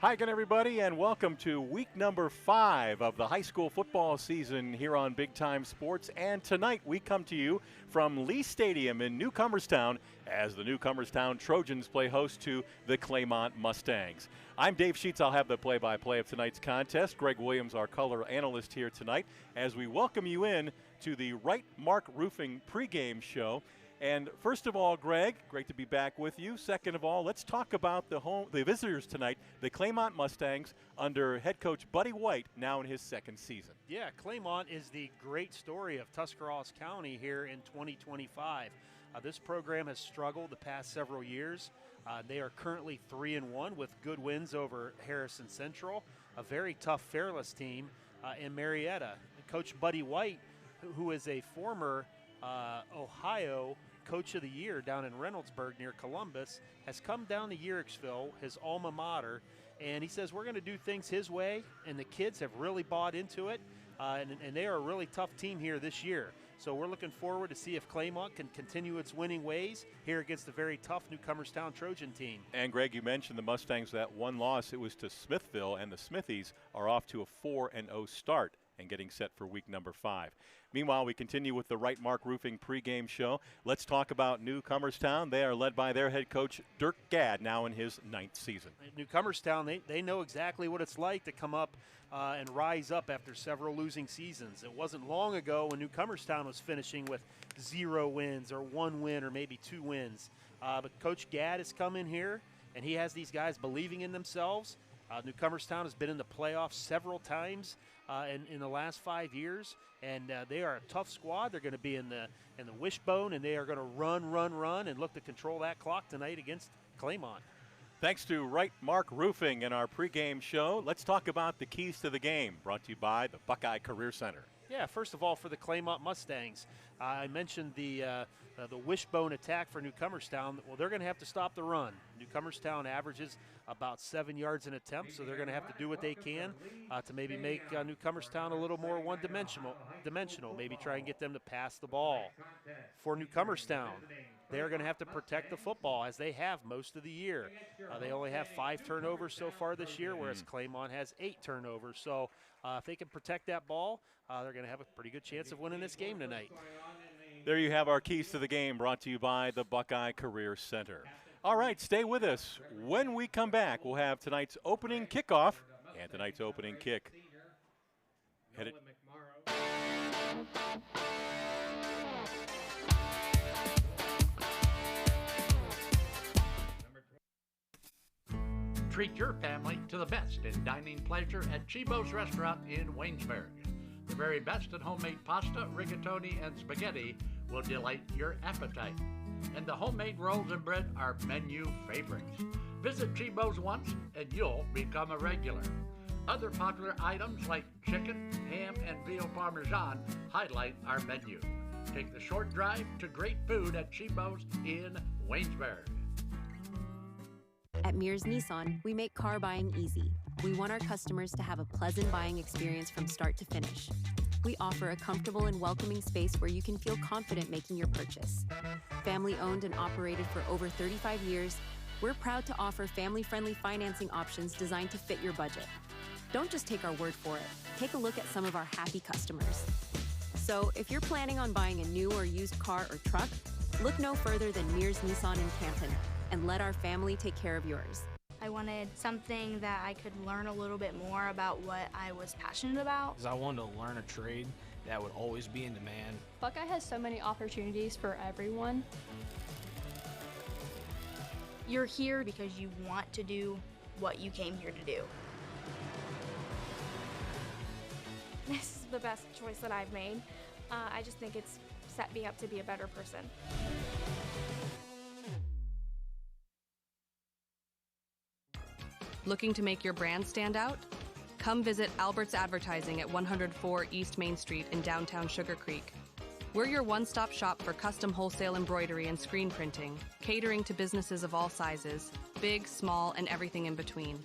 Hi again, everybody, and welcome to week number 5 of the high school football season here on Big Time Sports. And tonight we come to you from Lee Stadium in Newcomerstown as the Newcomerstown Trojans play host to the Claymont Mustangs. I'm Dave Sheets. I'll have the play-by-play of tonight's contest. Greg Williams, our color analyst here tonight, as we welcome you in to the Right Mark Roofing pregame show. And first of all, Greg, great to be back with you. Second of all, let's talk about the visitors tonight, the Claymont Mustangs, under head coach Buddy White, now in his second season. Yeah, Claymont is the great story of Tuscarawas County here in 2025. This program has struggled the past several years. They are currently 3-1 with good wins over Harrison Central, a very tough Fairless team in Marietta. Coach Buddy White, who is a former Ohio Coach of the Year down in Reynoldsburg near Columbus, has come down to Yerixville, his alma mater, and he says we're going to do things his way, and the kids have really bought into it, and they are a really tough team here this year. So we're looking forward to see if Claymont can continue its winning ways here against the very tough Newcomerstown Trojan team. And Greg, you mentioned the Mustangs, that one loss, it was to Smithville, and the Smithies are off to a 4-0 start and getting set for week number 5. Meanwhile, we continue with the Right Mark Roofing pregame show. Let's talk about Newcomerstown. They are led by their head coach, Dirk Gadd, now in his 9th season. Newcomerstown, they know exactly what it's like to come up and rise up after several losing seasons. It wasn't long ago when Newcomerstown was finishing with 0 wins or 1 win or maybe 2 wins. But Coach Gadd has come in here, and he has these guys believing in themselves. Newcomerstown has been in the playoffs several times in the last 5 years, and they are a tough squad. They're going to be in the wishbone, and they are going to run, and look to control that clock tonight against Claymont. Thanks to Right Mark Roofing in our pregame show. Let's talk about the keys to the game, brought to you by the Buckeye Career Center. Yeah, first of all, for the Claymont Mustangs, I mentioned the wishbone attack for Newcomerstown. Well, they're going to have to stop the run. Newcomerstown averages about 7 yards an attempt, so they're going to have to do what they can to maybe make Newcomerstown a little more one-dimensional, maybe try and get them to pass the ball. For Newcomerstown, they're going to have to protect the football, as they have most of the year. They only have 5 turnovers so far this year, whereas Claymont has 8 turnovers. So if they can protect that ball, they're going to have a pretty good chance of winning this game tonight. There you have our keys to the game, brought to you by the Buckeye Career Center. All right, stay with us. When we come back, we'll have tonight's opening kickoff and tonight's opening kick. Headed. Treat your family to the best in dining pleasure at Chibo's Restaurant in Waynesburg. The very best in homemade pasta, rigatoni, and spaghetti will delight your appetite. And the homemade rolls and bread are menu favorites. Visit Chibo's once and you'll become a regular. Other popular items like chicken, ham, and veal parmesan highlight our menu. Take the short drive to great food at Chibo's in Waynesburg. At Mears Nissan, we make car buying easy. We want our customers to have a pleasant buying experience from start to finish. We offer a comfortable and welcoming space where you can feel confident making your purchase. Family owned and operated for over 35 years, we're proud to offer family-friendly financing options designed to fit your budget. Don't just take our word for it. Take a look at some of our happy customers. So if you're planning on buying a new or used car or truck, look no further than Mears Nissan in Canton, and let our family take care of yours. I wanted something that I could learn a little bit more about what I was passionate about. I wanted to learn a trade that would always be in demand. Buckeye has so many opportunities for everyone. You're here because you want to do what you came here to do. This is the best choice that I've made. I just think it's set me up to be a better person. Looking to make your brand stand out? Come visit Albert's Advertising at 104 East Main Street in downtown Sugar Creek. We're your one-stop shop for custom wholesale embroidery and screen printing, catering to businesses of all sizes, big, small, and everything in between.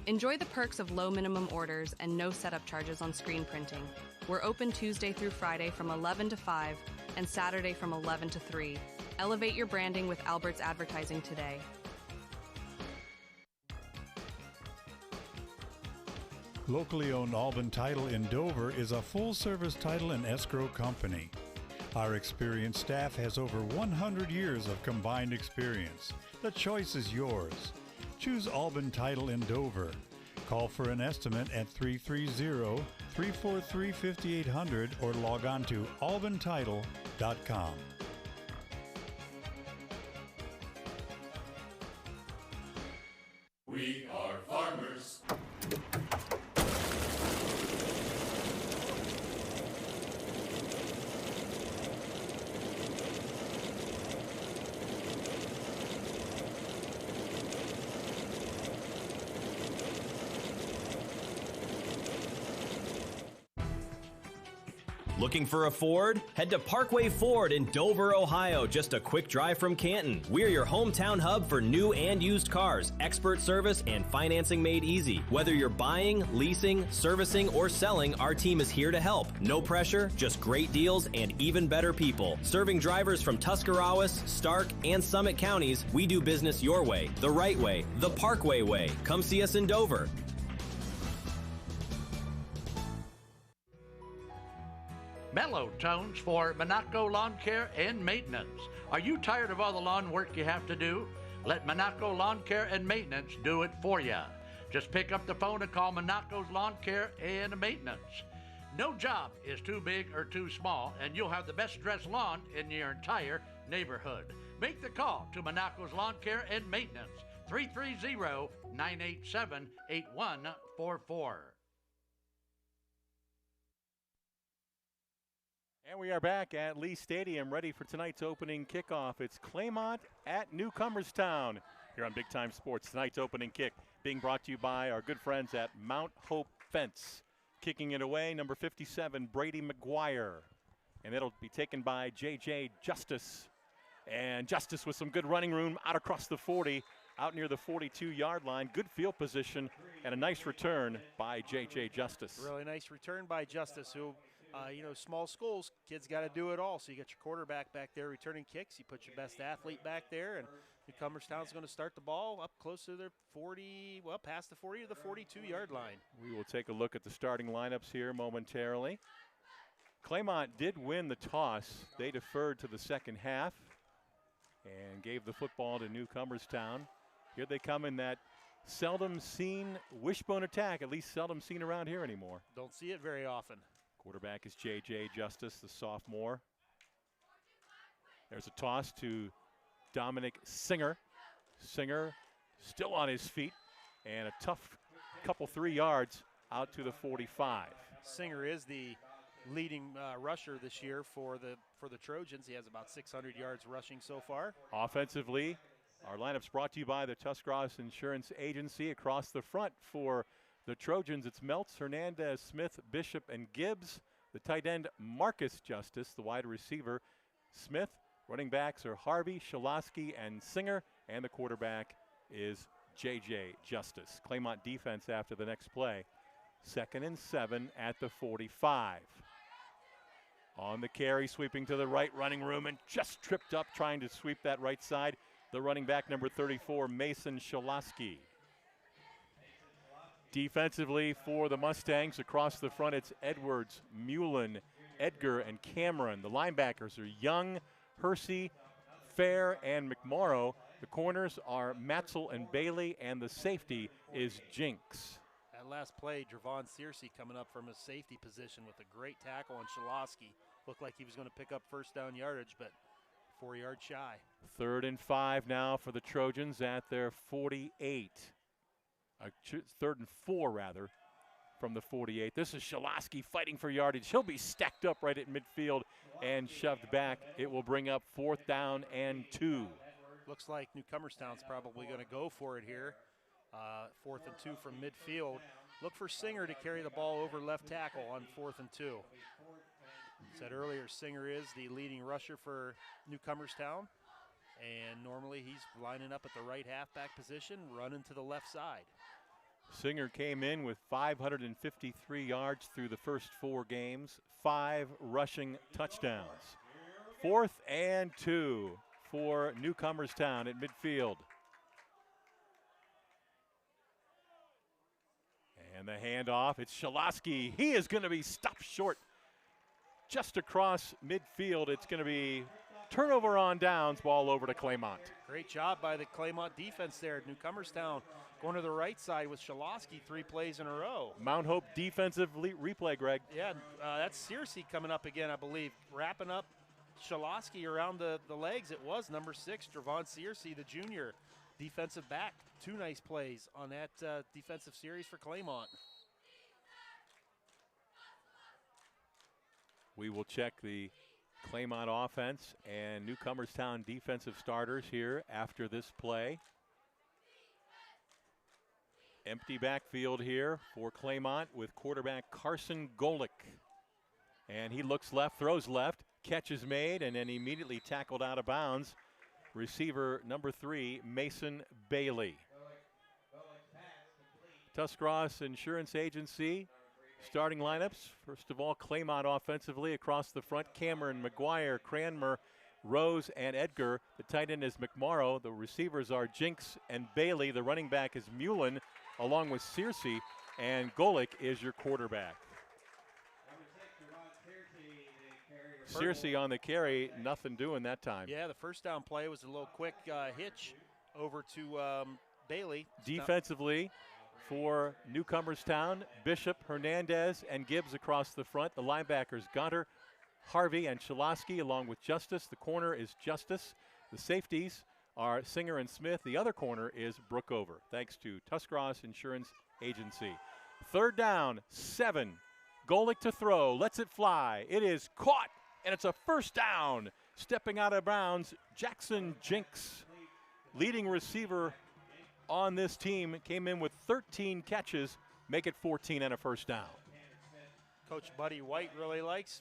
Enjoy the perks of low minimum orders and no setup charges on screen printing. We're open Tuesday through Friday from 11 to 5 and Saturday from 11 to 3. Elevate your branding with Albert's Advertising today. Locally owned Albin Title in Dover is a full-service title and escrow company. Our experienced staff has over 100 years of combined experience. The choice is yours. Choose Albin Title in Dover. Call for an estimate at 330-343-5800 or log on to albintitle.com. We are farmers. Looking for a Ford? Head to Parkway Ford in Dover, Ohio, just a quick drive from Canton. We're your hometown hub for new and used cars, expert service, and financing made easy. Whether you're buying, leasing, servicing, or selling, our team is here to help. No pressure, just great deals and even better people. Serving drivers from Tuscarawas, Stark, and Summit counties, we do business your way, the right way, the Parkway way. Come see us in Dover. Mellow tones for Monaco Lawn Care and Maintenance. Are you tired of all the lawn work you have to do? Let Monaco Lawn Care and Maintenance do it for you. Just pick up the phone and call Monaco's Lawn Care and Maintenance. No job is too big or too small, and you'll have the best dressed lawn in your entire neighborhood. Make the call to Monaco's Lawn Care and Maintenance, 330-987-8144. And we are back at Lee Stadium, ready for tonight's opening kickoff. It's Claymont at Newcomerstown here on Big Time Sports. Tonight's opening kick being brought to you by our good friends at Mount Hope Fence. Kicking it away, number 57, Brady McGuire. And it'll be taken by J.J. Justice. And Justice with some good running room out across the 40, out near the 42-yard line. Good field position and a nice return by J.J. Justice. Really nice return by Justice, who small schools, kids got to do it all. So you got your quarterback back there returning kicks. You put your best athlete back there, and Newcomerstown's going to start the ball up close to their 40, well, past the 40 to the 42-yard line. We will take a look at the starting lineups here momentarily. Claymont did win the toss. They deferred to the second half and gave the football to Newcomerstown. Here they come in that seldom seen wishbone attack, at least seldom seen around here anymore. Don't see it very often. Quarterback is J.J. Justice, the sophomore. There's a toss to Dominic Singer. Singer still on his feet, and a tough couple 3 yards out to the 45. Singer is the leading rusher this year for the Trojans. He has about 600 yards rushing so far. Offensively, our lineup's brought to you by the Tuscarawas Insurance Agency. Across the front for the Trojans, it's Meltz, Hernandez, Smith, Bishop, and Gibbs. The tight end, Marcus Justice. The wide receiver, Smith. Running backs are Harvey, Shalaski, and Singer. And the quarterback is J.J. Justice. Claymont defense after the next play. 2nd and 7 at the 45. On the carry, sweeping to the right, running room, and just tripped up trying to sweep that right side. The running back, number 34, Mason Shalaski. Defensively for the Mustangs, across the front, it's Edwards, Mullen, Edgar, and Cameron. The linebackers are Young, Hersey, Fair, and McMorrow. The corners are Matzel and Bailey, and the safety is Jinx. That last play, Dravon Searcy coming up from his safety position with a great tackle on Shalaski. Looked like he was going to pick up first down yardage, but 4 yards shy. 3rd and 5 now for the Trojans at their 48. 3rd and 4, rather, from the 48. This is Shalaski fighting for yardage. He'll be stacked up right at midfield and shoved back. It will bring up 4th down and 2. Looks like Newcomerstown's probably going to go for it here. 4th and 2 from midfield. Look for Singer to carry the ball over left tackle on 4th and 2. Said earlier, Singer is the leading rusher for Newcomerstown. And normally he's lining up at the right halfback position, running to the left side. Singer came in with 553 yards through the first 4 games, 5 rushing touchdowns. 4th and 2 for Newcomerstown at midfield. And the handoff, it's Shaloski. He is going to be stopped short just across midfield. It's going to be turnover on downs, ball over to Claymont. Great job by the Claymont defense there. Newcomerstown going to the right side with Shaloski 3 plays in a row. Mount Hope defensive replay, Greg. Yeah, that's Searcy coming up again, I believe. Wrapping up Shaloski around the legs. It was number 6, Trevon Searcy, the junior defensive back. 2 nice plays on that defensive series for Claymont. We will check the Claymont offense and Newcomerstown defensive starters here after this play. Empty backfield here for Claymont with quarterback Carson Golick. And he looks left, throws left, catch is made, and then immediately tackled out of bounds. Receiver number 3, Mason Bailey. Tuscarawas Insurance Agency. Starting lineups, first of all, Claymont offensively across the front, Cameron, McGuire, Cranmer, Rose, and Edgar. The tight end is McMorrow. The receivers are Jinks and Bailey. The running back is Mullen, along with Searcy, and Golick is your quarterback. Searcy on the carry, nothing doing that time. Yeah, the first down play was a little quick hitch over to Bailey. Defensively, for Newcomerstown, Bishop, Hernandez, and Gibbs across the front. The linebackers, Gunter, Harvey, and Shaloski, along with Justice. The corner is Justice. The safeties are Singer and Smith. The other corner is Brookover, thanks to Tuscarawas Insurance Agency. 3rd down, 7. Golick to throw, lets it fly. It is caught, and it's a first down. Stepping out of bounds, Jackson Jinks, leading receiver on this team, came in with 13 catches, make it 14 and a first down. Coach Buddy White really likes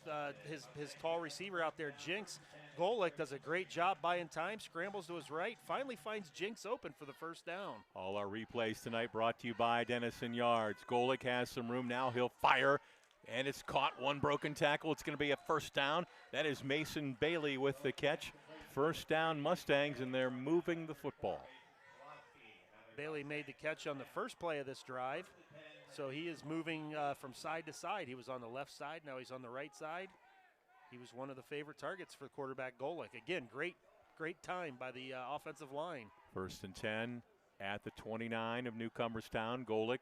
his tall receiver out there, Jinks. Golick does a great job buying time, scrambles to his right, finally finds Jinks open for the first down. All our replays tonight brought to you by Dennison Yards. Golick has some room now, he'll fire, and it's caught. 1 broken tackle, it's going to be a first down. That is Mason Bailey with the catch. First down Mustangs, and they're moving the football. Bailey made the catch on the first play of this drive, so he is moving from side to side. He was on the left side, now he's on the right side. He was one of the favorite targets for quarterback Golick. Again, great time by the offensive line. 1st and 10 at the 29 of Newcomerstown. Golick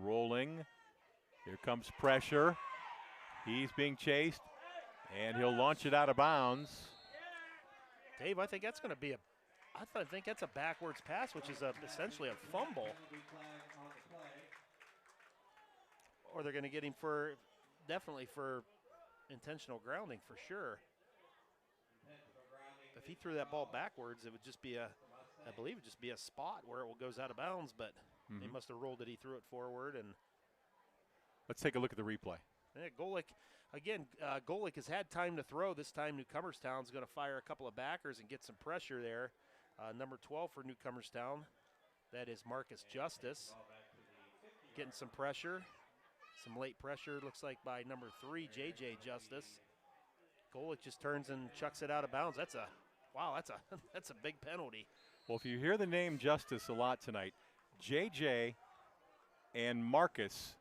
rolling. Here comes pressure. He's being chased, and he'll launch it out of bounds. Dave, I think that's going to be I think that's a backwards pass, which is essentially a fumble. Or they're going to get him definitely for intentional grounding for sure. If he threw that ball backwards, it would just be I believe it would just be a spot where it goes out of bounds, but they must have rolled it. He threw it forward. And let's take a look at the replay. Yeah, Golick has had time to throw. This time Newcomerstown's going to fire a couple of backers and get some pressure there. Number 12 for Newcomerstown, that is Marcus Justice. Getting some pressure, some late pressure, looks like by number 3, J.J. Justice. Golick just turns and chucks it out of bounds. That's a big penalty. Well, if you hear the name Justice a lot tonight, J.J. and Marcus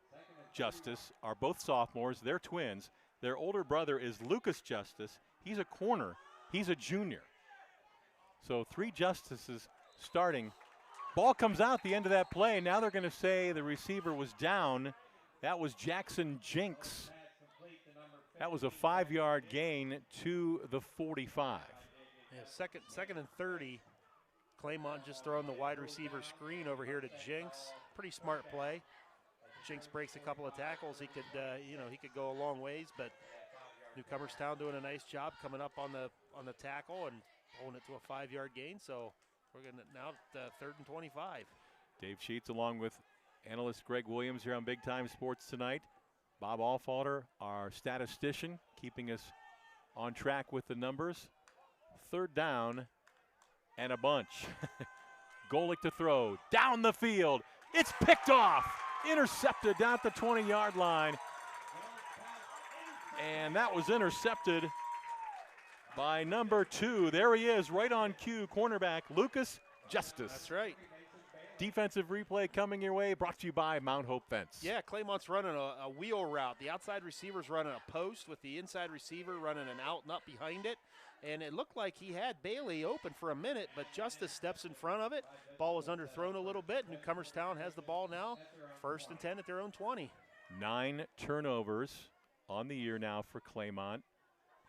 Justice are both sophomores. They're twins. Their older brother is Lucas Justice. He's a corner. He's a junior. So 3 Justices starting. Ball comes out the end of that play. Now they're going to say the receiver was down. That was Jackson Jinks. That was a 5-yard gain to the 45. Yeah, second and 30. Claymont just throwing the wide receiver screen over here to Jinks. Pretty smart play. Jinks breaks a couple of tackles. He could go a long ways, but Newcomerstown doing a nice job coming up on the tackle and pulling it to a 5-yard gain. So we're going to now 3rd and 25. Dave Sheets along with analyst Greg Williams here on Big Time Sports tonight. Bob Alfalter, our statistician, keeping us on track with the numbers. 3rd down and a bunch. Golick to throw down the field. It's picked off. Intercepted down at the 20-yard line. And that was intercepted by number 2. There he is, right on cue, cornerback Lucas Justice. That's right. defensive replay coming your way, brought to you by Mount Hope Fence. Yeah, Claymont's running a wheel route. The outside receiver's running a post with the inside receiver running an out and up behind it. And it looked like he had Bailey open for a minute, but Justice steps in front of it. Ball was underthrown a little bit. Newcomerstown has the ball now. 1st and 10 at their own 20. 9 turnovers on the year now for Claymont.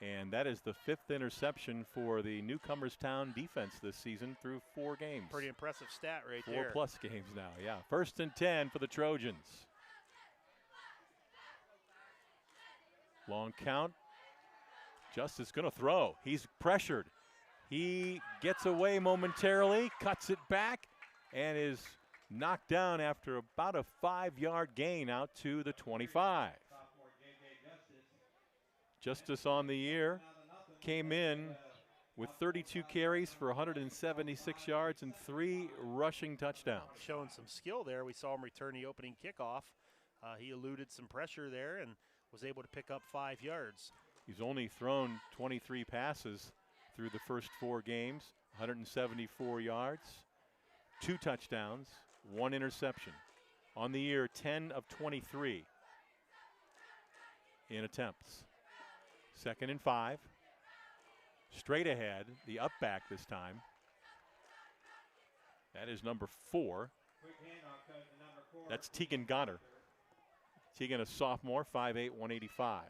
And that is the 5th interception for the Newcomerstown defense this season through 4 games. Pretty impressive stat right there. 4+ games now, yeah. 1st and 10 for the Trojans. Long count. Justice going to throw. He's pressured. He gets away momentarily, cuts it back, and is knocked down after about a 5-yard gain out to the 25. Justice on the year came in with 32 carries for 176 yards and 3 rushing touchdowns. Showing some skill there. We saw him return the opening kickoff. He eluded some pressure there and was able to pick up 5 yards. He's only thrown 23 passes through the first 4 games, 174 yards, 2 touchdowns, 1 interception. On the year, 10 of 23 in attempts. 2nd and 5. Straight ahead, the up back this time. That is number 4. That's Tegan Goddard. Tegan, a sophomore, 5'8", 185.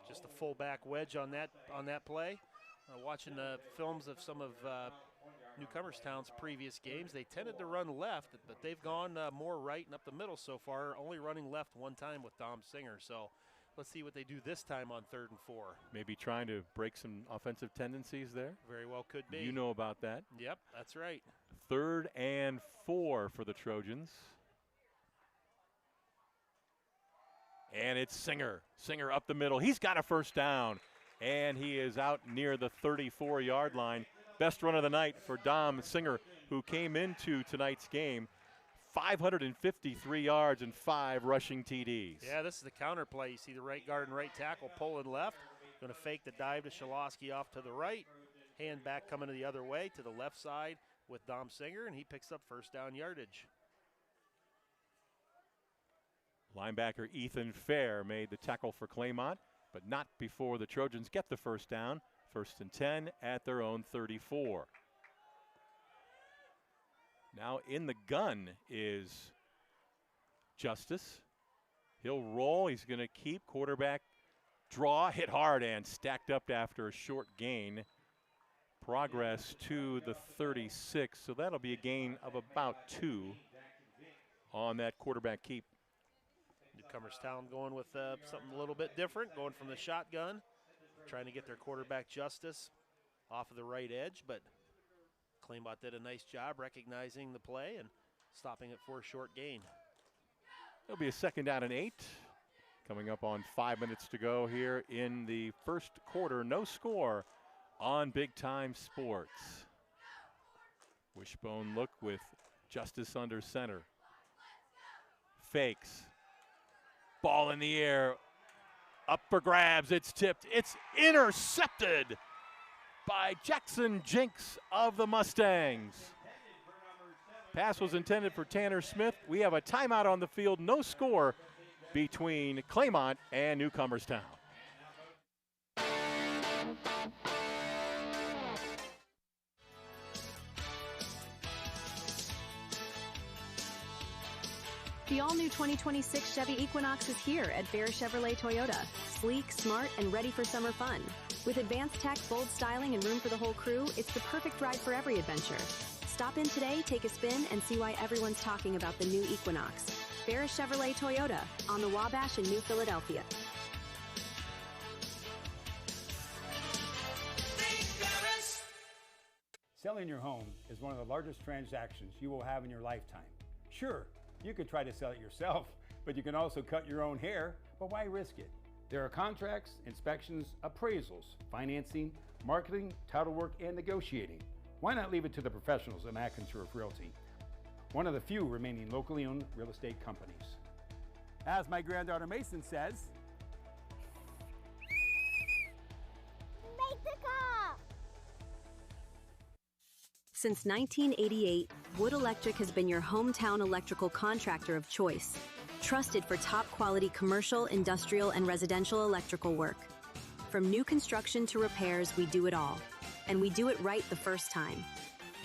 Just a fullback wedge on that play. Watching the films of some of Newcomerstown's previous games, they tended to run left, but they've gone more right and up the middle so far, only running left one time with Dom Singer. So let's see what they do this time on 3rd and 4. Maybe trying to break some offensive tendencies there. Very well could be. You know about that. Yep, that's right. 3rd and 4 for the Trojans. And it's Singer. Singer up the middle. He's got a 1st down. And he is out near the 34-yard line. Best run of the night for Dom Singer, who came into tonight's game. 553 yards and 5 rushing TDs. Yeah, this is the counter play. You see the right guard and right tackle pulling left. Going to fake the dive to Shalosky off to the right. Hand back coming to the other way to the left side with Dom Singer, and he picks up 1st down yardage. Linebacker Ethan Fair made the tackle for Claymont, but not before the Trojans get the 1st down. 1st and 10 at their own 34. Now in the gun is Justice. He'll roll. He's going to keep. Quarterback draw, hit hard, and stacked up after a short gain. Progress to the 36, so that'll be a gain of about 2 on that quarterback keep. Newcomerstown going with something a little bit different, going from the shotgun, trying to get their quarterback Justice off of the right edge, but Claymont did a nice job recognizing the play and stopping it for a short gain. It'll be a 2nd down and 8. Coming up on 5 minutes to go here in the 1st quarter. No score on Big Time Sports. Wishbone look with Justice under center. Fakes. Ball in the air. Up for grabs. It's tipped. It's intercepted by Jackson Jinks of the Mustangs. Pass was intended for Tanner Smith. We have a timeout on the field. No score between Claymont and Newcomerstown. The all-new 2026 Chevy Equinox is here at Bear Chevrolet Toyota. Sleek, smart, and ready for summer fun. With advanced tech, bold styling, and room for the whole crew, it's the perfect ride for every adventure. Stop in today, take a spin, and see why everyone's talking about the new Equinox. Bear Chevrolet Toyota on the Wabash in New Philadelphia. Selling your home is one of the largest transactions you will have in your lifetime. Sure, you could try to sell it yourself, but you can also cut your own hair, but why risk it? There are contracts, inspections, appraisals, financing, marketing, title work, and negotiating. Why not leave it to the professionals at McIntyre Realty, one of the few remaining locally owned real estate companies? As my granddaughter Mason says, Since 1988, Wood Electric has been your hometown electrical contractor of choice, trusted for top-quality commercial, industrial, and residential electrical work. From new construction to repairs, we do it all. And we do it right the first time.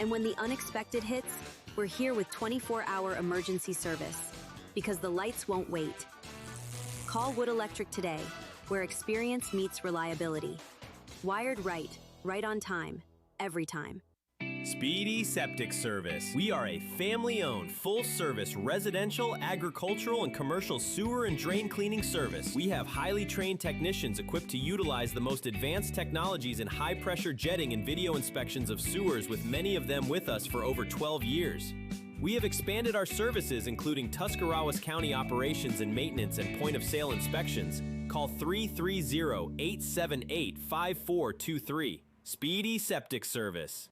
And when the unexpected hits, we're here with 24-hour emergency service, because the lights won't wait. Call Wood Electric today, where experience meets reliability. Wired right, right on time, every time. Speedy Septic Service. We are a family-owned, full-service residential, agricultural, and commercial sewer and drain cleaning service. We have highly trained technicians equipped to utilize the most advanced technologies in high-pressure jetting and video inspections of sewers, with many of them with us for over 12 years. We have expanded our services, including Tuscarawas County operations and maintenance and point-of-sale inspections. Call 330-878-5423. Speedy Septic Service.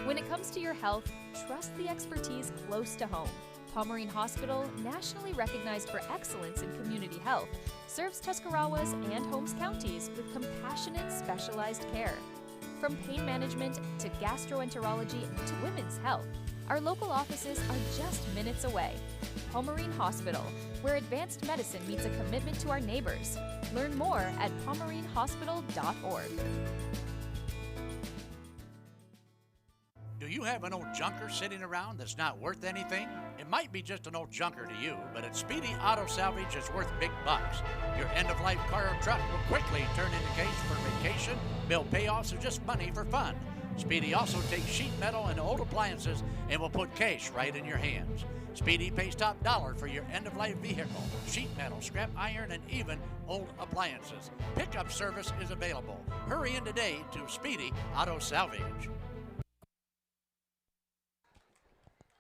When it comes to your health, trust the expertise close to home. Pomerene Hospital, nationally recognized for excellence in community health, serves Tuscarawas and Holmes counties with compassionate, specialized care. From pain management to gastroenterology to women's health, our local offices are just minutes away. Pomerene Hospital, where advanced medicine meets a commitment to our neighbors. Learn more at pomerenehospital.org. Do you have an old junker sitting around that's not worth anything? It might be just an old junker to you, but at Speedy Auto Salvage, it's worth big bucks. Your end-of-life car or truck will quickly turn into cash for vacation, bill payoffs, or just money for fun. Speedy also takes sheet metal and old appliances and will put cash right in your hands. Speedy pays top dollar for your end-of-life vehicle, sheet metal, scrap iron, and even old appliances. Pickup service is available. Hurry in today to Speedy Auto Salvage.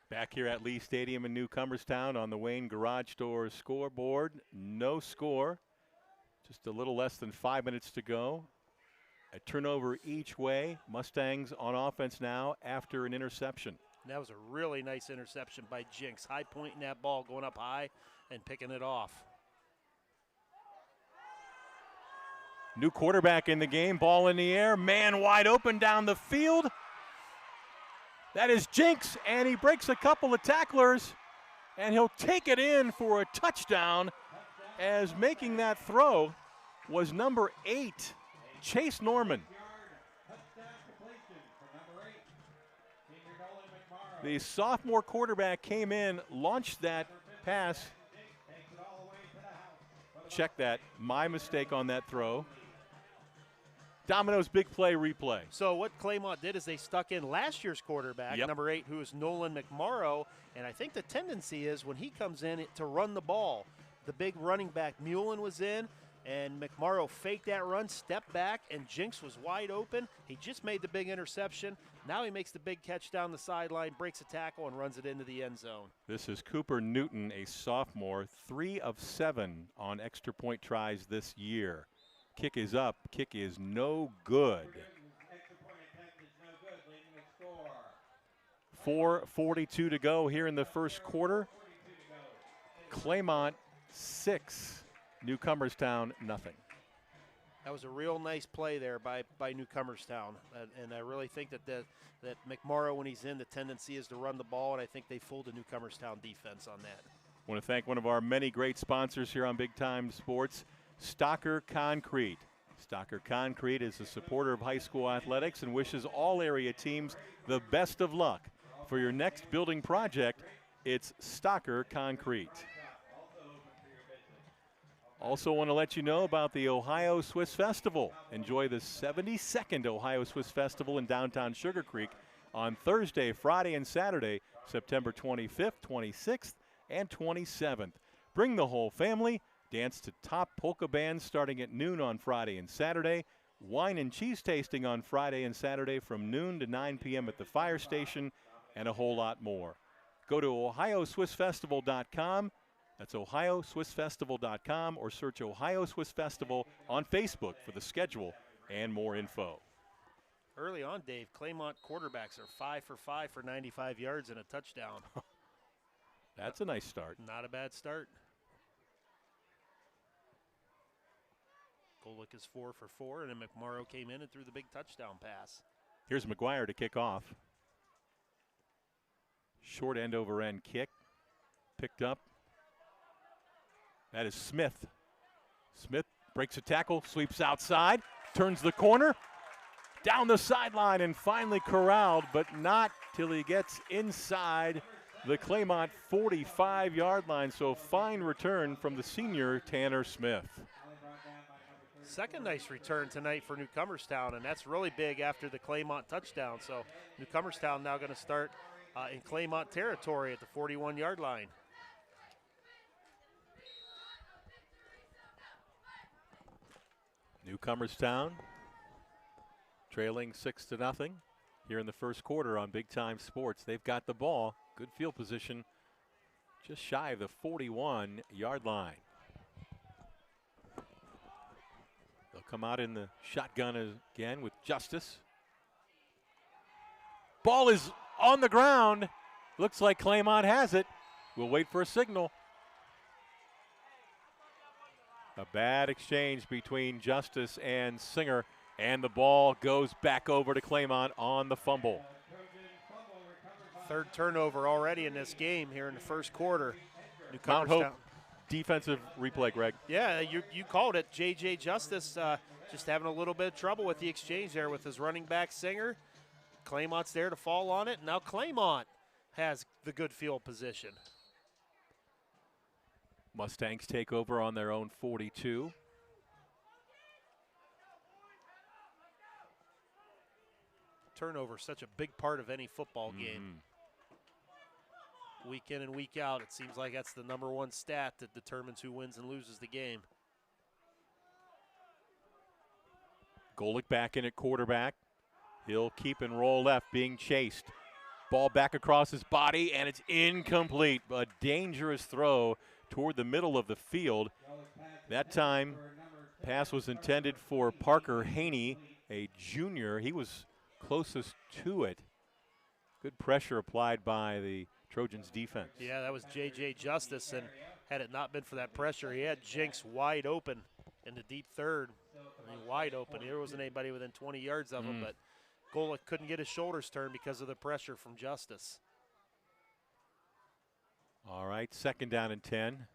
Back here at Lee Stadium in Newcomerstown on the Wayne Garage Doors scoreboard. No score. Just a little less than 5 minutes to go. A turnover each way. Mustangs on offense now after an interception. That was a really nice interception by Jinx. High pointing that ball, going up high and picking it off. New quarterback in the game. Ball in the air. Man wide open down the field. That is Jinx, and he breaks a couple of tacklers, and he'll take it in for a touchdown, as making that throw was number 8, Chase Norman. The sophomore quarterback came in, launched that pass. Check that. My mistake on that throw. Domino's big play replay. So what Claymont did is they stuck in last year's quarterback, number 8, who is Nolan McMorrow, and I think the tendency is when he comes in to run the ball. The big running back Mullen was in, and McMorrow faked that run, stepped back, and Jinx was wide open. He just made the big interception. Now he makes the big catch down the sideline, breaks a tackle, and runs it into the end zone. This is Cooper Newton, a sophomore, 3 of 7 on extra point tries this year. Kick is up. Kick is no good. 4:42 to go here in the first quarter. Claymont 6, Newcomerstown nothing. That was a real nice play there by Newcomerstown, and I really think that McMorrow, when he's in, the tendency is to run the ball, and I think they fooled the Newcomerstown defense on that. I want to thank one of our many great sponsors here on Big Time Sports, Stocker Concrete. Stocker Concrete is a supporter of high school athletics and wishes all area teams the best of luck. For your next building project, it's Stocker Concrete. Also want to let you know about the Ohio Swiss Festival. Enjoy the 72nd Ohio Swiss Festival in downtown Sugar Creek on Thursday, Friday, and Saturday, September 25th, 26th, and 27th. Bring the whole family. Dance to top polka bands starting at noon on Friday and Saturday. Wine and cheese tasting on Friday and Saturday from noon to 9 p.m. at the fire station. and a whole lot more. Go to OhioSwissFestival.com. That's OhioSwissFestival.com, or search Ohio Swiss Festival on Facebook for the schedule and more info. Early on, Dave, Claymont quarterbacks are 5 for 5 for 95 yards and a touchdown. That's a nice start. Not a bad start. Golick is 4 for 4, and then McMorrow came in and threw the big touchdown pass. Here's McGuire to kick off. Short end over end kick. Picked up. That is Smith. Smith breaks a tackle, sweeps outside, turns the corner, down the sideline, and finally corralled, but not till he gets inside the Claymont 45-yard line. So fine return from the senior Tanner Smith. Second nice return tonight for Newcomerstown, and that's really big after the Claymont touchdown. So Newcomerstown now going to start in Claymont territory at the 41-yard line. Newcomerstown trailing 6-0 here in the first quarter on Big Time Sports. They've got the ball, good field position, just shy of the 41-yard line. They'll come out in the shotgun again with Justice. Ball is on the ground. Looks like Claymont has it. We'll wait for a signal. A bad exchange between Justice and Singer, and the ball goes back over to Claymont on the fumble. Third turnover already in this game here in the first quarter. Mount Hope defensive replay, Greg. Yeah, you called it. J.J. Justice just having a little bit of trouble with the exchange there with his running back Singer. Claymont's there to fall on it. Now Claymont has the good field position. Mustangs take over on their own 42. Turnover, such a big part of any football game. Week in and week out, it seems like that's the number one stat that determines who wins and loses the game. Golick back in at quarterback. He'll keep and roll left, being chased. Ball back across his body, and it's incomplete. A dangerous throw toward the middle of the field. That time, pass was intended for Parker Haney, a junior. He was closest to it. Good pressure applied by the Trojans defense. Yeah, that was J.J. Justice, and had it not been for that pressure, he had Jinx wide open in the deep third. I mean, wide open. There wasn't anybody within 20 yards of him, but Golick couldn't get his shoulders turned because of the pressure from Justice. All right, second down and 10.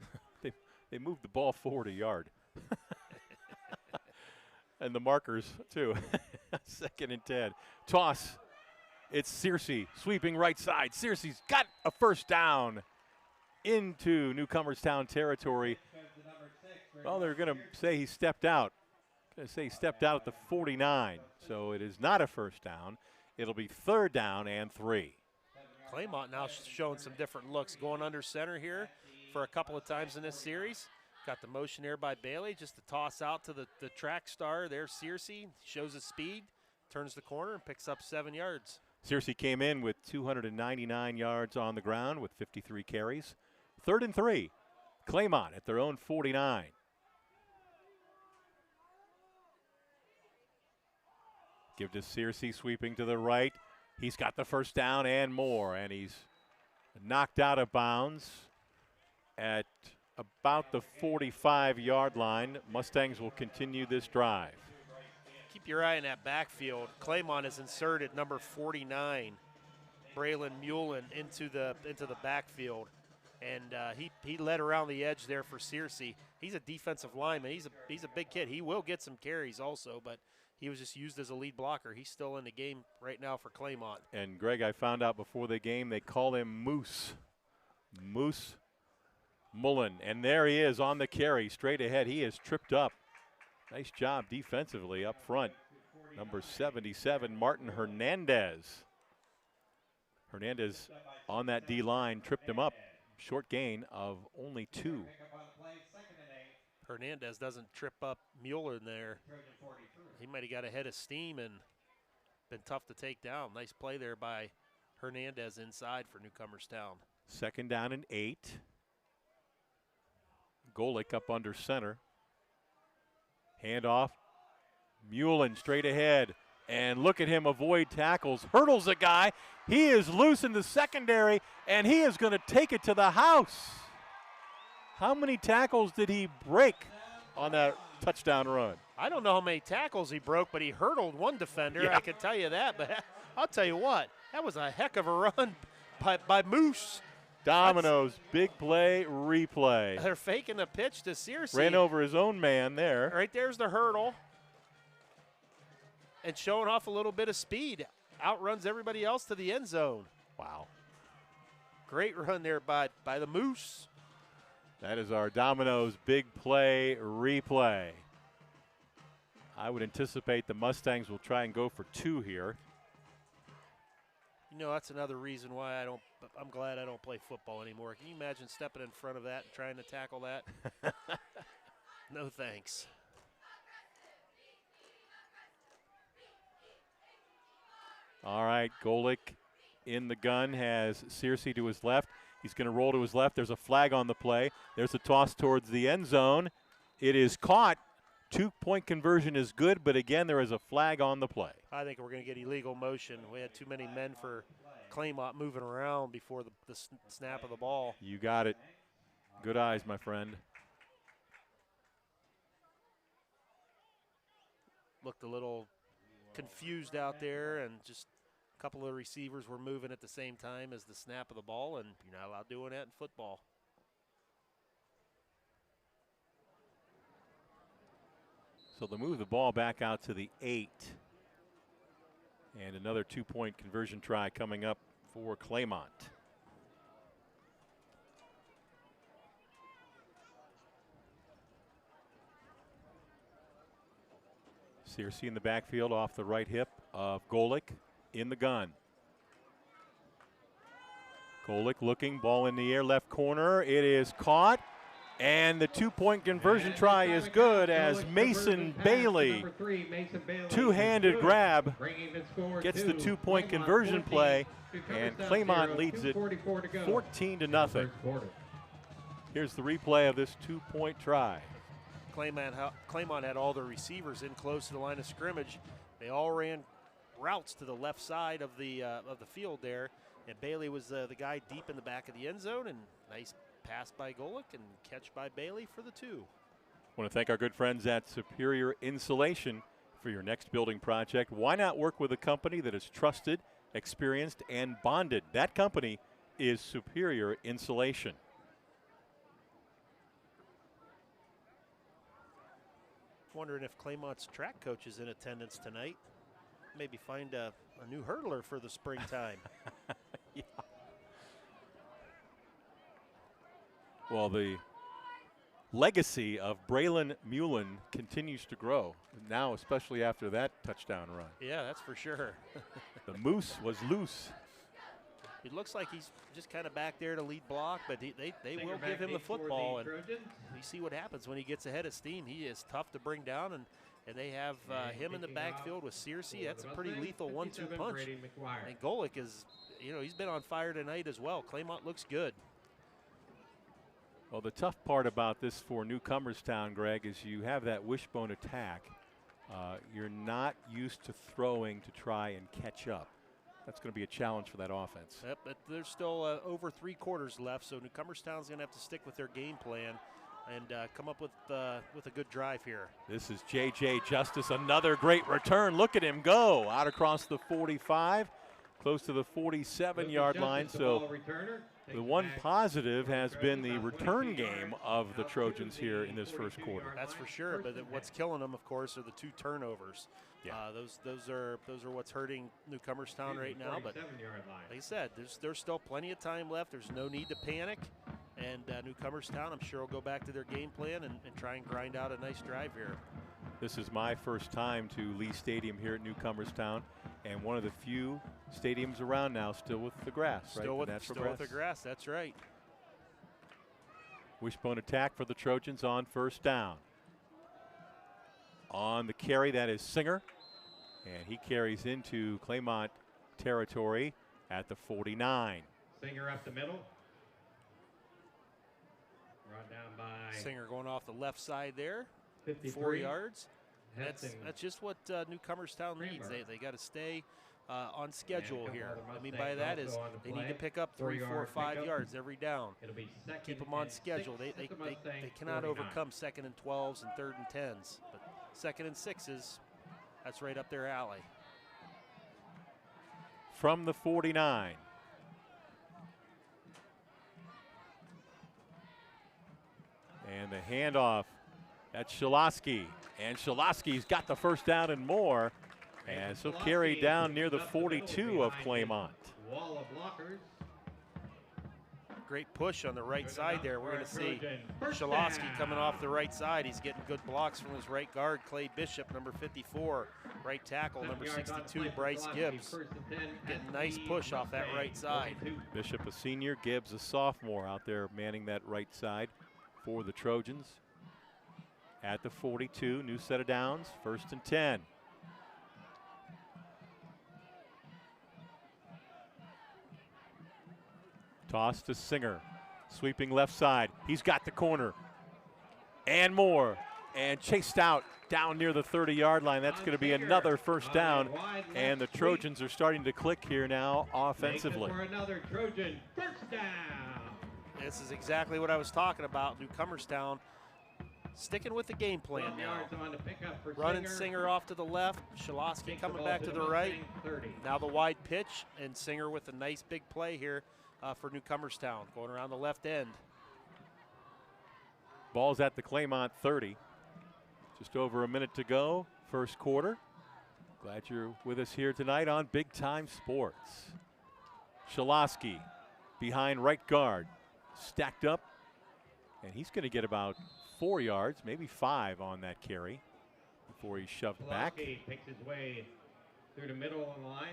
They moved the ball forward a yard. And the markers, too. Second and 10. Toss. It's Searcy sweeping right side. Searcy's got a first down into Newcomerstown territory. Well, they're going to say he stepped out. Going to say he stepped out at the 49. So it is not a first down. It'll be third down and 3. Claymont now showing some different looks, going under center here for a couple of times in this series. Got the motion there by Bailey, just to toss out to the track star. There's Searcy, shows his speed, turns the corner, and picks up 7 yards. Searcy came in with 299 yards on the ground with 53 carries. Third and 3. Claymont at their own 49. Give to Searcy, sweeping to the right. He's got the first down and more, and he's knocked out of bounds at about the 45-yard line. Mustangs will continue this drive. Keep your eye on that backfield. Claymont has inserted number 49, Braylon Mullen, into the backfield, and he led around the edge there for Searcy. He's a defensive lineman. He's a big kid. He will get some carries also, but he was just used as a lead blocker. He's still in the game right now for Claymont. And Greg, I found out before the game they call him Moose. Moose Mullen. And there he is on the carry, straight ahead. He is tripped up. Nice job defensively up front. Number 77, Martin Hernandez. Hernandez on that D-line tripped him up. Short gain of only 2. Hernandez doesn't trip up Mueller in there. He might have got a head of steam and been tough to take down. Nice play there by Hernandez inside for Newcomerstown. 2nd down and 8. Golick up under center. Handoff. Mullen straight ahead. And look at him avoid tackles. Hurdles a guy. He is loose in the secondary, and he is going to take it to the house. How many tackles did he break on that touchdown run? I don't know how many tackles he broke, but he hurdled one defender. Yeah. I can tell you that. But I'll tell you what, that was a heck of a run by Moose. Domino's big play, replay. They're faking the pitch to Searcy. Ran over his own man there. Right there's the hurdle. And showing off a little bit of speed. Outruns everybody else to the end zone. Wow. Great run there by the Moose. That is our Domino's big play, replay. I would anticipate the Mustangs will try and go for 2 here. You know, that's another reason why I'm glad I don't play football anymore. Can you imagine stepping in front of that and trying to tackle that? No thanks. All right, Golick in the gun has Searcy to his left. He's going to roll to his left. There's a flag on the play. There's a toss towards the end zone. It is caught. 2-point conversion is good, but again, there is a flag on the play. I think we're going to get illegal motion. We had too many men for Claymont moving around before the snap of the ball. You got it. Good eyes, my friend. Looked a little confused out there, and just a couple of receivers were moving at the same time as the snap of the ball, and you're not allowed doing that in football. So they'll move the ball back out to the 8. And another 2-point conversion try coming up for Claymont. Searcy in the backfield off the right hip of Golick in the gun. Golick looking, ball in the air, left corner. It is caught. And the 2-point conversion try is good as Mason Bailey, two-handed grab, gets the 2-point conversion play, and Claymont leads it 14-0. Here's the replay of this 2-point try. Claymont had all the receivers in close to the line of scrimmage. They all ran routes to the left side of the field there, and Bailey was the guy deep in the back of the end zone, and nice pass by Golick and catch by Bailey for the 2. I want to thank our good friends at Superior Insulation for your next building project. Why not work with a company that is trusted, experienced, and bonded? That company is Superior Insulation. Wondering if Claymont's track coach is in attendance tonight. Maybe find a new hurdler for the springtime. Yeah. Well, the legacy of Braylon Mullen continues to grow, now especially after that touchdown run. Yeah, that's for sure. The Moose was loose. It looks like he's just kind of back there to lead block, but they will give him the football, and we see what happens when he gets ahead of steam. He is tough to bring down, and they have him in the backfield with Searcy. That's a pretty lethal 1-2 punch. And Golick is, he's been on fire tonight as well. Claymont looks good. Well, the tough part about this for Newcomerstown, Greg, is you have that wishbone attack. You're not used to throwing to try and catch up. That's going to be a challenge for that offense. Yep, but there's still over 3 quarters left, so Newcomerstown's going to have to stick with their game plan and come up with a good drive here. This is J.J. Justice, another great return. Look at him go out across the 45, close to the 47-yard line. So the one positive has been the return game of the Trojans here in this first quarter. That's for sure, but what's killing them, of course, are the 2 turnovers. Yeah. Those are what's hurting Newcomerstown right now. But like I said, there's still plenty of time left. There's no need to panic. And Newcomerstown, I'm sure, will go back to their game plan and try and grind out a nice drive here. This is my first time to Lee Stadium here at Newcomerstown, and one of the few stadiums around now still with the grass, right? Still with the grass, that's right. Wishbone attack for the Trojans on first down. On the carry, that is Singer, and he carries into Claymont territory. at the 49. Singer up the middle. Brought down by Singer going off the left side there. 53. 4 yards. That's just what Newcomerstown needs. They got to stay on schedule here. What I mean by that is they need to pick up 3, 4, 5 yards every down. Keep them on schedule. They cannot overcome 2nd and 12s and 3rd and 10s. But 2nd and 6s, that's right up their alley. From the 49. And the handoff. That's Shilosky. And Shilosky's got the first down and more. And so carried down near the 42 of Claymont. Wall of blockers. Great push on the right side there. We're going to see Shilosky coming off the right side. He's getting good blocks from his right guard, Clay Bishop, number 54. Right tackle, number 62, Bryce Gibbs. Getting nice push off that right side. Bishop, a senior, Gibbs, a sophomore, out there manning that right side for the Trojans. At the 42, new set of downs, 1st and 10. Toss to Singer, sweeping left side. He's got the corner and more, and chased out down near the 30-yard line. That's going to be another first down, and the Trojans are starting to click here now offensively. For another Trojan first down. This is exactly what I was talking about. Newcomerstown sticking with the game plan now. Running Singer off to the left, Shilosky coming back to the right. Now the wide pitch, and Singer with a nice big play here for Newcomerstown, going around the left end. Ball's at the Claymont 30. Just over a minute to go, first quarter. Glad you're with us here tonight on Big Time Sports. Shilosky behind right guard, stacked up, and he's going to get about 4 yards, maybe 5 on that carry before he's shoved back. Takes his way through the middle of the line.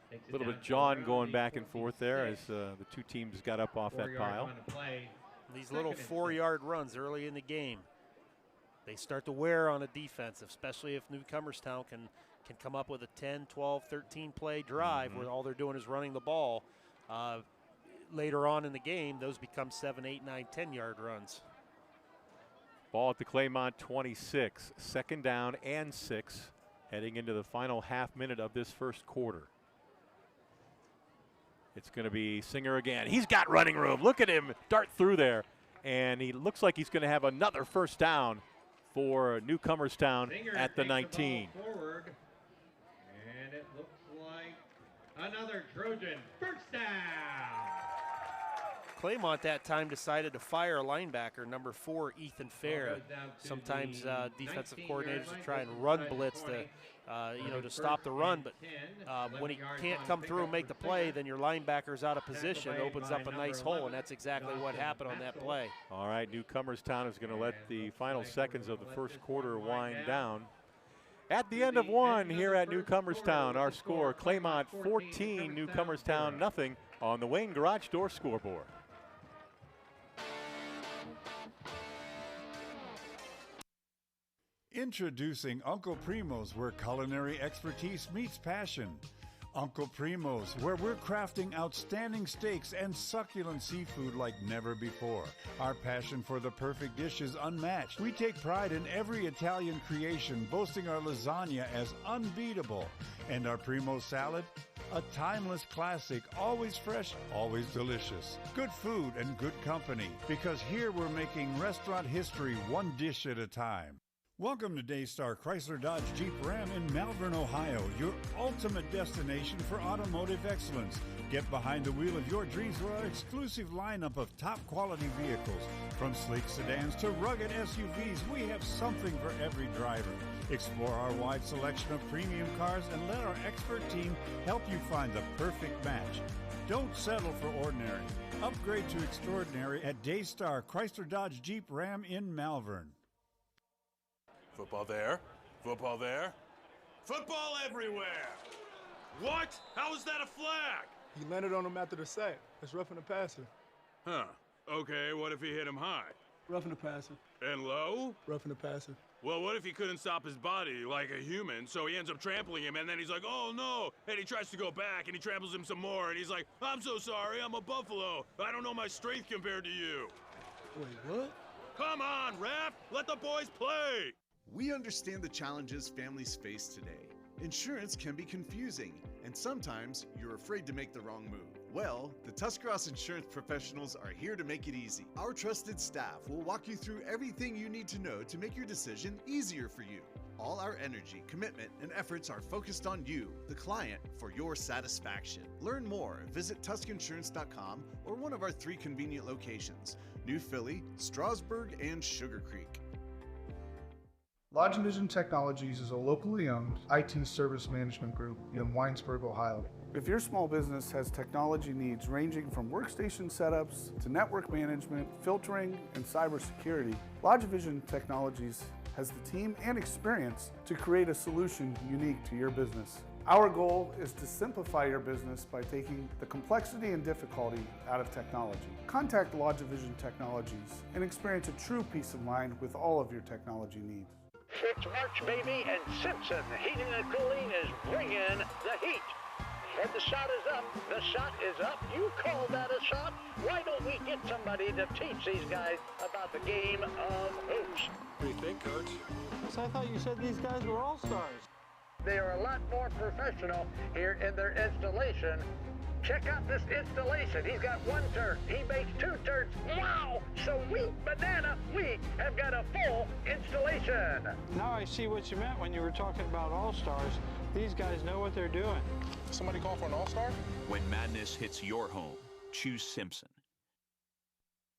A little bit of John going back and forth there as the two teams got up off that pile. These little 4-yard runs early in the game, they start to wear on a defense, especially if Newcomerstown can come up with a 10, 12, 13 play drive where all they're doing is running the ball. Later on in the game, those become 7, 8, 9, 10-yard runs. Ball at the Claymont 26, 2nd down and 6, heading into the final half minute of this first quarter. It's going to be Singer again. He's got running room. Look at him dart through there. And he looks like he's going to have another first down for Newcomerstown at the 19. The forward, and it looks like another Trojan first down. Claymont that time decided to fire a linebacker, number 4, Ethan Fair. Sometimes defensive coordinators will try and run blitz to stop the run, but when he can't come through and make the play, then your linebacker's out of position, opens up a nice hole, and that's exactly what happened on that play. All right, Newcomerstown is going to let the final seconds of the first quarter wind down. At the end of one here at Newcomerstown, our score, Claymont 14, Newcomerstown nothing on the Wayne Garage Door scoreboard. Introducing Uncle Primo's, where culinary expertise meets passion. Uncle Primo's, where we're crafting outstanding steaks and succulent seafood like never before. Our passion for the perfect dish is unmatched. We take pride in every Italian creation, boasting our lasagna as unbeatable. And our Primo salad, a timeless classic, always fresh, always delicious. Good food and good company, because here we're making restaurant history one dish at a time. Welcome to Daystar Chrysler Dodge Jeep Ram in Malvern, Ohio, your ultimate destination for automotive excellence. Get behind the wheel of your dreams with our exclusive lineup of top quality vehicles. From sleek sedans to rugged SUVs, we have something for every driver. Explore our wide selection of premium cars and let our expert team help you find the perfect match. Don't settle for ordinary. Upgrade to extraordinary at Daystar Chrysler Dodge Jeep Ram in Malvern. Football there, football there, football everywhere! What? How is that a flag? He landed on him after the sack. That's roughing the passer. Huh. Okay, what if he hit him high? Roughing the passer. And low? Roughing the passer. Well, what if he couldn't stop his body like a human, so he ends up trampling him, and then he's like, oh no, and he tries to go back, and he tramples him some more, and he's like, I'm so sorry, I'm a buffalo. I don't know my strength compared to you. Wait, what? Come on, ref, let the boys play. We understand the challenges families face today. Insurance can be confusing, and sometimes you're afraid to make the wrong move. Well, the Tuscarawas insurance professionals are here to make it easy. Our trusted staff will walk you through everything you need to know to make your decision easier for you. All our energy, commitment, and efforts are focused on you, the client, for your satisfaction. Learn more. Visit TuscInsurance.com or one of our 3 convenient locations: New Philly, Strasburg, and Sugar Creek. Lodge Vision Technologies is a locally owned IT service management group in Winesburg, Ohio. If your small business has technology needs ranging from workstation setups to network management, filtering, and cybersecurity, Lodge Vision Technologies has the team and experience to create a solution unique to your business. Our goal is to simplify your business by taking the complexity and difficulty out of technology. Contact Lodge Vision Technologies and experience a true peace of mind with all of your technology needs. It's March, baby, and Simpson Heating and Cooling is bringing the heat. And the shot is up. The shot is up. You call that a shot? Why don't we get somebody to teach these guys about the game of hoops? What do you think, Coach? So I thought you said these guys were all-stars. They are a lot more professional here in their installation. Check out this installation. He's got 1 turn. He makes 2 turns. Wow! Sweet banana. We have got a full installation. Now I see what you meant when you were talking about all-stars. These guys know what they're doing. Somebody call for an all-star? When madness hits your home, choose Simpson.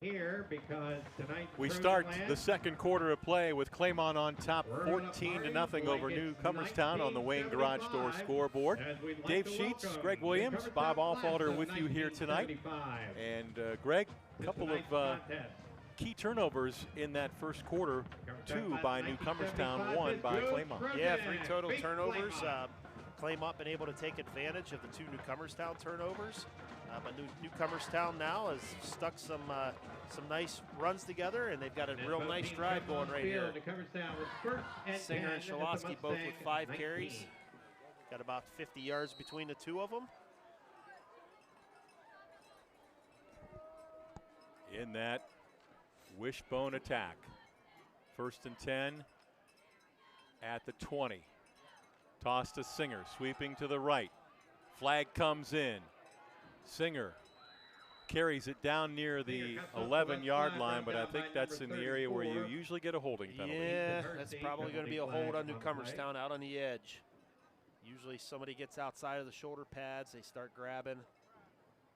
Here because tonight we start the second quarter of play with Claymont on top 14-0 over Newcomerstown on the Wayne Garage Door scoreboard. Dave Sheets, Greg Williams, Bob Alfalder with you here tonight. And Greg, a couple of key turnovers in that first quarter, 2 by Newcomerstown, 1 by Claymont. Yeah, 3 total turnovers. Claymont been able to take advantage of the 2 Newcomerstown turnovers. But Newcomerstown now has stuck some nice runs together, and they've got a real nice drive going right here. Singer and Shalosky both with 5 carries. Got about 50 yards between the 2 of them. In that wishbone attack. 1st and 10 at the 20. Toss to Singer, sweeping to the right. Flag comes in. Singer carries it down near the 11-yard line, but I think that's in the area where you usually get a holding penalty. Yeah, that's probably going to be a hold on Newcomerstown out on the edge. Usually somebody gets outside of the shoulder pads, they start grabbing.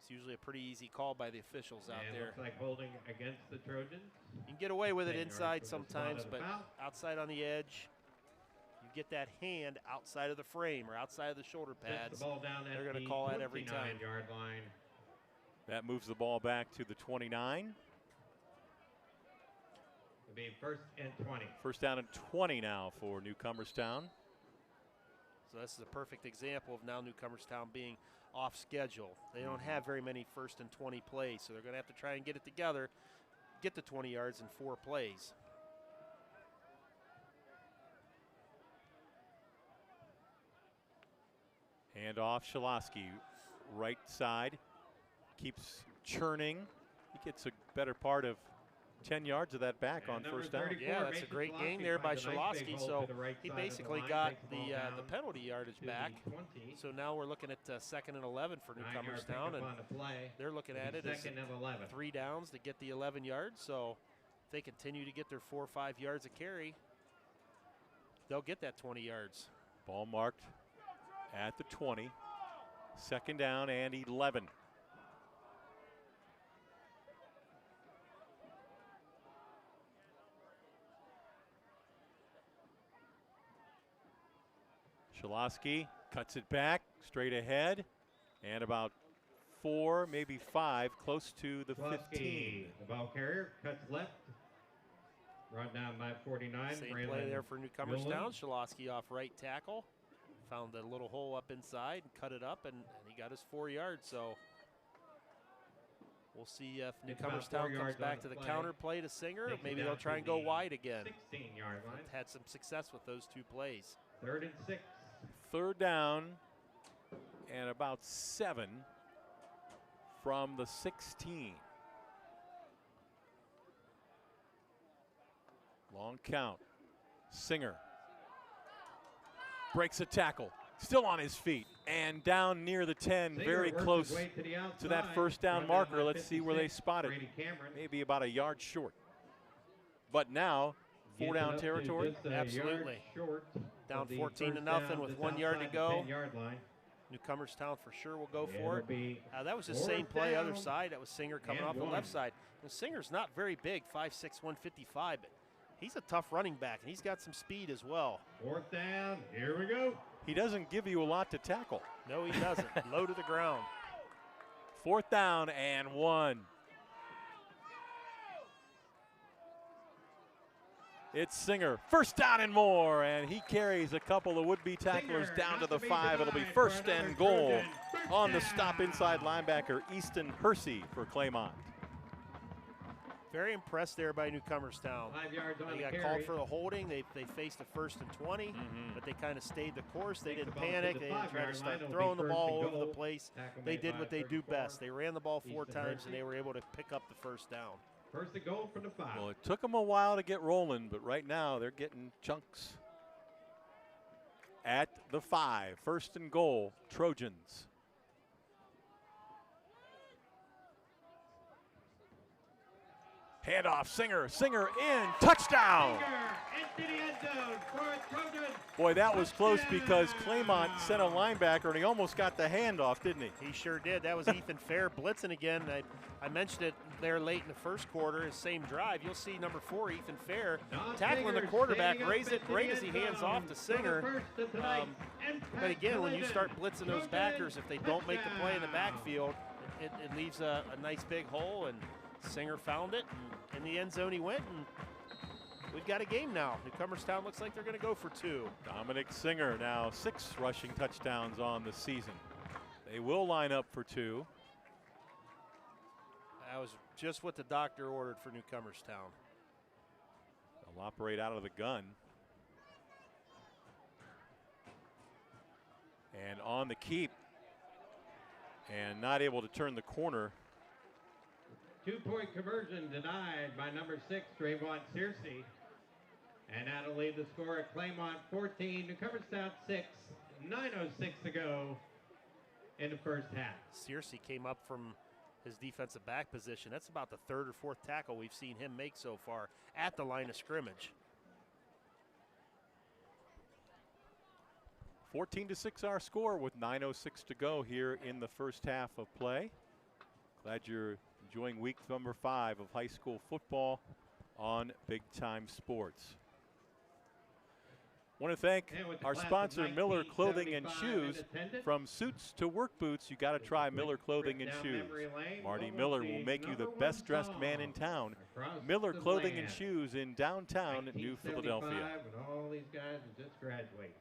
It's usually a pretty easy call by the officials out there. Looks like holding against the Trojans. You can get away with it inside sometimes, but outside on the edge, you get that hand outside of the frame or outside of the shoulder pads, they're going to call that every time. Line. That moves the ball back to the 29. It'll be 1st and 20. First down and 20 now for Newcomerstown. So this is a perfect example of now Newcomerstown being off schedule. They don't have very many 1st and 20 plays, so they're going to have to try and get it together, get the 20 yards in 4 plays. Hand off Shalosky, right side, keeps churning. He gets a better part of 10 yards of that back on 1st down. Yeah, that's a great gain there by Shalosky. So he basically got the penalty yardage back. So now we're looking at 2nd and 11 for Newcomerstown, and they're looking at it as 3 downs to get the 11 yards. So if they continue to get their 4 or 5 yards of carry, they'll get that 20 yards. Ball marked at the 20. 2nd down and 11. Shalosky cuts it back, straight ahead, and about 4, maybe 5, close to the 15. The ball carrier cuts left. Brought down by 49. Same play there for Newcomerstown. Shalosky off right tackle. Found a little hole up inside and cut it up, and he got his 4 yards. So We'll see if Newcomerstown comes back to the counter play to Singer. Maybe they'll try and go wide again. 16-yard line. Had some success with those two plays. 3rd and 6. 3rd down and about 7 from the 16. Long count. Singer breaks a tackle. Still on his feet and down near the 10, very close to that 1st down marker. Let's see where they spot it. Maybe about a yard short. But now, 4 down territory. Absolutely. Down 14-0 with 1 yard to go. Newcomerstown for sure will go for it. That was the same play, other side. That was Singer coming off the left side. And Singer's not very big, 5'6", 155, but he's a tough running back, and he's got some speed as well. 4th down, here we go. He doesn't give you a lot to tackle. No, he doesn't. Low to the ground. 4th down and 1. It's Singer. 1st down and more, and he carries a couple of would-be tacklers down to the 5. It'll be 1st and goal on the stop inside linebacker Easton Hersey for Claymont. Very impressed there by Newcomerstown. 5 yards on they got carry. called for the holding. They faced a 1st and 20, but they kind of stayed the course. They didn't panic. They didn't try to start throwing the ball all over the place. They did what they do best. They ran the ball 4 times, and they were able to pick up the 1st down. 1st and goal from the 5. Well, it took them a while to get rolling, but right now they're getting chunks. At the 5, 1st and goal, Trojans. Handoff, Singer in, touchdown! Into the end zone for Trojans. Boy, that was close because Claymont sent a linebacker and he almost got the handoff, didn't he? He sure did. That was Ethan Fair blitzing again. I mentioned it there late in the 1st quarter, his same drive. You'll see number 4, Ethan Fair, tackling the quarterback, raise it right as he hands off to Singer. But again, when you start blitzing those backers, if they don't make the play in the backfield, it leaves a nice big hole, and Singer found it, and in the end zone he went, and we've got a game now. Newcomerstown looks like they're going to go for 2. Dominic Singer now 6 rushing touchdowns on the season. They will line up for 2. That was just what the doctor ordered for Newcomerstown. They'll operate out of the gun. And on the keep, and not able to turn the corner. 2-point conversion denied by number 6, Trayvon Searcy. And that'll leave the score at Claymont 14, Newcomerstown 6, 9:06 to go in the 1st half. Searcy came up from his defensive back position. That's about the 3rd or 4th tackle we've seen him make so far at the line of scrimmage. 14-6 our score with 9:06 to go here in the 1st half of play. Glad you're enjoying week number 5 of high school football on Big Time Sports. Want to thank our sponsor, Miller Clothing and Shoes. From suits to work boots, you got to try Miller Clothing and Shoes. Marty Miller will make you the best dressed man in town. Miller Clothing and Shoes in downtown New Philadelphia. And all these guys will just graduate.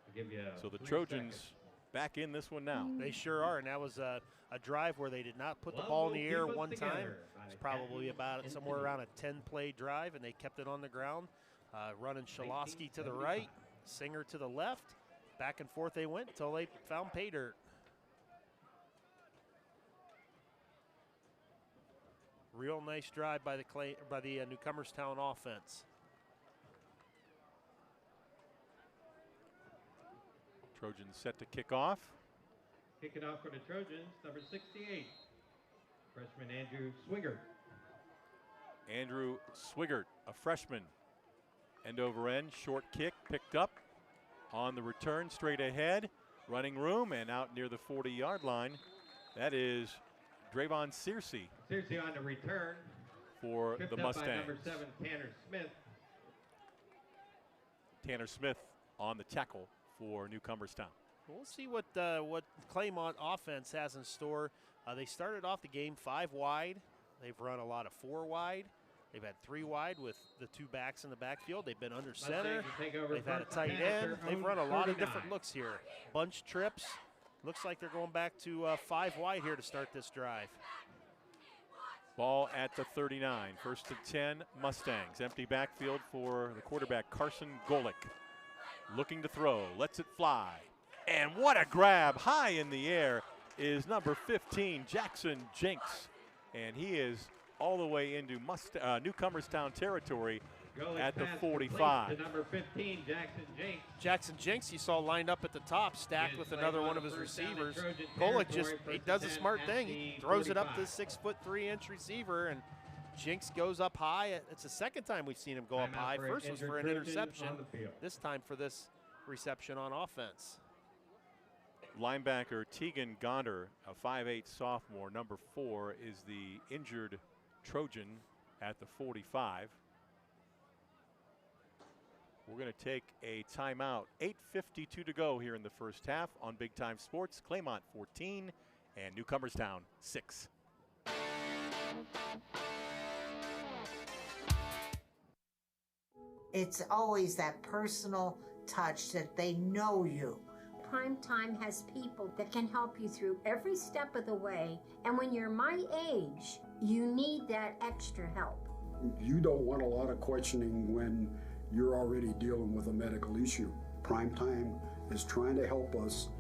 I'll give you So the Trojans back in this one now. They sure are, and that was a drive where they did not put the ball in the air one time. It's probably about somewhere around a 10-play drive, and they kept it on the ground. Running Shalosky to the right, Singer to the left. Back and forth they went until they found pay dirt. Real nice drive by the Newcomerstown offense. Trojans set to kick off. Kick it off for the Trojans, number 68, freshman Andrew Swigert. Andrew Swigert, a freshman. End over end, short kick, picked up on the return, straight ahead, running room, and out near the 40-yard line. That is Trayvon Searcy. Searcy on the return for the Mustangs. By number 7, Tanner Smith. Tanner Smith on the tackle for Newcomerstown. We'll see what Claymont offense has in store. They started off the game 5 wide. They've run a lot of 4 wide. They've had 3 wide with the 2 backs in the backfield. They've been under center. They've had a tight end. They've run a lot of different looks here. Bunch trips. Looks like they're going back to 5 wide here to start this drive. Ball at the 39. First and 10, Mustangs. Empty backfield for the quarterback, Carson Golick. Looking to throw, lets it fly. And what a grab, high in the air is number 15, Jackson Jinks. And he is all the way into Newcomerstown territory at the 45. To number 15, Jackson Jinks. Jackson Jinks, you saw lined up at the top, stacked with another one of his receivers. Golick he does a smart thing. He throws it up to the 6'3" receiver, and Jinks goes up high. It's the second time we've seen him go up high. First was for an interception. This time for this reception on offense. Linebacker Tegan Gonder, a 5'8" sophomore. Number 4 is the injured Trojan at the 45. We're going to take a timeout. 8:52 to go here in the first half on Big Time Sports. Claymont 14 and Newcomerstown 6. It's always that personal touch that they know you. Primetime has people that can help you through every step of the way, and when you're my age, you need that extra help. You don't want a lot of questioning when you're already dealing with a medical issue. Primetime is trying to help us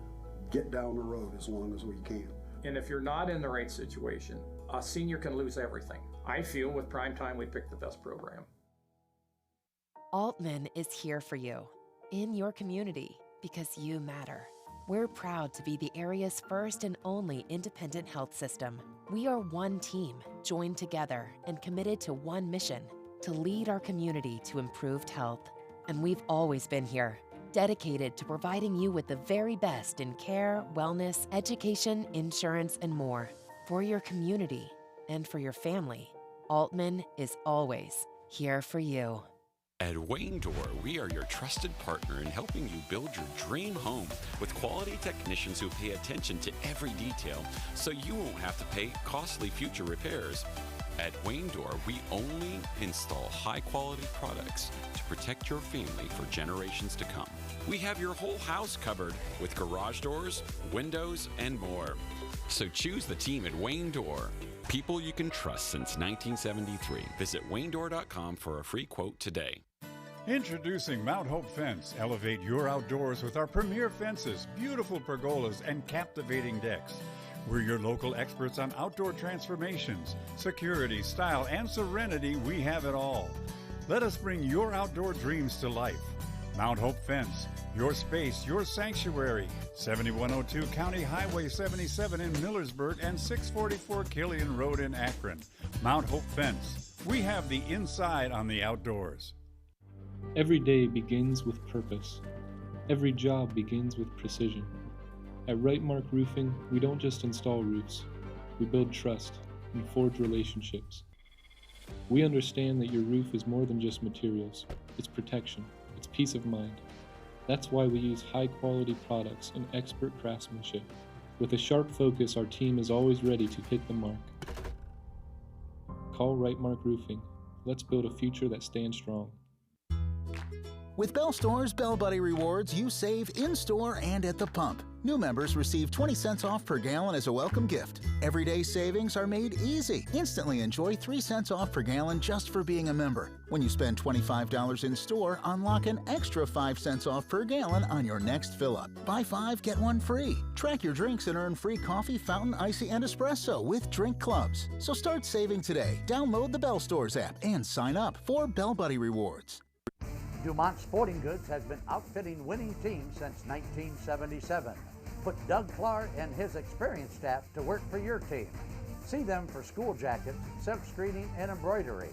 get down the road as long as we can. And if you're not in the right situation, a senior can lose everything. I feel with Primetime we picked the best program. Altman is here for you, in your community, because you matter. We're proud to be the area's first and only independent health system. We are one team, joined together and committed to one mission, to lead our community to improved health. And we've always been here, dedicated to providing you with the very best in care, wellness, education, insurance, and more. For your community and for your family, Altman is always here for you. At Wayne Door, we are your trusted partner in helping you build your dream home with quality technicians who pay attention to every detail so you won't have to pay costly future repairs. At Wayne Door, we only install high-quality products to protect your family for generations to come. We have your whole house covered with garage doors, windows, and more. So choose the team at Wayne Door. People you can trust since 1973. Visit waynedoor.com for a free quote today. Introducing Mount Hope Fence. Elevate your outdoors with our premier fences, beautiful pergolas, and captivating decks. We're your local experts on outdoor transformations, security, style, and serenity. We have it all. Let us bring your outdoor dreams to life. Mount Hope Fence, your space, your sanctuary. 7102 County Highway 77 in Millersburg and 644 Killian Road in Akron. Mount Hope Fence. We have the inside on the outdoors. Every day begins with purpose. Every job begins with precision. At Rightmark Roofing, we don't just install roofs. We build trust and forge relationships. We understand that your roof is more than just materials. It's protection. It's peace of mind. That's why we use high-quality products and expert craftsmanship. With a sharp focus, our team is always ready to hit the mark. Call Rightmark Roofing. Let's build a future that stands strong. With Bell Store's Bell Buddy Rewards, you save in-store and at the pump. New members receive 20 cents off per gallon as a welcome gift. Everyday savings are made easy. Instantly enjoy 3 cents off per gallon just for being a member. When you spend $25 in store, unlock an extra 5 cents off per gallon on your next fill-up. Buy 5, get 1 free. Track your drinks and earn free coffee, fountain, icy, and espresso with drink clubs. So start saving today. Download the Bell Stores app and sign up for Bell Buddy Rewards. Dumont Sporting Goods has been outfitting winning teams since 1977. Put Doug Clark and his experienced staff to work for your team. See them for school jackets, silk screening, and embroidery.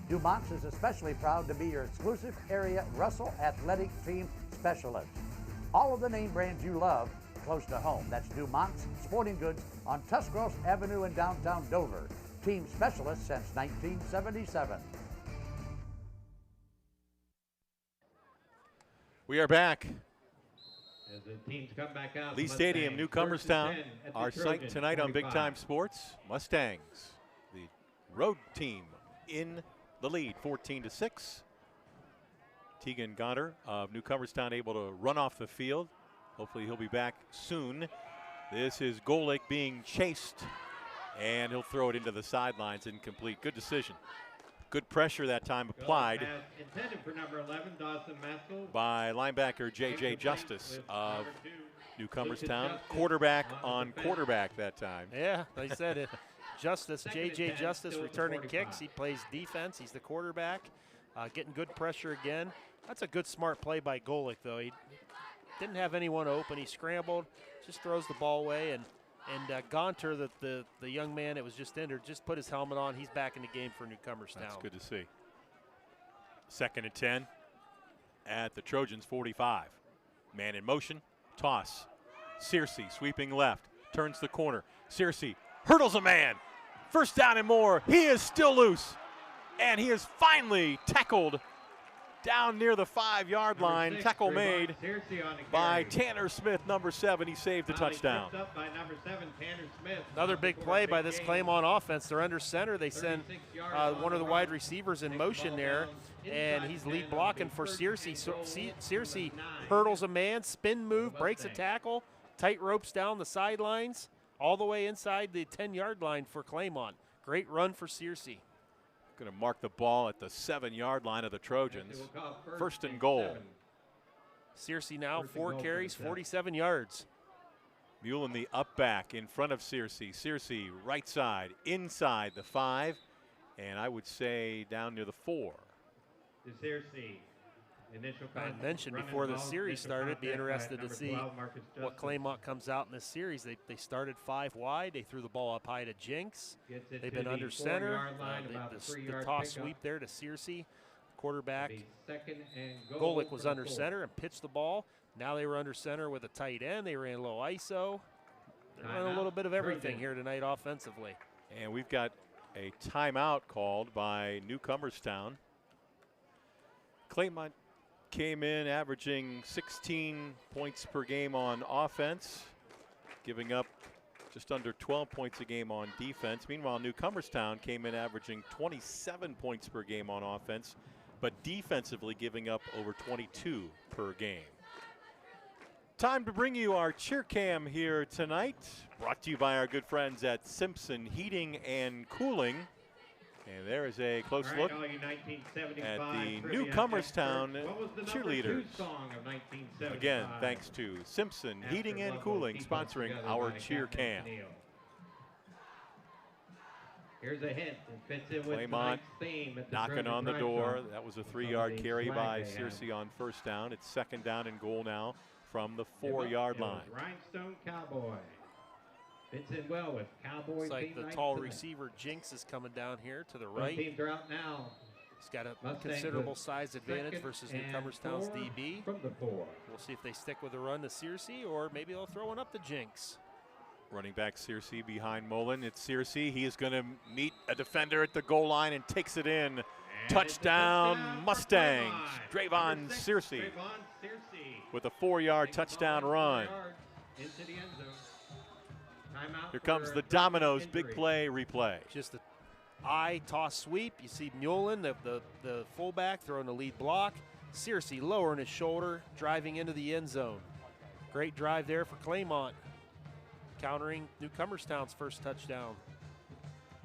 Dumont's is especially proud to be your exclusive area Russell Athletic Team Specialist. All of the name brands you love close to home. That's Dumont's Sporting Goods on Tuscarawas Avenue in downtown Dover. Team specialist since 1977. We are back. As the teams come back out, Lee Stadium, Newcomerstown, our site tonight on Big Time Sports. Mustangs, the road team in the lead, 14-6. Tegan Goddard of Newcomerstown able to run off the field. Hopefully he'll be back soon. This is Golick being chased And he'll throw it into the sidelines, incomplete. Good decision. Good pressure that time applied intended for number 11, Dawson Maskell. by linebacker J.J. Justice of Newcomerstown. Quarterback on quarterback that time. Yeah, they said it. Justice, J.J. Justice returning kicks. He plays defense. He's the quarterback. Getting good pressure again. That's a good, smart play by Golick, though. He didn't have anyone open. He scrambled, just throws the ball away, and Gonter, the young man that was just entered, just put his helmet on. He's back in the game for Newcomerstown. That's good to see. 2nd and 10 at the Trojans 45. Man in motion, toss. Searcy sweeping left, turns the corner. Searcy hurdles a man. 1st down and more. He is still loose. And he is finally tackled down near the 5-yard line. 6, Tackle made by Tanner Smith, number 7. He saved the touchdown. Up by number 7, Tanner Smith. Another big play by this Claymont offense. They're under center. They send one of the wide receivers in motion there, and he's lead blocking for Searcy. So Searcy hurdles a man, spin move, breaks a tackle, tight ropes down the sidelines, all the way inside the 10-yard line for Claymont. Great run for Searcy. Going to mark the ball at the 7-yard line of the Trojans. 1st and goal. Searcy now 4 carries, 47 yards. Mullen the up back in front of Searcy. Searcy right side, inside the 5, and I would say down near the 4. Searcy. I mentioned before the series started, be interested to see what Claymont comes out in this series. They started 5 wide. They threw the ball up high to Jinx. They've been under center. The toss sweep there to Searcy. Quarterback Golick was under center and pitched the ball. Now they were under center with a tight end. They ran a little ISO. They ran a little bit of everything here tonight offensively. And we've got a timeout called by Newcomerstown. Claymont came in averaging 16 points per game on offense, giving up just under 12 points a game on defense. Meanwhile, Newcomerstown came in averaging 27 points per game on offense, but defensively giving up over 22 per game. Time to bring you our cheer cam here tonight, brought to you by our good friends at Simpson Heating and Cooling. And there is a close look at the Newcomerstown cheerleaders. Again, thanks to Simpson Heating and Cooling sponsoring our cheer cam. Here's a hint and fits in with Claymont theme at the knocking on the Trojans door. run. That was a 3-yard carry by Searcy on 1st down. It's 2nd down and goal now from the 4-yard line. Rhinestone Cowboy. Fits in well with Cowboy. Looks like the tall receiver Jinx is coming down here to the right. Teams are out now. He's got a considerable size advantage versus Newcomerstown's DB. From the 4. We'll see if they stick with the run to Searcy, or maybe they'll throw one up to Jinx. Running back Searcy behind Mullen. It's Searcy. He is going to meet a defender at the goal line and takes it in. Touchdown Mustangs. Drayvon Searcy with a 4-yard touchdown run. Into the end zone. Here comes the Dominoes big play replay. Just an eye toss sweep. You see Mullen, the fullback, throwing the lead block. Searcy lowering his shoulder, driving into the end zone. Great drive there for Claymont, countering Newcomerstown's first touchdown.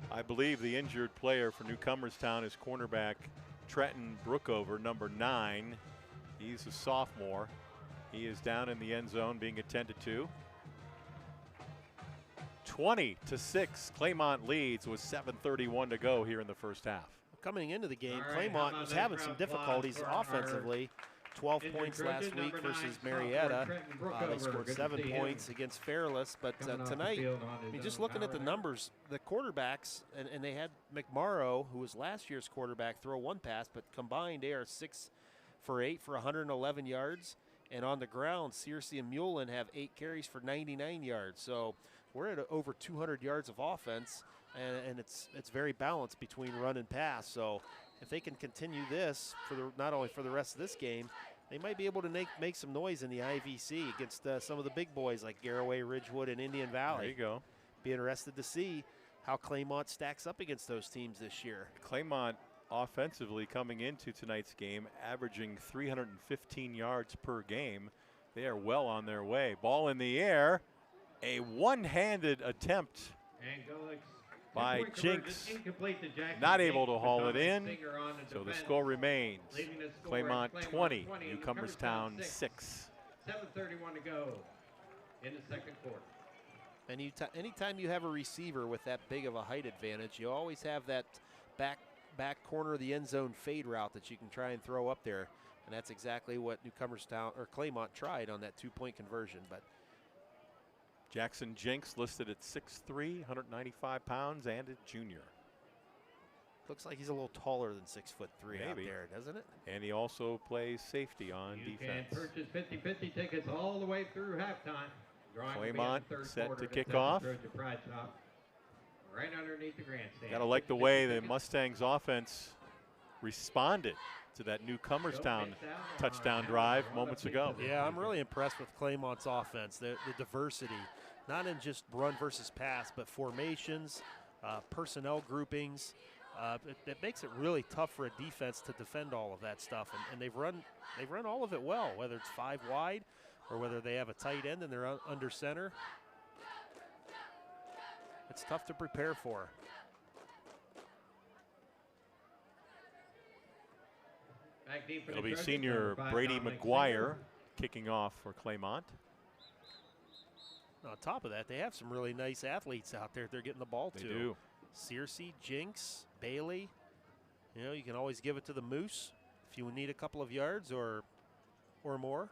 I believe the injured player for Newcomerstown is cornerback Trenton Brookover, number 9. He's a sophomore. He is down in the end zone being attended to. 20-6, Claymont leads with 7:31 to go here in the first half. Coming into the game, Claymont was having some difficulties offensively. 12 points last week versus Marietta. They scored 7 points against Fairless, but tonight, I mean, just looking at the numbers, the quarterbacks, and they had McMorrow, who was last year's quarterback, throw 1 pass, but combined they are 6 for 8 for 111 yards. And on the ground, Searcy and Mullen have 8 carries for 99 yards. So we're at over 200 yards of offense, and it's very balanced between run and pass. So if they can continue this for not only for the rest of this game, they might be able to make some noise in the IVC against some of the big boys like Garraway, Ridgewood, and Indian Valley. There you go. Be interested to see how Claymont stacks up against those teams this year. Claymont offensively coming into tonight's game, averaging 315 yards per game. They are well on their way. Ball in the air. A one-handed attempt by Jinx. Not able to haul it in, so the score remains Claymont 20, Newcomerstown 6. 7:31 to go in the second quarter. And anytime you have a receiver with that big of a height advantage, you always have that back corner of the end zone fade route that you can try and throw up there. And that's exactly what Newcomerstown or Claymont tried on that 2-point conversion. But Jackson Jinx listed at 6'3", 195 pounds, and a junior. Looks like he's a little taller than 6'3" out there, doesn't it? And he also plays safety on defense. You can purchase 50-50 tickets all the way through halftime. Claymont set to kick off. Right underneath the grandstand. Gotta like the way the Mustangs offense responded to that Newcomerstown touchdown drive moments ago. Yeah, I'm really impressed with Claymont's offense. The diversity, not in just run versus pass, but formations, personnel groupings. It makes it really tough for a defense to defend all of that stuff, and they've run all of it well, whether it's 5 wide or whether they have a tight end and they're under center. It's tough to prepare for. It'll be senior Brady McGuire kicking off for Claymont. On top of that, they have some really nice athletes out there they're getting the ball to. They do. Searcy, Jinx, Bailey. You know, you can always give it to the Moose if you need a couple of yards or more.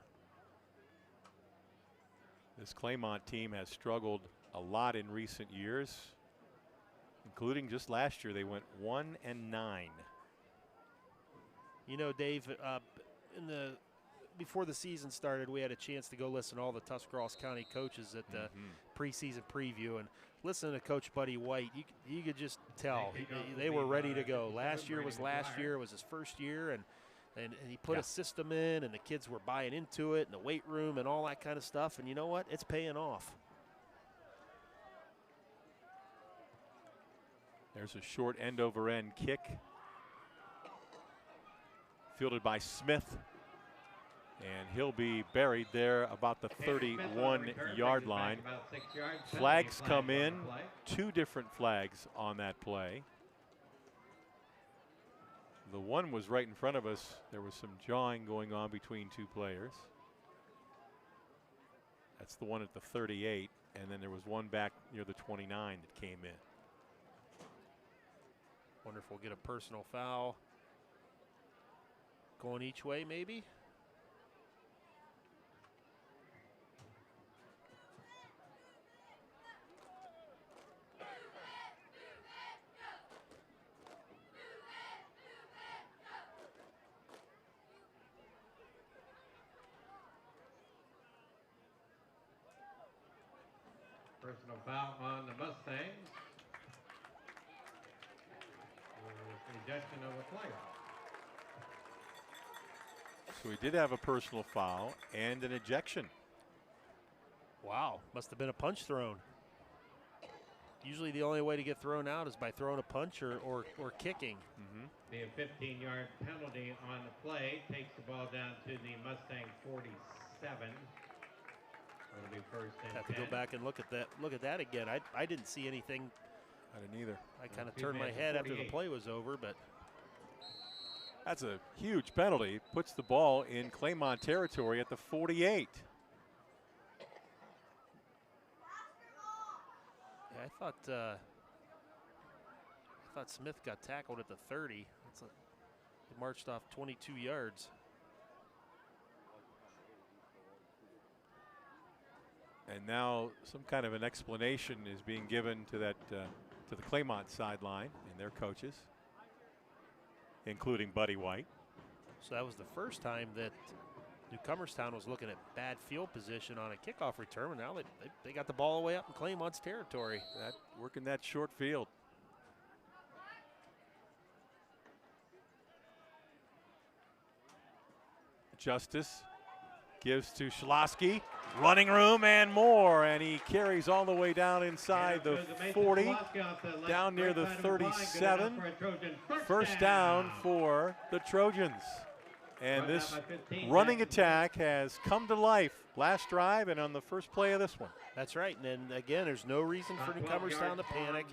This Claymont team has struggled a lot in recent years, including just last year. They went 1-9. You know, Dave, before the season started, we had a chance to go listen to all the Tuscarawas County coaches at the preseason preview, and listen to Coach Buddy White. You could just tell they were ready to go. Last year was last year. It was his first year, and he put a system in, and the kids were buying into it, and the weight room and all that kind of stuff. And you know what? It's paying off. There's a short end-over-end kick. Fielded by Smith, and he'll be buried there about the 31-yard line. Flags come in, 2 different flags on that play. The one was right in front of us. There was some jawing going on between 2 players. That's the one at the 38, and then there was one back near the 29 that came in. Wonder if we'll get a personal foul. Going each way, maybe? Personal foul on the Mustangs. Rejection of a player. So we did have a personal foul and an ejection. Wow, must have been a punch thrown. Usually the only way to get thrown out is by throwing a punch or kicking. The 15-yard penalty on the play takes the ball down to the Mustang 47. It'll be first and 10. Have to go back and look at that again. I didn't see anything. I didn't either. I kind of turned my head after the play was over, but that's a huge penalty. Puts the ball in Claymont territory at the 48. Yeah, I thought Smith got tackled at the 30. He marched off 22 yards. And now some kind of an explanation is being given to that to the Claymont sideline and their coaches, including Buddy White. So that was the first time that Newcomerstown was looking at bad field position on a kickoff return, and now they got the ball all the way up in Claymont's territory. Working that short field. Justice gives to Schlosky. Running room and more, and he carries all the way down inside the 40, down near the 37. First down for the Trojans. And this running attack has come to life last drive and on the first play of this one. That's right. And again, there's no reason for Newcomerstown to panic.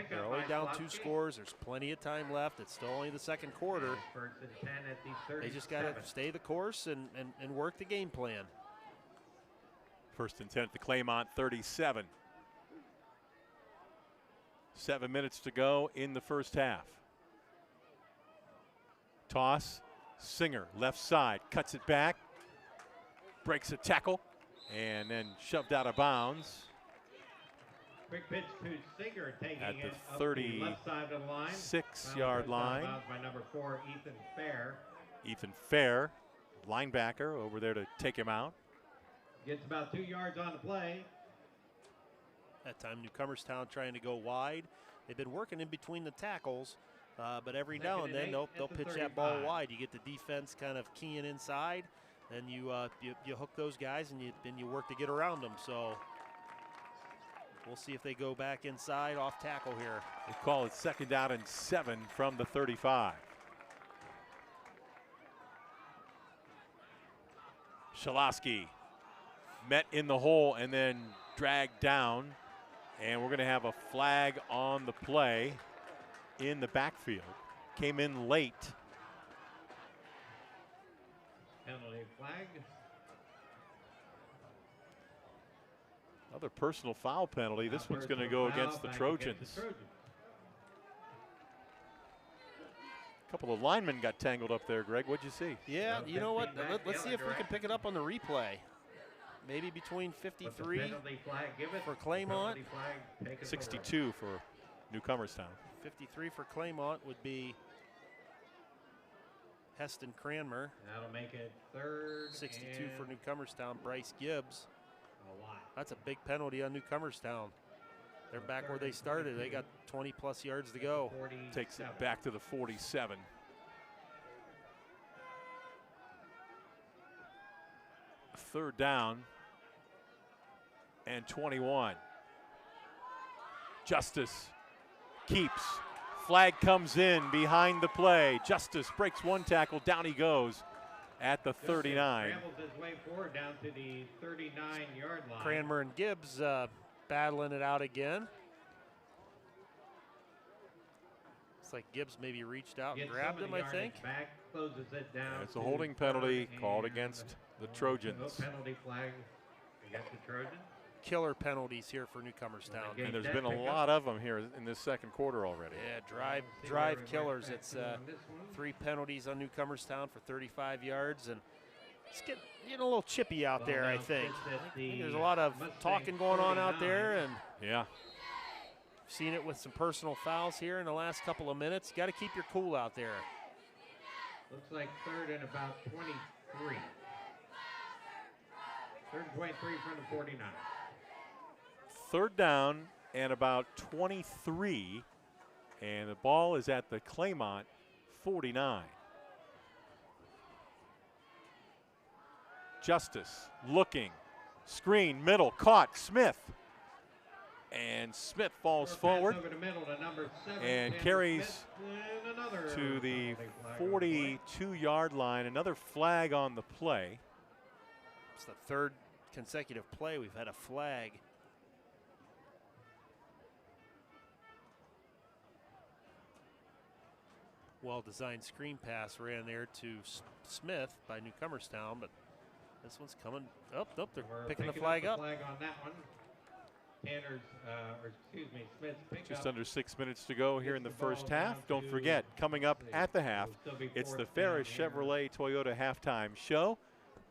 They're only down 2 scores. There's plenty of time left. It's still only the second quarter. They just got to stay the course and work the game plan. First and 10 at the Claymont 37. 7 minutes to go in the first half. Toss, Singer, left side, cuts it back, breaks a tackle, and then shoved out of bounds. Quick pitch to Singer, taking at the it up the left side of the line. 36-yard line. By number 4, Ethan Fair. Ethan Fair, linebacker, over there to take him out. Gets about 2 yards on the play. That time Newcomerstown trying to go wide. They've been working in between the tackles, but every now and then they'll pitch that ball wide. You get the defense kind of keying inside, then you hook those guys and you work to get around them. So we'll see if they go back inside off tackle here. They call it 2nd down and 7 from the 35. Shalosky met in the hole and then dragged down. And we're going to have a flag on the play in the backfield. Came in late. Penalty flag. Another personal foul penalty. This one's going to go against the Trojans. A couple of linemen got tangled up there, Greg. What'd you see? Yeah, you know what? Let's see if we can pick it up on the replay. Maybe between 53 for Claymont. 62 for Newcomerstown. 53 for Claymont would be Heston Cranmer. That'll make it 3rd. 62 for Newcomerstown, Bryce Gibbs. That's a big penalty on Newcomerstown. They're back where they started. They got 20+ yards to go. Takes it back to the 47. Third down and 21. Justice keeps. Flag comes in behind the play. Justice breaks one tackle. Down he goes at the 39. Scrambles his way forward down to the 39-yard line. Cranmer and Gibbs battling it out again. It's like Gibbs maybe reached out and grabbed him, I think. Back, closes it down. It's a holding penalty called against the Trojans. No penalty flag against the Trojans. Killer penalties here for Newcomerstown. And there's been a lot of them here in this second quarter already. Yeah, drive killers. It's 3 penalties on Newcomerstown for 35 yards, and it's getting a little chippy out there, I think. There's a lot of talking going on out there, and yeah, seen it with some personal fouls here in the last couple of minutes. Got to keep your cool out there. Looks like 3rd and about 23. 3rd and 23 from the 49. 3rd down and about 23, and the ball is at the Claymont 49. Justice looking, screen, middle, caught, Smith. And Smith falls forward and carries to the 42-yard line. Another flag on the play. It's the 3rd consecutive play we've had a flag. Well-designed screen pass ran there to Smith by Newcomerstown, but this one's coming up. Nope, they're picking the flag up. Flag on that one. Smith's pick Just under 6 minutes to go here in the first half. Don't forget, coming up at the half, it's the Ferris Chevrolet Toyota halftime show.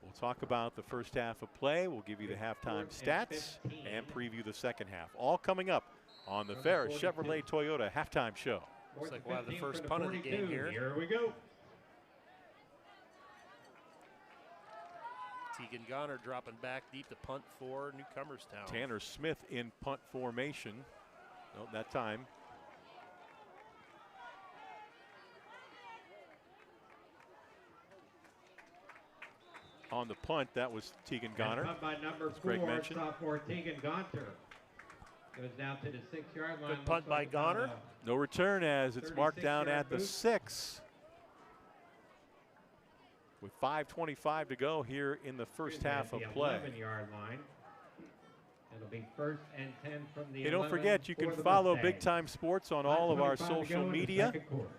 We'll talk about the first half of play. We'll give you the halftime stats and preview the second half. All coming up on the Ferris Chevrolet Toyota halftime show. Looks like we'll have the first punt of the game here. Here we go. Tegan Goner dropping back deep to punt for Newcomerstown. Tanner Smith in punt formation. Nope, that time. On the punt, that was Tegan Goner. Punt by number 4, sophomore Tegan Gonter. Goes down to the 6-yard line. Good punt by Goner. No return as it's marked down at the 6. with 5:25 to go here in the first half of play. 11-yard line. It'll be 1st and 10 from the Hey, don't 11 forget, you can for the follow Mustangs. Big Time Sports on all of our 5:25 to go social in the media. second quarter.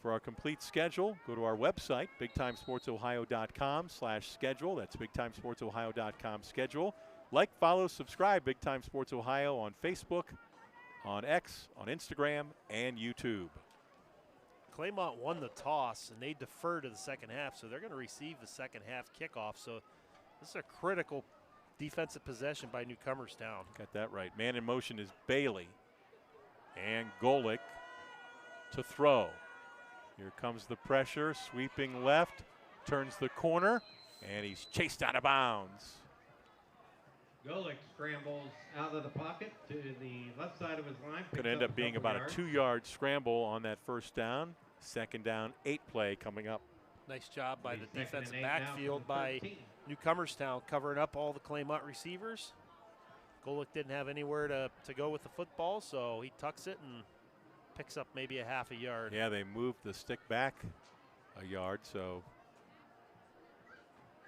For our complete schedule, go to our website, bigtimesportsohio.com/schedule. That's bigtimesportsohio.com/schedule. Like, follow, subscribe Big Time Sports Ohio on Facebook, on X, on Instagram, and YouTube. Claymont won the toss, and they defer to the second half, so they're going to receive the second half kickoff. So this is a critical defensive possession by Newcomerstown. Got that right. Man in motion is Bailey. And Golick to throw. Here comes the pressure, sweeping left, turns the corner, and he's chased out of bounds. Golick scrambles out of the pocket to the left side of his line. Could end up being about a 2-yard scramble on that first down. Second down, 8 play coming up. Nice job by the Second defensive and 8 now backfield from the by 13. Newcomerstown, covering up all the Claymont receivers. Golick didn't have anywhere to go with the football, so he tucks it and picks up maybe a half a yard. Yeah, they moved the stick back a yard, so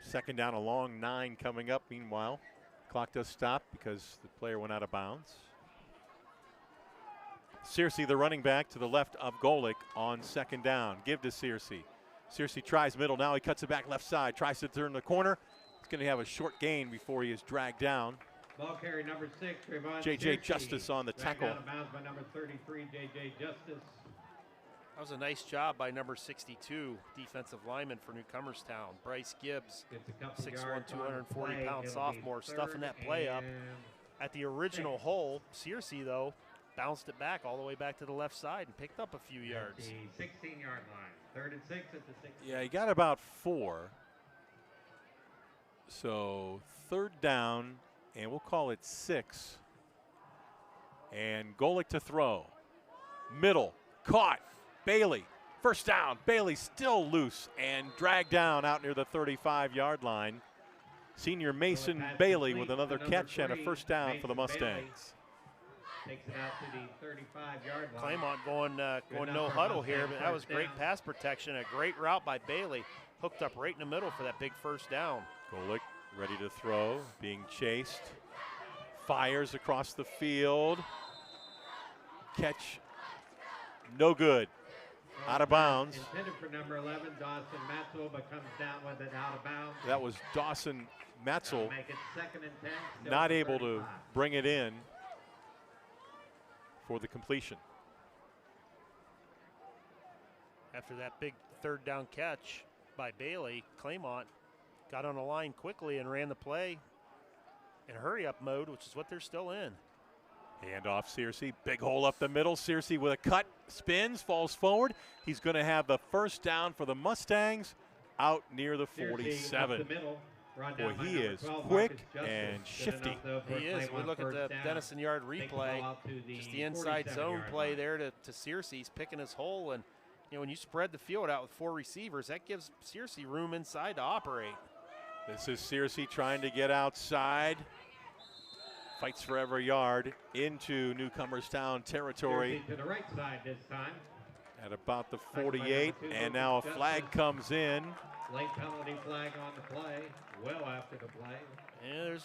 second down, a long 9 coming up. Meanwhile, clock does stop because the player went out of bounds. Searcy, the running back, to the left of Golick on second down. Give to Searcy. Searcy tries middle. Now he cuts it back left side. Tries to turn the corner. He's going to have a short gain before he is dragged down. Ball carry number 6, Trayvon J.J. Searcy. Justice on the Dragged tackle. out of bounds by number 33, J.J. Justice. That was a nice job by number 62, defensive lineman for Newcomerstown. Bryce Gibbs, Gets a couple 6'1", yards on the play. 240-pound It'll sophomore, be stuffing that 3rd play up and at the original hole. Searcy, though, bounced it back all the way back to the left side and picked up a few yards. The 16-yard line. 3rd and 6 at the 16. Yeah, he got about 4. So 3rd down, and we'll call it 6. And Golick to throw. Middle, caught, Bailey. First down, Bailey still loose and dragged down out near the 35-yard line. Senior Mason Bailey with another catch and a first down for the Mustangs. Takes it out to the 35-yard line. Claymont going no huddle here, but that was great pass protection. A great route by Bailey. Hooked up right in the middle for that big first down. Golick ready to throw, being chased. Fires across the field. Catch no good. Out of bounds. Intended for number 11, Dawson Matzel, but comes down with it out of bounds. That was Dawson Matzel, Make it 2nd and 10. Still not from able to 35. bring it in for the completion. After that big 3rd down catch by Bailey, Claymont got on the line quickly and ran the play in hurry-up mode, which is what they're still in. Handoff Searcy, big hole up the middle. Searcy with a cut, spins, falls forward. He's going to have the first down for the Mustangs out near the 47. Boy, he is quick and shifty. He is. We look at the Denison Yard replay, just the inside zone play there to Searcy. He's picking his hole, and you know, when you spread the field out with 4 receivers, that gives Searcy room inside to operate. This is Searcy trying to get outside. Fights for every yard into Newcomerstown territory. To the right side this time. At about the 48, and now a flag comes in. Late penalty flag on the play, well after the play. And there's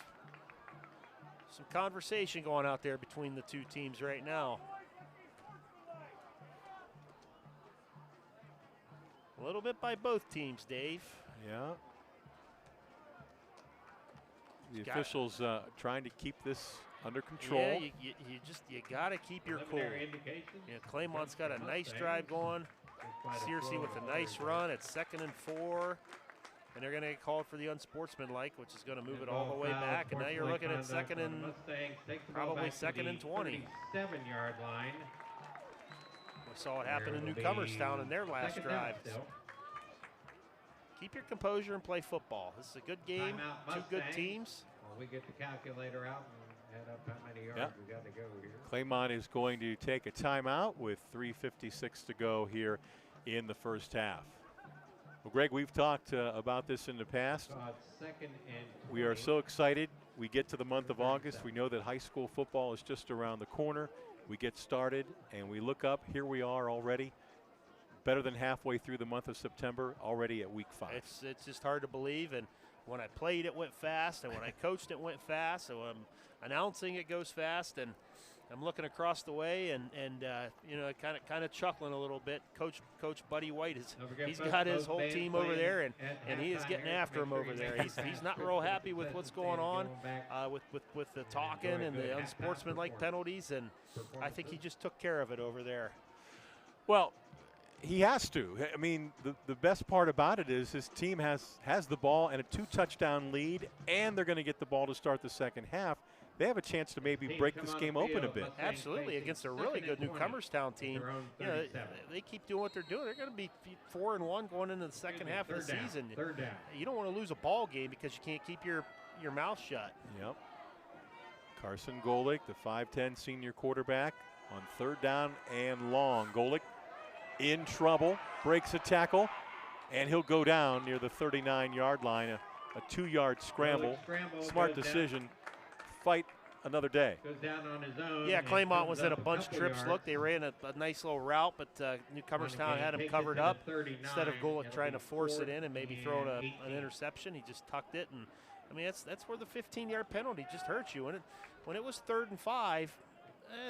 some conversation going out there between the two teams right now. A little bit by both teams, Dave. Yeah. The officials trying to keep this under control. Yeah, you got to keep your cool. Yeah, Claymont's got a nice drive going. Searcy with a nice run. It's 2nd and 4. And they're going to get called for the unsportsmanlike, which is going to move it all the way back. And now you're looking at probably 2nd and 20. 7-yard line. We saw it happen in Newcomerstown in their last drive. Keep your composure and play football. This is a good game, 2 good teams. Well, we get the calculator out and add up how many yards we got to go here. Claymont is going to take a timeout with 3:56 to go here in the first half. Well, Greg, we've talked about this in the past. 2nd and 20. We are so excited. We get to the month of August. We know that high school football is just around the corner. We get started and we look up. Here we are already. better than halfway through the month of September, already at week 5. It's just hard to believe. And when I played, it went fast. And when I coached, it went fast. So I'm announcing, it goes fast. And I'm looking across the way and you know, kind of chuckling a little bit. Coach Buddy White he's got his whole team over there, and he is getting after him over there. He's not real happy with what's going on with the talking and the unsportsmanlike penalties, and I think he just took care of it over there. Well, he has to. I mean, the best part about it is his team has the ball and a 2-touchdown lead, and they're going to get the ball to start the second half. They have a chance to maybe break this game open a bit. Absolutely, against a really good Newcomerstown team. You know, they keep doing what they're doing. They're going to be 4-1 going into the second half of the season. You don't want to lose a ball game because you can't keep your mouth shut. Yep. Carson Golick, the 5'10 senior quarterback, on 3rd down and long. Golick in trouble, breaks a tackle, and he'll go down near the 39-yard line. A 2-yard scramble. Smart decision. Fight another day. Goes down on his own. Yeah, Claymont was in a bunch trips look. They ran a nice little route, but Newcomerstown had him covered up. Instead of Golick trying to force it in and maybe throwing an interception, he just tucked it. And I mean, that's where the 15-yard penalty just hurts you. When it was 3rd and 5,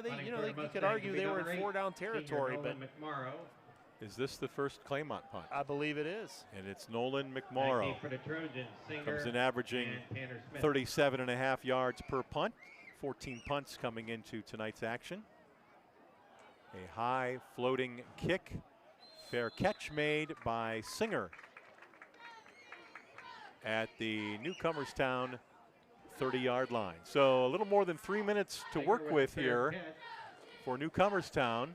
you could argue they were in 4-down territory, but. Is this the first Claymont punt? I believe it is. And it's Nolan McMorrow. For the Trojans, comes in averaging 37.5 yards per punt. 14 punts coming into tonight's action. A high floating kick. Fair catch made by Singer at the Newcomerstown 30-yard line. So a little more than 3 minutes to work with here for Newcomerstown.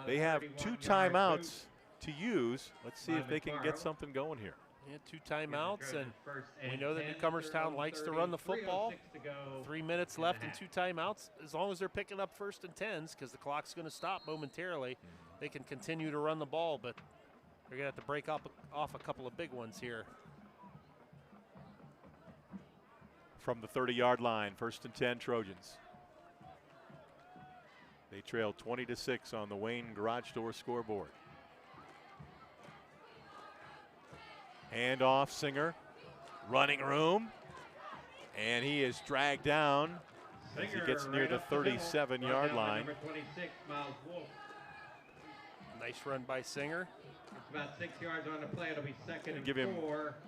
They have 2 timeouts to use. Let's see if they can get something going here. Yeah, 2 timeouts, and we know that Newcomerstown likes to run the football. 3 minutes left and 2 timeouts. As long as they're picking up 1st and 10s, because the clock's going to stop momentarily, they can continue to run the ball, but they're going to have to break off a couple of big ones here. From the 30-yard line, 1st and 10 Trojans. They trail 20-6 on the Wayne Garage Door scoreboard. Hand off, Singer. Running room. And he is dragged down as he gets near the 37-yard line. Number 26, Miles Wolf. Nice run by Singer. It's about 6 yards on the play. It'll be 2nd and 4. Give him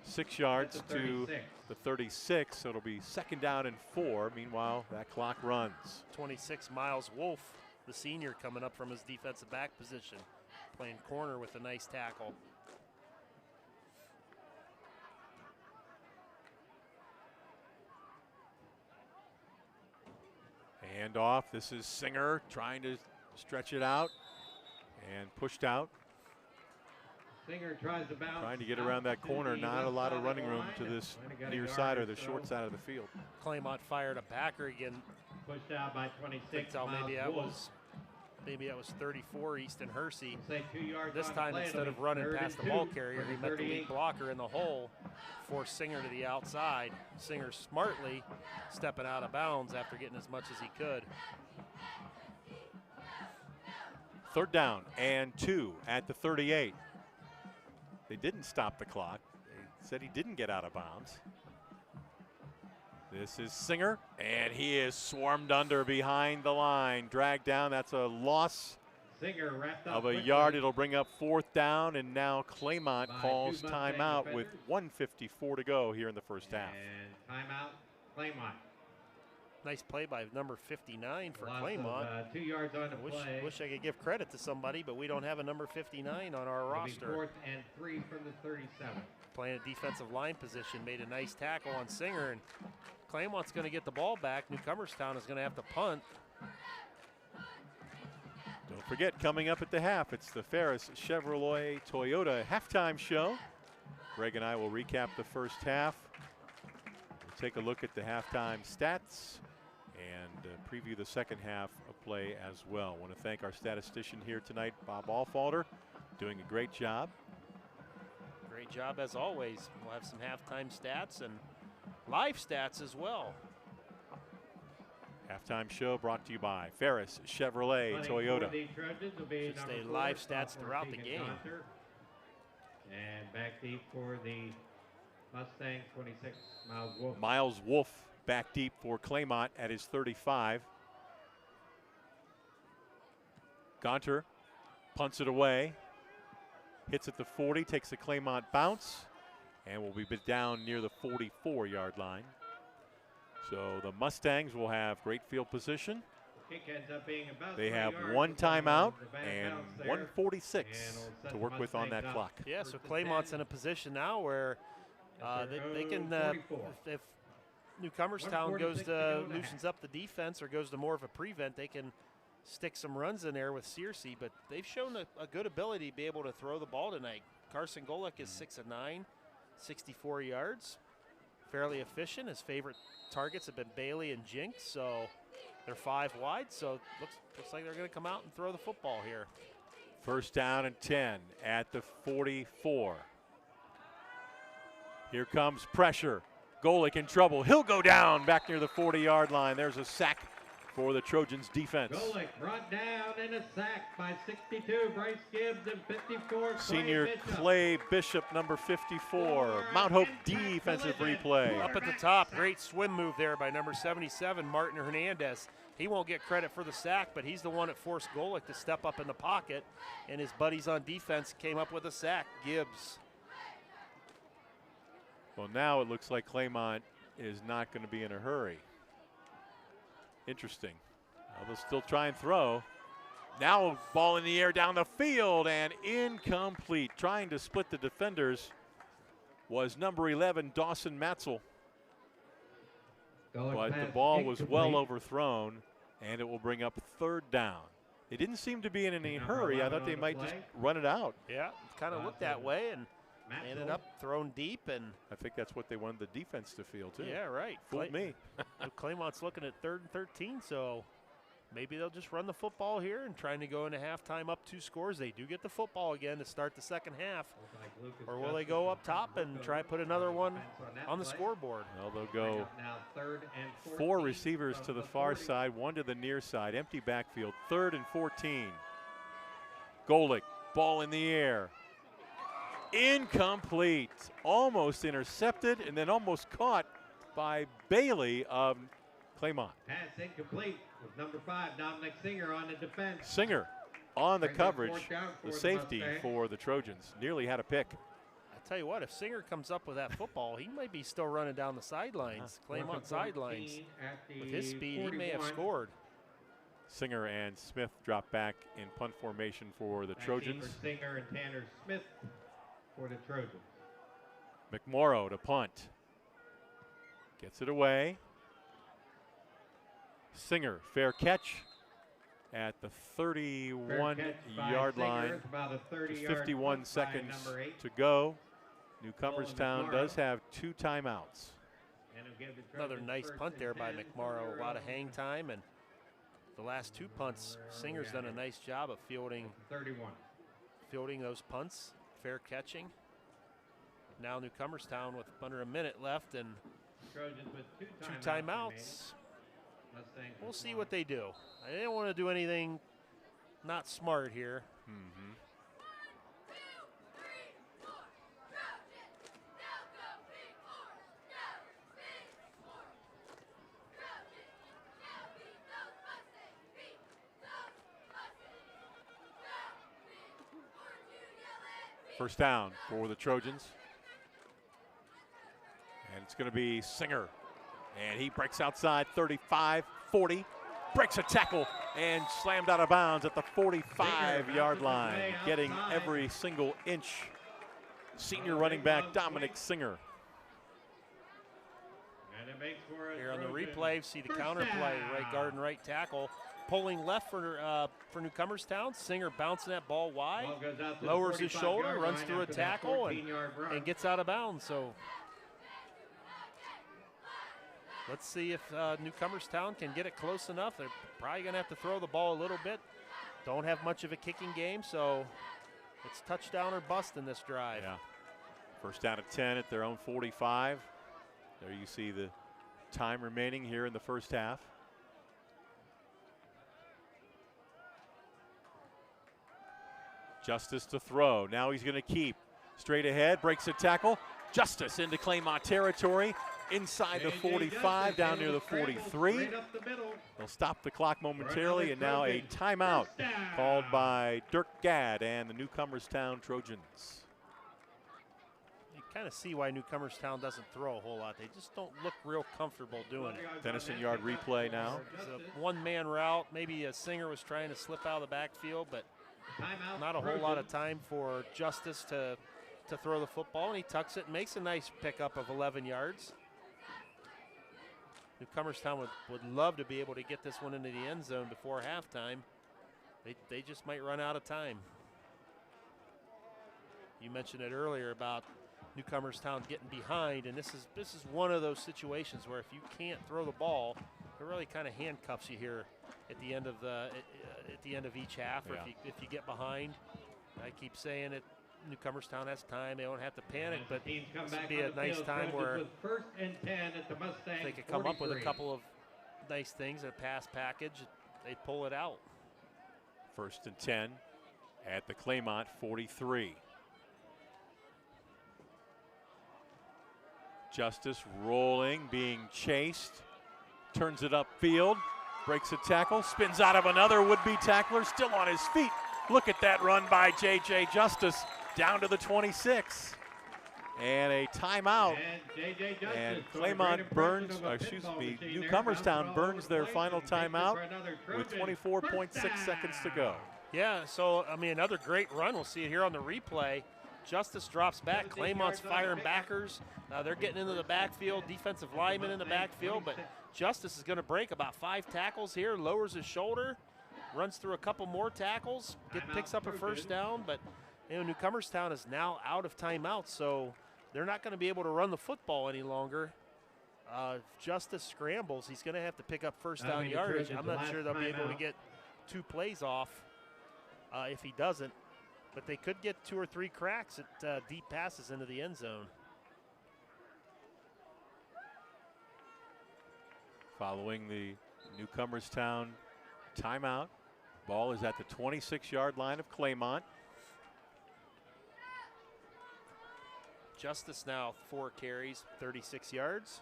6 yards to the 36. So it'll be 2nd down and 4. Meanwhile, that clock runs. 26, Miles Wolf, the senior, coming up from his defensive back position, playing corner with a nice tackle. Hand off. This is Singer trying to stretch it out and pushed out. Singer tries to bounce. Trying to get around that corner. Not a lot of running room to this near side or the short side of the field. Claymont fired a backer again. Pushed out by 26. Maybe that was 34 Easton Hersey. 2 yards this time, instead of running past the ball carrier, he met the lead blocker in the hole, forced Singer to the outside. Singer smartly stepping out of bounds after getting as much as he could. 3rd down and 2 at the 38. They didn't stop the clock. They said he didn't get out of bounds. This is Singer, and he is swarmed under behind the line. Dragged down. That's a loss of a yard. It'll bring up 4th down, and now Claymont calls timeout with 1:54 to go here in the first half. And timeout, Claymont. Nice play by number 59 for Claymont. 2 yards on the play. Wish I could give credit to somebody, but we don't have a number 59 on our roster. 4th and 3 from the 37. Playing a defensive line position, made a nice tackle on Singer, and Claymont's going to get the ball back. Newcomerstown is going to have to punt. Don't forget, coming up at the half, it's the Ferris Chevrolet Toyota halftime show. Greg and I will recap the first half. We'll take a look at the halftime stats and preview the second half of play as well. I want to thank our statistician here tonight, Bob Allfalder, doing a great job. Great job as always. We'll have some halftime stats and live stats as well. Halftime show brought to you by Ferris Chevrolet Toyota. Should stay live stats throughout the game. And back deep for the Mustangs, 26, Miles Wolf. Miles Wolf back deep for Claymont at his 35. Gonter punts it away. Hits at the 40, takes a Claymont bounce, and will be down near the 44-yard line. So the Mustangs will have great field position. They have one timeout and 1:46 to work with on that clock. Yeah, so Claymont's in a position now where they can, if Newcomerstown loosens up the defense or goes to more of a prevent, they can stick some runs in there with Searcy, but they've shown a good ability to be able to throw the ball tonight. Carson Golick is 6 of 9, 64 yards. Fairly efficient. His favorite targets have been Bailey and Jinx, so they're 5 wide, so looks like they're going to come out and throw the football here. First down and 10 at the 44. Here comes pressure. Golick in trouble. He'll go down back near the 40-yard line. There's a sack for the Trojans defense. Golick brought down and a sack by 62, Bryce Gibbs, and 54, Senior Clay Bishop, number 54. Mount Hope defensive replay. Up at the top, great swim move there by number 77, Martin Hernandez. He won't get credit for the sack, but he's the one that forced Golick to step up in the pocket, and his buddies on defense came up with a sack, Gibbs. Well, now it looks like Claymont is not going to be in a hurry. Interesting. They'll still try and throw. Now ball in the air down the field and incomplete. Trying to split the defenders was number 11, Dawson Matzel. But the ball was well overthrown, and it will bring up 3rd down. They didn't seem to be in any hurry. I thought they might just run it out. Yeah, kind of looked that way, and ended up thrown deep, and I think that's what they wanted the defense to feel too. Yeah, right. Fooled me. Claymont's looking at 3rd and 13, so maybe they'll just run the football here and trying to go into halftime up 2 scores. They do get the football again to start the second half, or will they go up top and try to put another one on the scoreboard? Well, they'll go 4 receivers to the far side, 1 to the near side. Empty backfield, 3rd and 14. Golick, ball in the air. Incomplete, almost intercepted, and then almost caught by Bailey of Claymont. Pass incomplete with number 5, Dominic Singer on the defense. Singer on the coverage, the safety for the Trojans. Nearly had a pick. I tell you what, if Singer comes up with that football, he might be still running down the sidelines, Claymont sidelines. With his speed, he may have scored. Singer and Smith drop back in punt formation for the Trojans. For Singer and Tanner Smith for the Trojans. McMorrow to punt. Gets it away. Singer, fair catch at the 31-yard line. Just 51 seconds to go. Newcomerstown does have 2 timeouts. Another nice punt there by McMorrow. A lot of hang time, and the last 2 punts, Singer's done a nice job of fielding those punts. Fair catching. Now Newcomerstown with under a minute left and 2 timeouts. We'll see what they do. I didn't want to do anything not smart here. First down for the Trojans. And it's going to be Singer. And he breaks outside 35, 40. Breaks a tackle and slammed out of bounds at the 45-yard line. Getting every single inch. Senior running back Dominic Singer. Here on the replay, see the counter play. Right guard and right tackle. Pulling left for Newcomerstown. Singer bouncing that ball wide. Lowers his shoulder, runs through a tackle, and gets out of bounds. So let's see if Newcomerstown can get it close enough. They're probably going to have to throw the ball a little bit. Don't have much of a kicking game, so it's touchdown or bust in this drive. Yeah. First down at 10 at their own 45. There you see the time remaining here in the first half. Justice to throw. Now he's going to keep. Straight ahead, breaks a tackle. Justice into Claymont territory. Inside the 45, down near the 43. They'll stop the clock momentarily, and now a timeout called by Dirk Gadd and the Newcomerstown Trojans. You kind of see why Newcomerstown doesn't throw a whole lot. They just don't look real comfortable doing it. Denison yard replay now. It's a one-man route. Maybe a Singer was trying to slip out of the backfield, but not a whole lot of time for Justice to throw the football, and he tucks it and makes a nice pickup of 11 yards. Newcomerstown would love to be able to get this one into the end zone before halftime. They just might run out of time. You mentioned it earlier about Newcomerstown getting behind, and this is one of those situations where if you can't throw the ball, it really kind of handcuffs you here at the end of each half, or if you get behind. I keep saying it. Newcomerstown has time. They don't have to panic, but this would be a nice time where first and 10 at the Mustangs, they could come up with a couple of nice things, a pass package. They'd pull it out. First and 10 at the Claymont 43. Justice rolling, being chased, turns it upfield, breaks a tackle, spins out of another would-be tackler, still on his feet. Look at that run by J.J. Justice down to the 26. And a timeout. And Claymont burns, Newcomerstown burns their final timeout with 24.6 seconds to go. Yeah, so, I mean, another great run. We'll see it here on the replay. Justice drops back. Claymont's firing backers. They're getting into the backfield. Defensive lineman in the backfield, but Justice is going to break about 5 tackles here, lowers his shoulder, runs through a couple more tackles, picks up a first down, but Newcomerstown is now out of timeouts, so they're not going to be able to run the football any longer. If Justice scrambles, he's going to have to pick up first down yardage. I'm not sure they'll be able to get 2 plays off if he doesn't, but they could get 2 or 3 cracks at deep passes into the end zone. Following the Newcomerstown timeout, ball is at the 26-yard line of Claymont. Justice now 4 carries, 36 yards.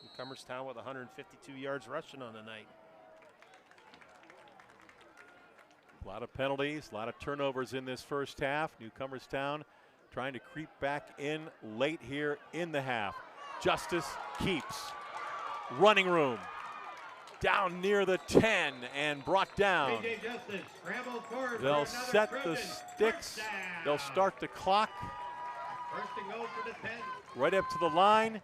Newcomerstown with 152 yards rushing on the night. A lot of penalties, a lot of turnovers in this first half. Newcomerstown trying to creep back in late here in the half. Justice keeps. Running room. Down near the 10 and brought down. They'll set the sticks. They'll start the clock. First and goal for the 10. Right up to the line,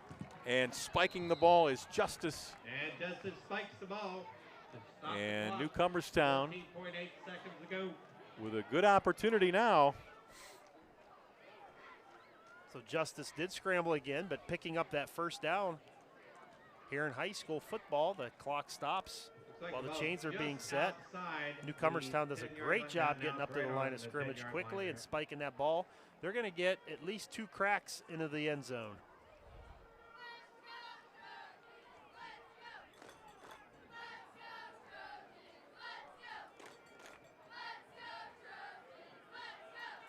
and spiking the ball is Justice. And Justice spikes the ball. And Newcomerstown 14.8 seconds ago. with a good opportunity now. So Justice did scramble again, but picking up that first down here in high school football, the clock stops while the chains are being set. Newcomerstown does a great job getting up to the line of scrimmage quickly and spiking that ball. They're going to get at least 2 cracks into the end zone.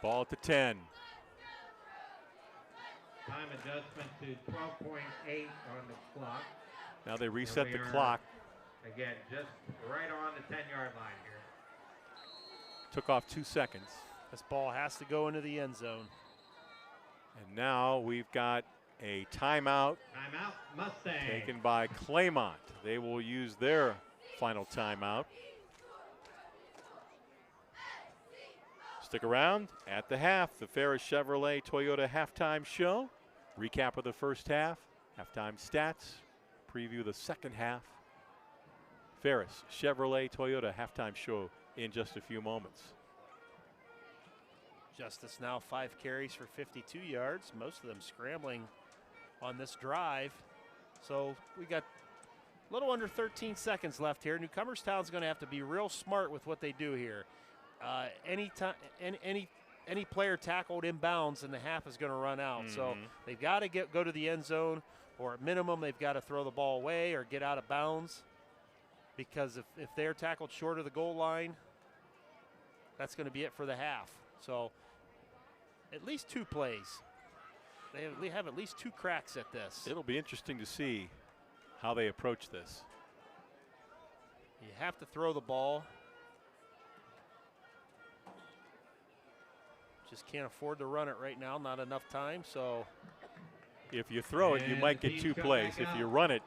Ball at the 10. Time adjustment to 12.8 on the clock. Now they reset the clock. Again, just right on the 10-yard line here. Took off 2 seconds. This ball has to go into the end zone. And now we've got a timeout. Timeout, Mustangs. Taken by Claymont. They will use their final timeout. Stick around at the half. The Ferris Chevrolet Toyota halftime show. Recap of the first half. Halftime stats. Preview of the second half. Ferris Chevrolet Toyota halftime show in just a few moments. Justice now 5 carries for 52 yards, most of them scrambling on this drive. So we got a little under 13 seconds left here. Newcomerstown's going to have to be real smart with what they do here. Any player tackled inbounds in the half is going to run out. So they've got to go to the end zone, or at minimum they've got to throw the ball away or get out of bounds, because if they're tackled short of the goal line, that's going to be it for the half. So at least 2 plays. They have at least 2 cracks at this. It'll be interesting to see how they approach this. You have to throw the ball. Just can't afford to run it right now. Not enough time. So if you throw it, you might get 2 plays. If you run it,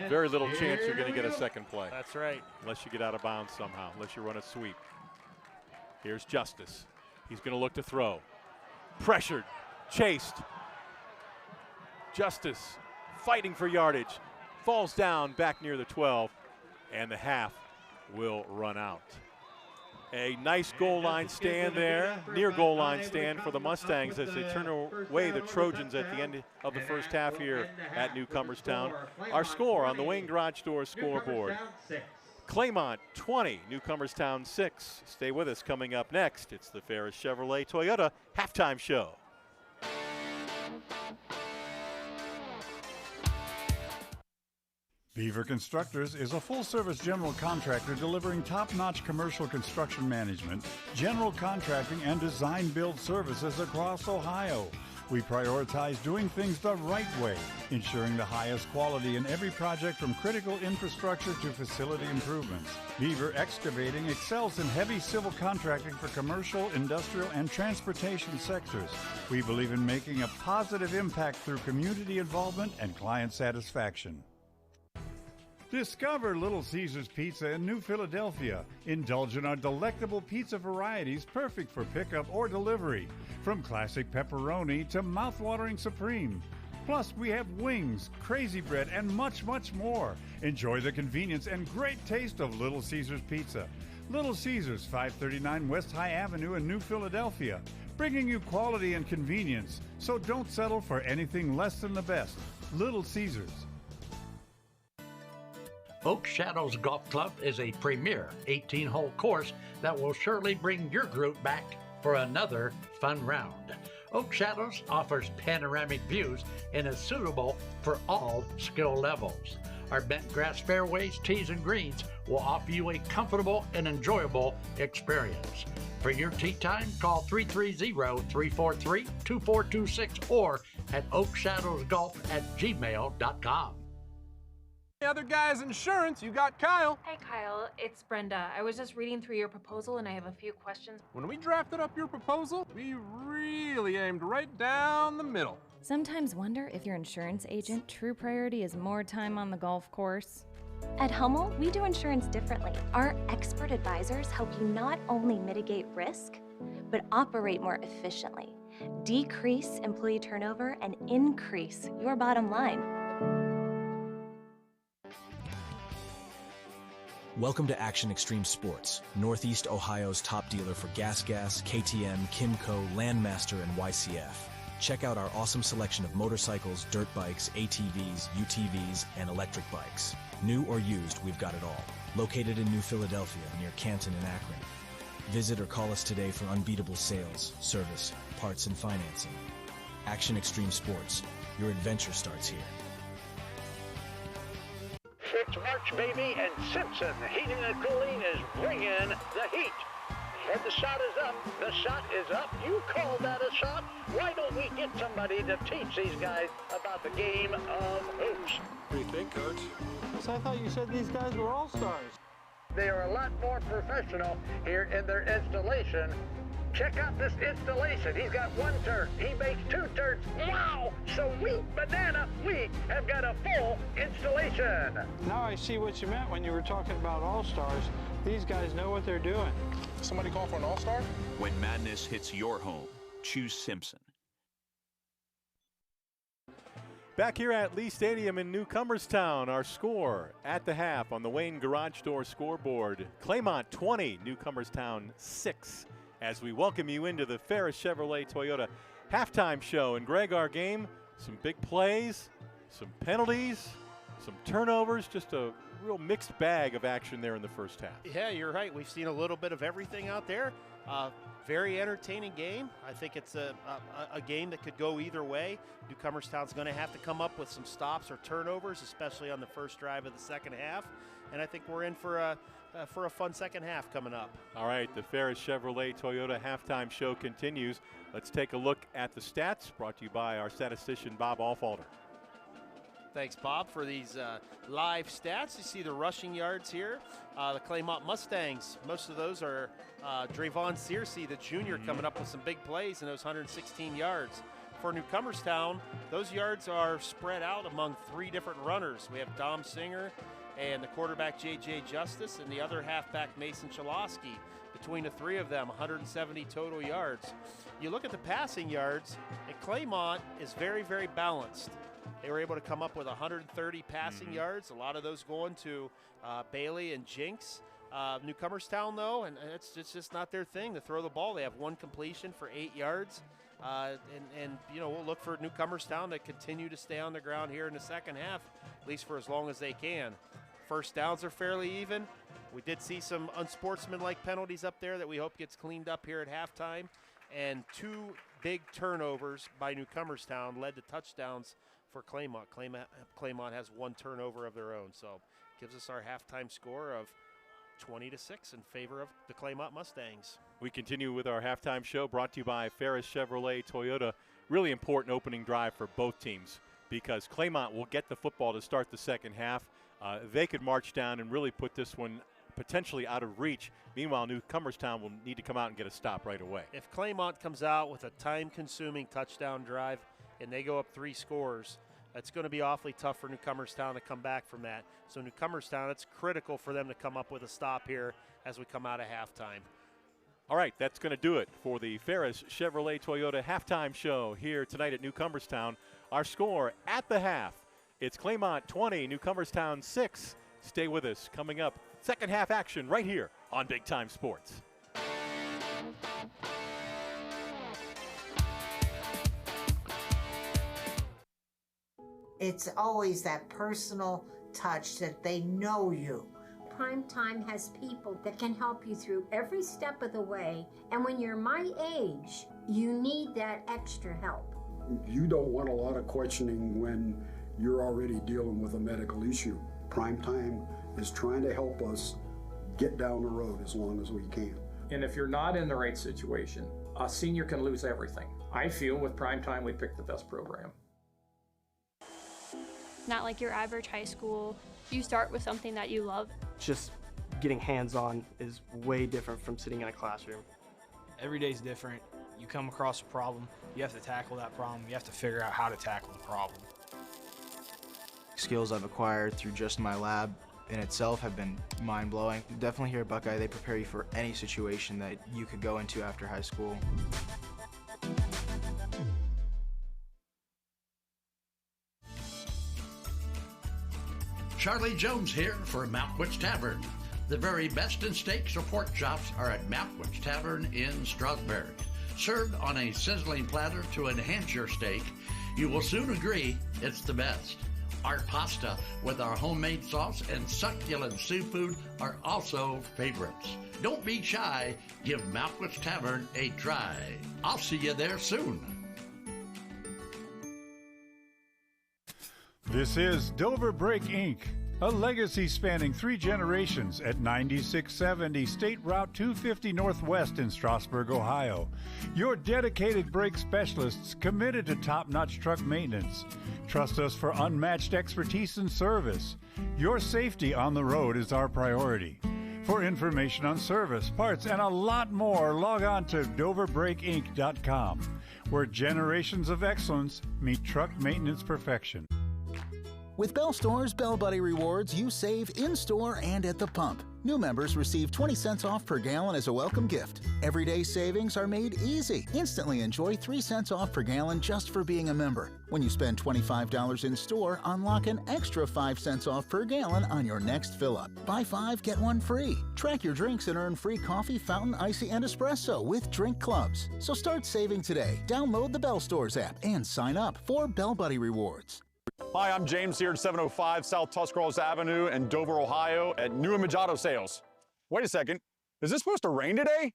very little chance you're going to get a second play. That's right. Unless you get out of bounds somehow, unless you run a sweep. Here's Justice. He's going to look to throw. Pressured, chased. Justice fighting for yardage. Falls down back near the 12, and the half will run out. A nice goal line stand there, near goal line stand for the Mustangs as they turn away the Trojans at the end of the first half here at Newcomerstown. Our score on the Wayne Garage Door scoreboard: Claymont 20, Newcomerstown 6. Stay with us. Coming up next, it's the Ferris Chevrolet Toyota halftime show. Beaver Constructors is a full-service general contractor delivering top-notch commercial construction management, general contracting, and design-build services across Ohio. We prioritize doing things the right way, ensuring the highest quality in every project from critical infrastructure to facility improvements. Beaver Excavating excels in heavy civil contracting for commercial, industrial, and transportation sectors. We believe in making a positive impact through community involvement and client satisfaction. Discover Little Caesars Pizza in New Philadelphia. Indulge in our delectable pizza varieties perfect for pickup or delivery, from classic pepperoni to mouth-watering supreme. Plus, we have wings, crazy bread, and much, much more. Enjoy the convenience and great taste of Little Caesars Pizza. Little Caesars, 539 West High Avenue in New Philadelphia, bringing you quality and convenience. So don't settle for anything less than the best. Little Caesars. Oak Shadows Golf Club is a premier 18-hole course that will surely bring your group back for another fun round. Oak Shadows offers panoramic views and is suitable for all skill levels. Our bent grass fairways, tees, and greens will offer you a comfortable and enjoyable experience. For your tee time, call 330-343-2426 or at oakshadowsgolf@gmail.com. The other guy's insurance, you got Kyle. Hey Kyle, it's Brenda. I was just reading through your proposal and I have a few questions. When we drafted up your proposal, we really aimed right down the middle. Sometimes wonder if your insurance agent true priority is more time on the golf course. At Hummel, we do insurance differently. Our expert advisors help you not only mitigate risk, but operate more efficiently, decrease employee turnover, and increase your bottom line. Welcome to Action Extreme Sports, Northeast Ohio's top dealer for Gas, KTM, Kimco, Landmaster, and YCF. Check out our awesome selection of motorcycles, dirt bikes, ATVs, UTVs, and electric bikes. New or used, we've got it all. Located in New Philadelphia, near Canton and Akron. Visit or call us today for unbeatable sales, service, parts, and financing. Action Extreme Sports, your adventure starts here. It's March, baby, and Simpson Heating and Cooling is bringing the heat. And the shot is up. The shot is up. You call that a shot? Why don't we get somebody to teach these guys about the game of hoops? What do you think, Coach? So I thought you said these guys were all-stars. They are a lot more professional here in their installation. Check out this installation. He's got 1 turn. He makes 2 turns. Wow! Sweet banana. We have got a full installation. Now I see what you meant when you were talking about all-stars. These guys know what they're doing. Somebody call for an all-star? When madness hits your home, choose Simpson. Back here at Lee Stadium in Newcomerstown, our score at the half on the Wayne Garage Door scoreboard: Claymont 20, Newcomerstown 6. As we welcome you into the Ferris Chevrolet Toyota halftime show. And Greg, our game, some big plays, some penalties, some turnovers, just a real mixed bag of action there in the first half. Yeah, you're right. We've seen a little bit of everything out there. Very entertaining game. I think it's a game that could go either way. Newcomerstown's going to have to come up with some stops or turnovers, especially on the first drive of the second half. And I think we're in for a fun second half coming up. All right, the Ferris Chevrolet Toyota halftime show continues. Let's take a look at the stats, brought to you by our statistician, Bob Alfalder. Thanks, Bob, for these live stats. You see the rushing yards here. The Claymont Mustangs, most of those are Drayvon Searcy, the junior, coming up with some big plays in those 116 yards. For Newcomerstown, those yards are spread out among 3 different runners. We have Dom Singer and the quarterback J.J. Justice and the other halfback Mason Chalosky. Between the 3 of them, 170 total yards. You look at the passing yards, and Claymont is very, very balanced. They were able to come up with 130 passing yards, a lot of those going to Bailey and Jinx. Newcomerstown, though, and it's just not their thing to throw the ball. They have 1 completion for 8 yards. And you know, we'll look for Newcomerstown to continue to stay on the ground here in the second half, at least for as long as they can. First downs are fairly even. We did see some unsportsmanlike penalties up there that we hope gets cleaned up here at halftime. And 2 big turnovers by Newcomerstown led to touchdowns for Claymont. Claymont has 1 turnover of their own, so gives us our halftime score of 20-6 in favor of the Claymont Mustangs. We continue with our halftime show, brought to you by Ferris Chevrolet Toyota. Really important opening drive for both teams because Claymont will get the football to start the second half. They could march down and really put this one potentially out of reach. Meanwhile, Newcomerstown will need to come out and get a stop right away. If Claymont comes out with a time-consuming touchdown drive and they go up 3 scores, it's going to be awfully tough for Newcomerstown to come back from that. So Newcomerstown, it's critical for them to come up with a stop here as we come out of halftime. All right, that's going to do it for the Ferris Chevrolet Toyota halftime show here tonight at Newcomerstown. Our score at the half, it's Claymont 20, Newcomerstown 6. Stay with us. Coming up, second half action right here on Big Time Sports. It's always that personal touch that they know you. Primetime has people that can help you through every step of the way, and when you're my age, you need that extra help. You don't want a lot of questioning when you're already dealing with a medical issue. Primetime is trying to help us get down the road as long as we can. And if you're not in the right situation, a senior can lose everything. I feel with Primetime we picked the best program. Not like your average high school. You start with something that you love. Just getting hands-on is way different from sitting in a classroom. Every day's different. You come across a problem, you have to tackle that problem, you have to figure out how to tackle the problem. Skills I've acquired through just my lab in itself have been mind-blowing. Definitely here at Buckeye, they prepare you for any situation that you could go into after high school. Charlie Jones here for Malkwitz Tavern. The very best in steaks or pork chops are at Malkwitz Tavern in Strasburg. Served on a sizzling platter to enhance your steak, you will soon agree it's the best. Our pasta with our homemade sauce and succulent seafood are also favorites. Don't be shy, give Malkwitz Tavern a try. I'll see you there soon. This is Dover Brake Inc., a legacy spanning 3 generations at 9670 State Route 250 Northwest in Strasburg, Ohio. Your dedicated brake specialists committed to top-notch truck maintenance. Trust us for unmatched expertise and service. Your safety on the road is our priority. For information on service, parts, and a lot more, log on to DoverBrakeInc.com, where generations of excellence meet truck maintenance perfection. With Bell Store's Bell Buddy Rewards, you save in-store and at the pump. New members receive 20 cents off per gallon as a welcome gift. Everyday savings are made easy. Instantly enjoy 3 cents off per gallon just for being a member. When you spend $25 in store, unlock an extra 5 cents off per gallon on your next fill-up. Buy 5, get 1 free. Track your drinks and earn free coffee, fountain, icy, and espresso with drink clubs. So start saving today. Download the Bell Stores app and sign up for Bell Buddy Rewards. Hi, I'm James here at 705 South Tuscarawas Avenue in Dover, Ohio at New Image Auto Sales. Wait a second, is this supposed to rain today?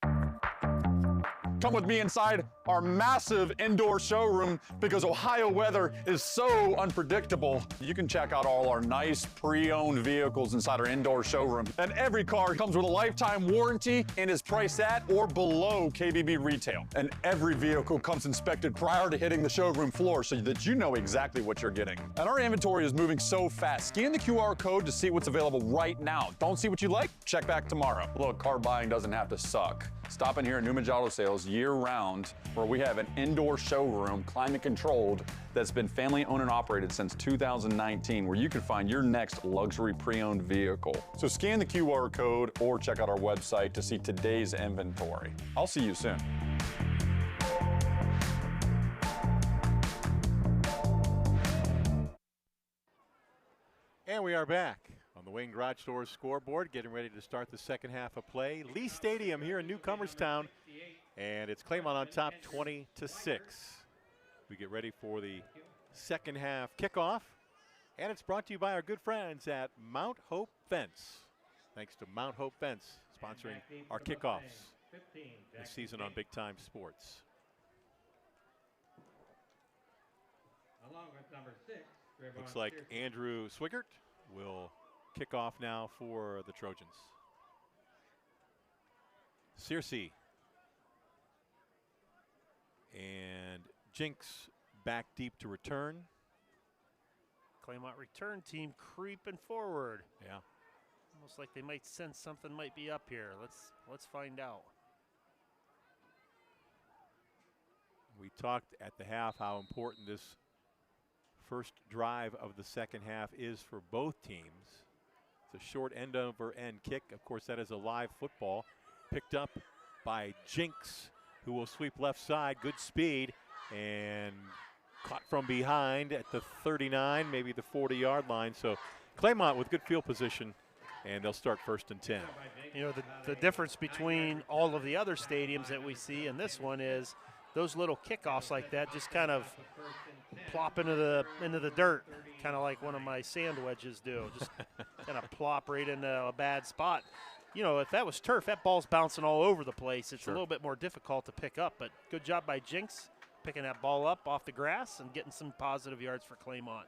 Come with me inside our massive indoor showroom because Ohio weather is so unpredictable. You can check out all our nice pre-owned vehicles inside our indoor showroom. And every car comes with a lifetime warranty and is priced at or below KBB retail. And every vehicle comes inspected prior to hitting the showroom floor so that you know exactly what you're getting. And our inventory is moving so fast. Scan the QR code to see what's available right now. Don't see what you like? Check back tomorrow. Look, car buying doesn't have to suck. Stop in here at Newman Auto Sales year-round, where we have an indoor showroom, climate-controlled, that's been family-owned and operated since 2019, where you can find your next luxury pre-owned vehicle. So scan the QR code or check out our website to see today's inventory. I'll see you soon. And we are back on the Wayne Garage Stores scoreboard, getting ready to start the second half of play. Lee Stadium here in Newcomerstown, and it's Claymont on top 20-6. We get ready for the second half kickoff, and it's brought to you by our good friends at Mount Hope Fence. Thanks to Mount Hope Fence sponsoring our kickoffs this season on Big Time Sports. Along with number 6. Looks like Andrew Swigert will kick off now for the Trojans. Searcy and Jinx back deep to return. Claymont return team creeping forward. Yeah. Almost like they might sense something might be up here. Let's find out. We talked at the half how important this first drive of the second half is for both teams. It's a short end-over-end kick. Of course, that is a live football picked up by Jinx, who will sweep left side. Good speed and caught from behind at the 39, maybe the 40-yard line. So Claymont with good field position, and they'll start 1st and 10. You know, the difference between all of the other stadiums that we see and this one is those little kickoffs like that just kind of plop into the dirt, kind of like one of my sand wedges do. Just kind of plop right into a bad spot. You know, if that was turf, that ball's bouncing all over the place. It's a little bit more difficult to pick up, but good job by Jinx picking that ball up off the grass and getting some positive yards for Claymont.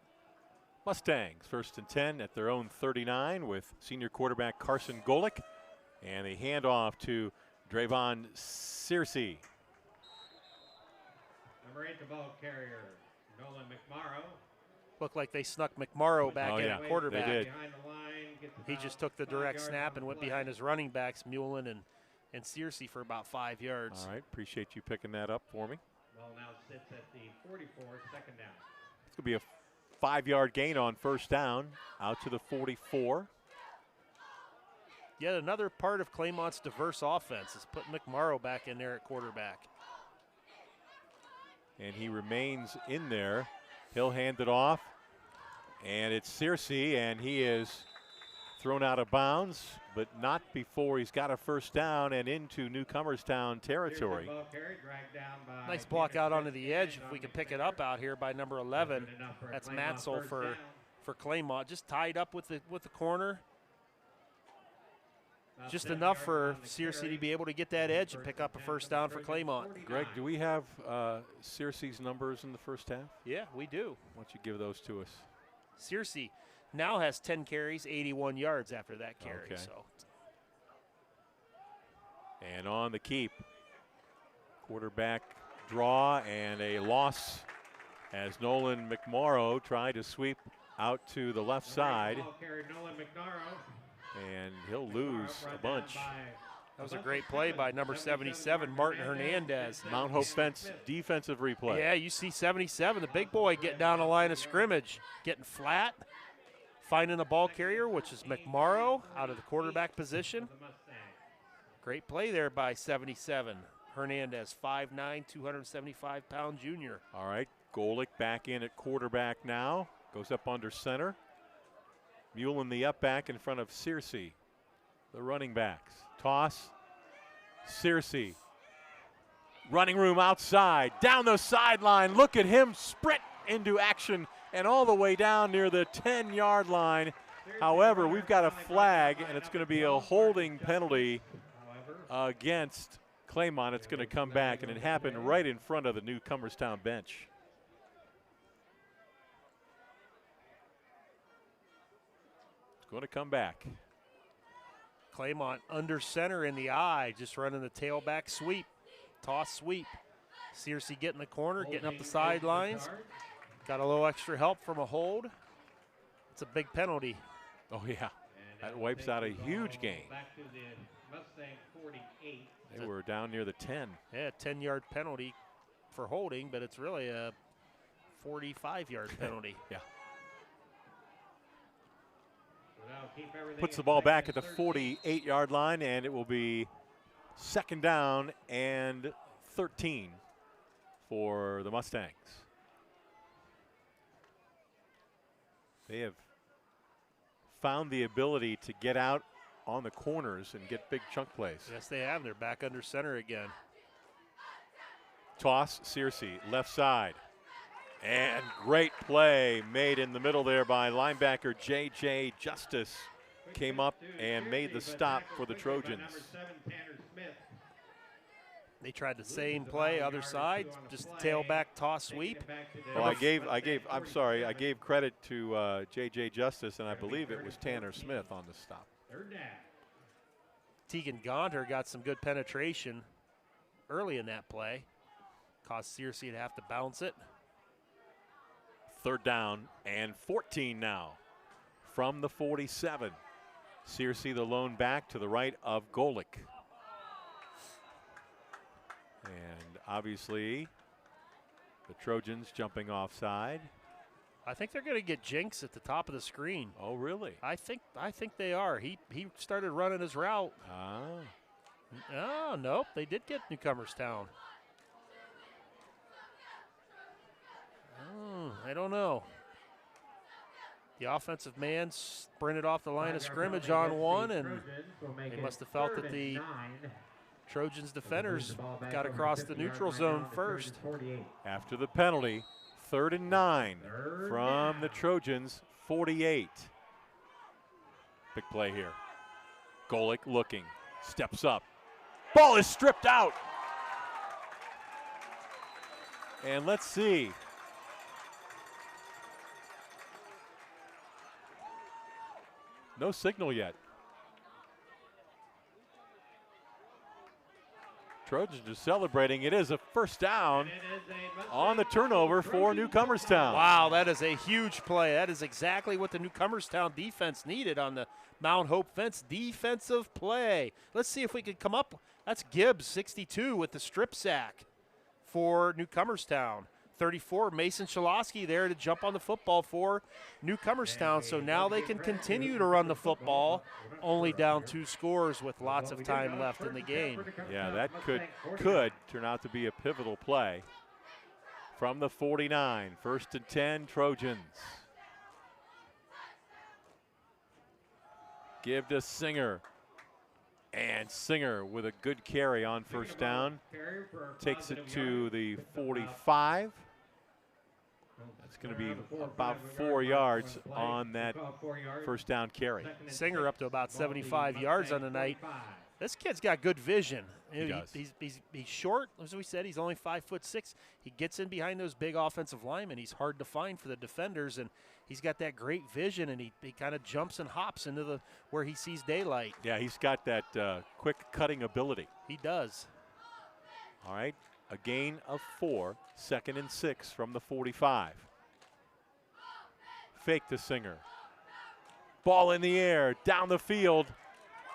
Mustangs 1st and 10 at their own 39 with senior quarterback Carson Golick, and a handoff to Drayvon Searcy. Number 8, the ball carrier, Nolan McMorrow. Looked like they snuck McMorrow back in at quarterback. They did. He just took the direct snap and went behind his running backs, Mullen and Searcy, for about 5 yards. All right, appreciate you picking that up for me. Ball now sits at the 44, 2nd down. It's going to be a 5-yard gain on 1st down, out to the 44. Yet another part of Claymont's diverse offense is putting McMorrow back in there at quarterback. And he remains in there. He'll hand it off, and it's Searcy, and he is thrown out of bounds, but not before he's got a 1st down and into Newcomerstown territory. Nice block out onto the edge. If we can pick it up out here by number 11, that's Matzel for Claymont. Just tied up with the corner. Just enough for Searcy to be able to get that edge and pick up a 1st down for Claymont. Greg, do we have Searcy's numbers in the first half? Yeah, we do. Why don't you give those to us? Searcy now has 10 carries, 81 yards after that carry. Okay. So. And on the keep, quarterback draw and a loss as Nolan McMorrow tried to sweep out to the left side. And he'll lose a bunch. That was a great play by number 77, Martin Hernandez. Mount Hope Fence defensive replay. Yeah, you see 77, the big boy, getting down the line of scrimmage, getting flat, finding the ball carrier, which is McMorrow, out of the quarterback position. Great play there by 77. Hernandez, 5'9", 275-pound junior. All right, Golick back in at quarterback now. Goes up under center. Mullen the up back in front of Searcy. The running backs. Toss. Searcy. Running room outside. Down the sideline. Look at him sprint into action and all the way down near the 10-yard line. However, we've got a flag, and it's going to be a holding penalty against Claymont, it's going to come back, and it happened right in front of the Newcomerstown bench. It's going to come back. Claymont under center in the eye, just running the tailback sweep, toss sweep. Searcy getting the corner, getting up the sidelines. Got a little extra help from a hold. It's a big penalty. Oh, yeah. That wipes out a huge gain. Back to the Mustang 48. They were down near the 10. Yeah, 10-yard penalty for holding, but it's really a 45-yard penalty. Yeah. So now keep everything Puts the in ball place back at the 48-yard line, and it will be 2nd down and 13 for the Mustangs. They have found the ability to get out on the corners and get big chunk plays. Yes, they have. They're back under center again. Toss, Searcy, left side. And great play made in the middle there by linebacker J.J. Justice. Came up and made the stop for the Trojans. They tried the same play, other side, just tailback toss sweep. Well, I gave credit to J.J. Justice, and I believe it was Tanner Smith on the stop. Tegan Gonter got some good penetration early in that play. Caused Searcy to have to bounce it. 3rd down and 14 now from the 47. Searcy the lone back to the right of Golick. And obviously the Trojans jumping offside. I think they're going to get Jinx at the top of the screen. Oh, really? I think they are. He started running his route. Oh, nope. They did get Newcomerstown. I don't know. The offensive man sprinted off the line of scrimmage on one, and they must have felt that the Trojans defenders got across the neutral zone first. After the penalty, 3rd and 9 from the Trojans, 48. Big play here. Golick looking, steps up. Ball is stripped out. And let's see. No signal yet. Trojans are celebrating. It is a 1st down on the turnover for Newcomerstown. Wow, that is a huge play. That is exactly what the Newcomerstown defense needed on the Mount Hope fence. Defensive play. Let's see if we can come up. That's Gibbs, 62, with the strip sack for Newcomerstown. 34, Mason Shalosky there to jump on the football for Newcomerstown. So now they can continue to run the football, only down 2 scores with lots of time left in the game. Yeah, that could turn out to be a pivotal play. From the 49, 1st and 10, Trojans. Give to Singer. And Singer with a good carry on 1st down. Takes it to the 45. That's going to be about 4 yards on that 1st down carry. Singer up to about 75 yards on the night. This kid's got good vision. He does. He's short, as we said. He's only 5'6". He gets in behind those big offensive linemen. He's hard to find for the defenders, and he's got that great vision, and he kind of jumps and hops into where he sees daylight. Yeah, he's got that quick cutting ability. He does. All right, a gain of 4, 2nd and 6 from the 45. Fake to Singer. Ball in the air, down the field,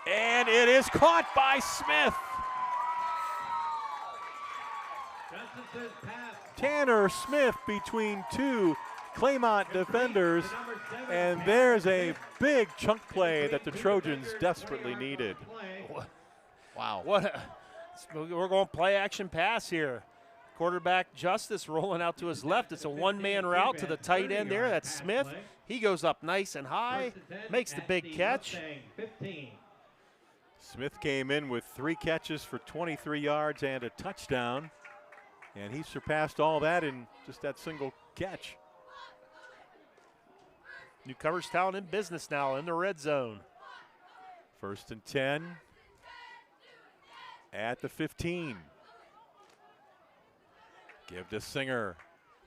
and it is caught by Smith. Tanner Smith between 2 Claymont defenders, and there's a big chunk play that the Trojans desperately needed. Wow. We're going play action pass here. Quarterback Justice rolling out to his left. It's a one-man route to the tight end there. That's Smith. He goes up nice and high, makes the big catch. Smith came in with 3 catches for 23 yards and a touchdown, and he surpassed all that in just that single catch. Newcomerstown in business now in the red zone. 1st and 10. at the 15. Give to Singer.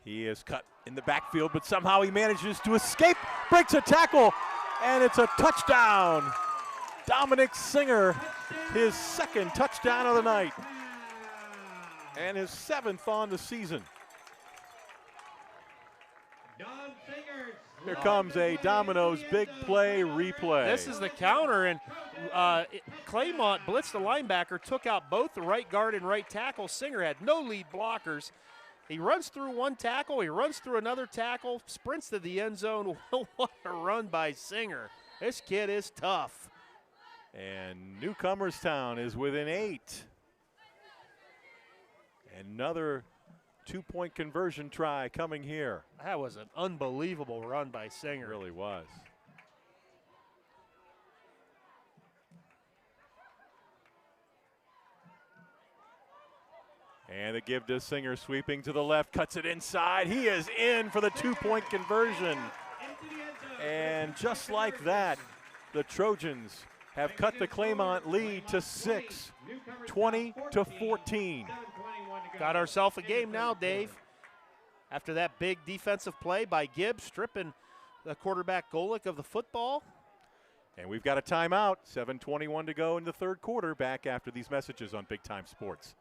He is cut in the backfield, but somehow he manages to escape, breaks a tackle, and it's a touchdown. Dominic Singer, his second touchdown of the night, and his 7th on the season. Here comes a Domino's big play replay. This is the counter, and Claymont blitzed the linebacker, took out both the right guard and right tackle. Singer had no lead blockers. He runs through one tackle, he runs through another tackle, sprints to the end zone. What a run by Singer. This kid is tough. And Newcomerstown is within 8. Another 2-point conversion try coming here. That was an unbelievable run by Singer. It really was. And the give to Singer, sweeping to the left, cuts it inside. He is in for the 2-point conversion. And just like that, the Trojans have cut the Claymont lead to 6, 20-14. Got ourselves a game now, Dave. After that big defensive play by Gibbs, stripping the quarterback Golick of the football. And we've got a timeout, 7:21 to go in the third quarter. Back after these messages on Big Time Sports.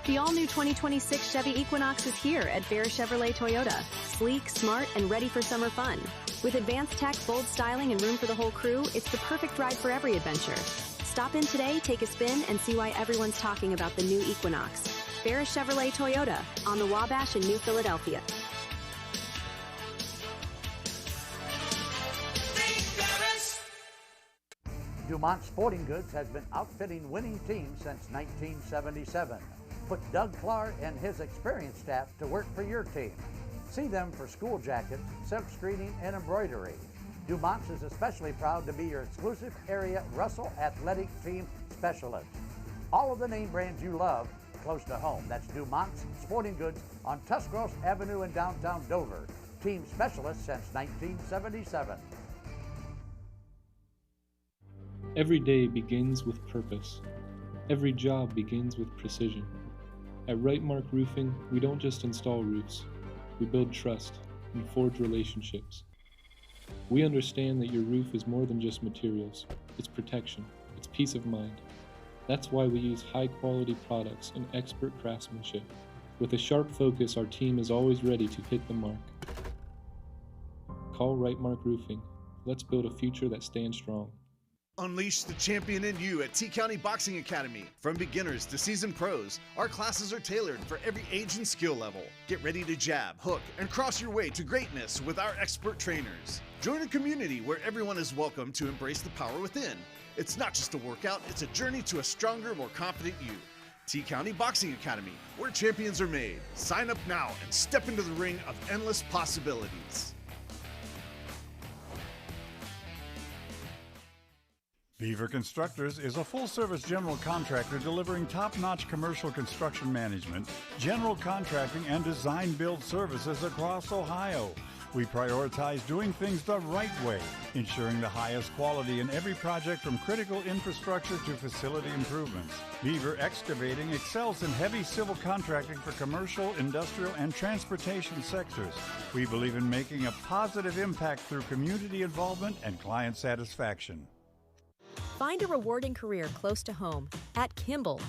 The all-new 2026 Chevy Equinox is here at Bear Chevrolet Toyota. Sleek, smart, and ready for summer fun. With advanced tech, bold styling, and room for the whole crew, it's the perfect ride for every adventure. Stop in today, take a spin, and see why everyone's talking about the new Equinox. Bear Chevrolet Toyota on the Wabash in New Philadelphia. Dumont Sporting Goods has been outfitting winning teams since 1977. Put Doug Clark and his experienced staff to work for your team. See them for school jackets, silk screening, and embroidery. Dumont's is especially proud to be your exclusive area Russell Athletic Team Specialist. All of the name brands you love close to home. That's Dumont's Sporting Goods on Tuscarawas Avenue in downtown Dover. Team specialist since 1977. Every day begins with purpose. Every job begins with precision. At Rightmark Roofing, we don't just install roofs. We build trust and forge relationships. We understand that your roof is more than just materials. It's protection. It's peace of mind. That's why we use high-quality products and expert craftsmanship. With a sharp focus, our team is always ready to hit the mark. Call Rightmark Roofing. Let's build a future that stands strong. Unleash the champion in you at T-County Boxing Academy. From beginners to seasoned pros, our classes are tailored for every age and skill level. Get ready to jab, hook, and cross your way to greatness with our expert trainers. Join a community where everyone is welcome to embrace the power within. It's not just a workout, it's a journey to a stronger, more confident you. T-County Boxing Academy, where champions are made. Sign up now and step into the ring of endless possibilities. Beaver Constructors is a full-service general contractor delivering top-notch commercial construction management, general contracting, and design-build services across Ohio. We prioritize doing things the right way, ensuring the highest quality in every project from critical infrastructure to facility improvements. Beaver Excavating excels in heavy civil contracting for commercial, industrial, and transportation sectors. We believe in making a positive impact through community involvement and client satisfaction. Find a rewarding career close to home at Kimball.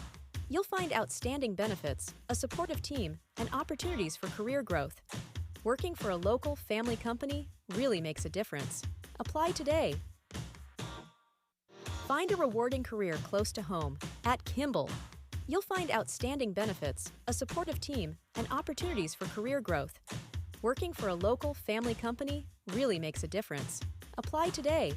You'll find outstanding benefits, a supportive team, and opportunities for career growth. Working for a local family company really makes a difference. Apply today. Find a rewarding career close to home at Kimball. You'll find outstanding benefits, a supportive team, and opportunities for career growth. Working for a local family company really makes a difference. Apply today.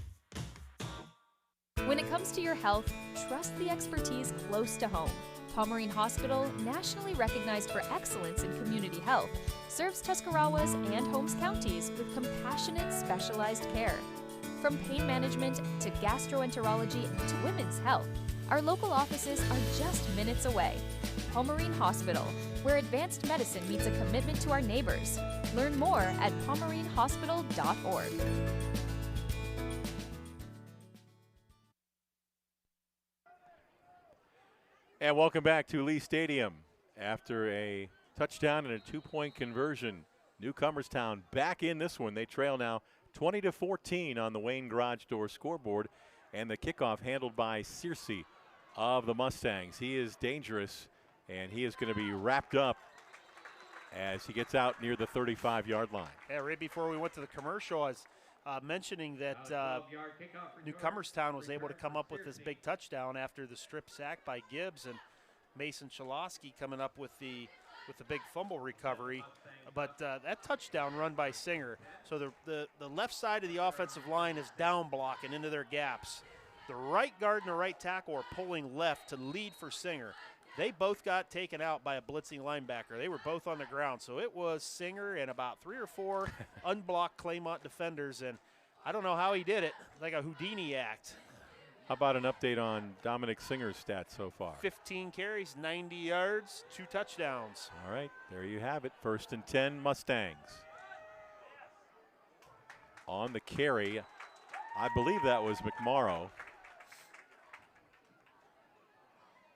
When it comes to your health, trust the expertise close to home. Pomerene Hospital, nationally recognized for excellence in community health, serves Tuscarawas and Holmes counties with compassionate, specialized care. From pain management to gastroenterology to women's health, Our local offices are just minutes away. Palmerine Hospital, where advanced medicine meets a commitment to our neighbors. Learn more at palmerinehospital.org. And welcome back to Lee Stadium. After a touchdown and a 2-point conversion, Newcomerstown back in this one. They trail now 20-14 on the Wayne Garage Door scoreboard, and the kickoff handled by Searcy of the Mustangs. He is dangerous, and he is going to be wrapped up as he gets out near the 35-yard line. Yeah, right before we went to the commercial, I was mentioning that Newcomerstown was able to come up with this big touchdown after the strip sack by Gibbs, and Mason Chalosky coming up with the big fumble recovery. But that touchdown run by Singer, so the left side of the offensive line is down blocking into their gaps. The right guard and the right tackle are pulling left to lead for Singer. They both got taken out by a blitzing linebacker. They were both on the ground. So it was Singer and about 3 or 4 unblocked Claymont defenders. And I don't know how he did it, like a Houdini act. How about an update on Dominic Singer's stats so far? 15 carries, 90 yards, 2 touchdowns. All right, there you have it. 1st and 10, Mustangs. On the carry, I believe that was McMorrow.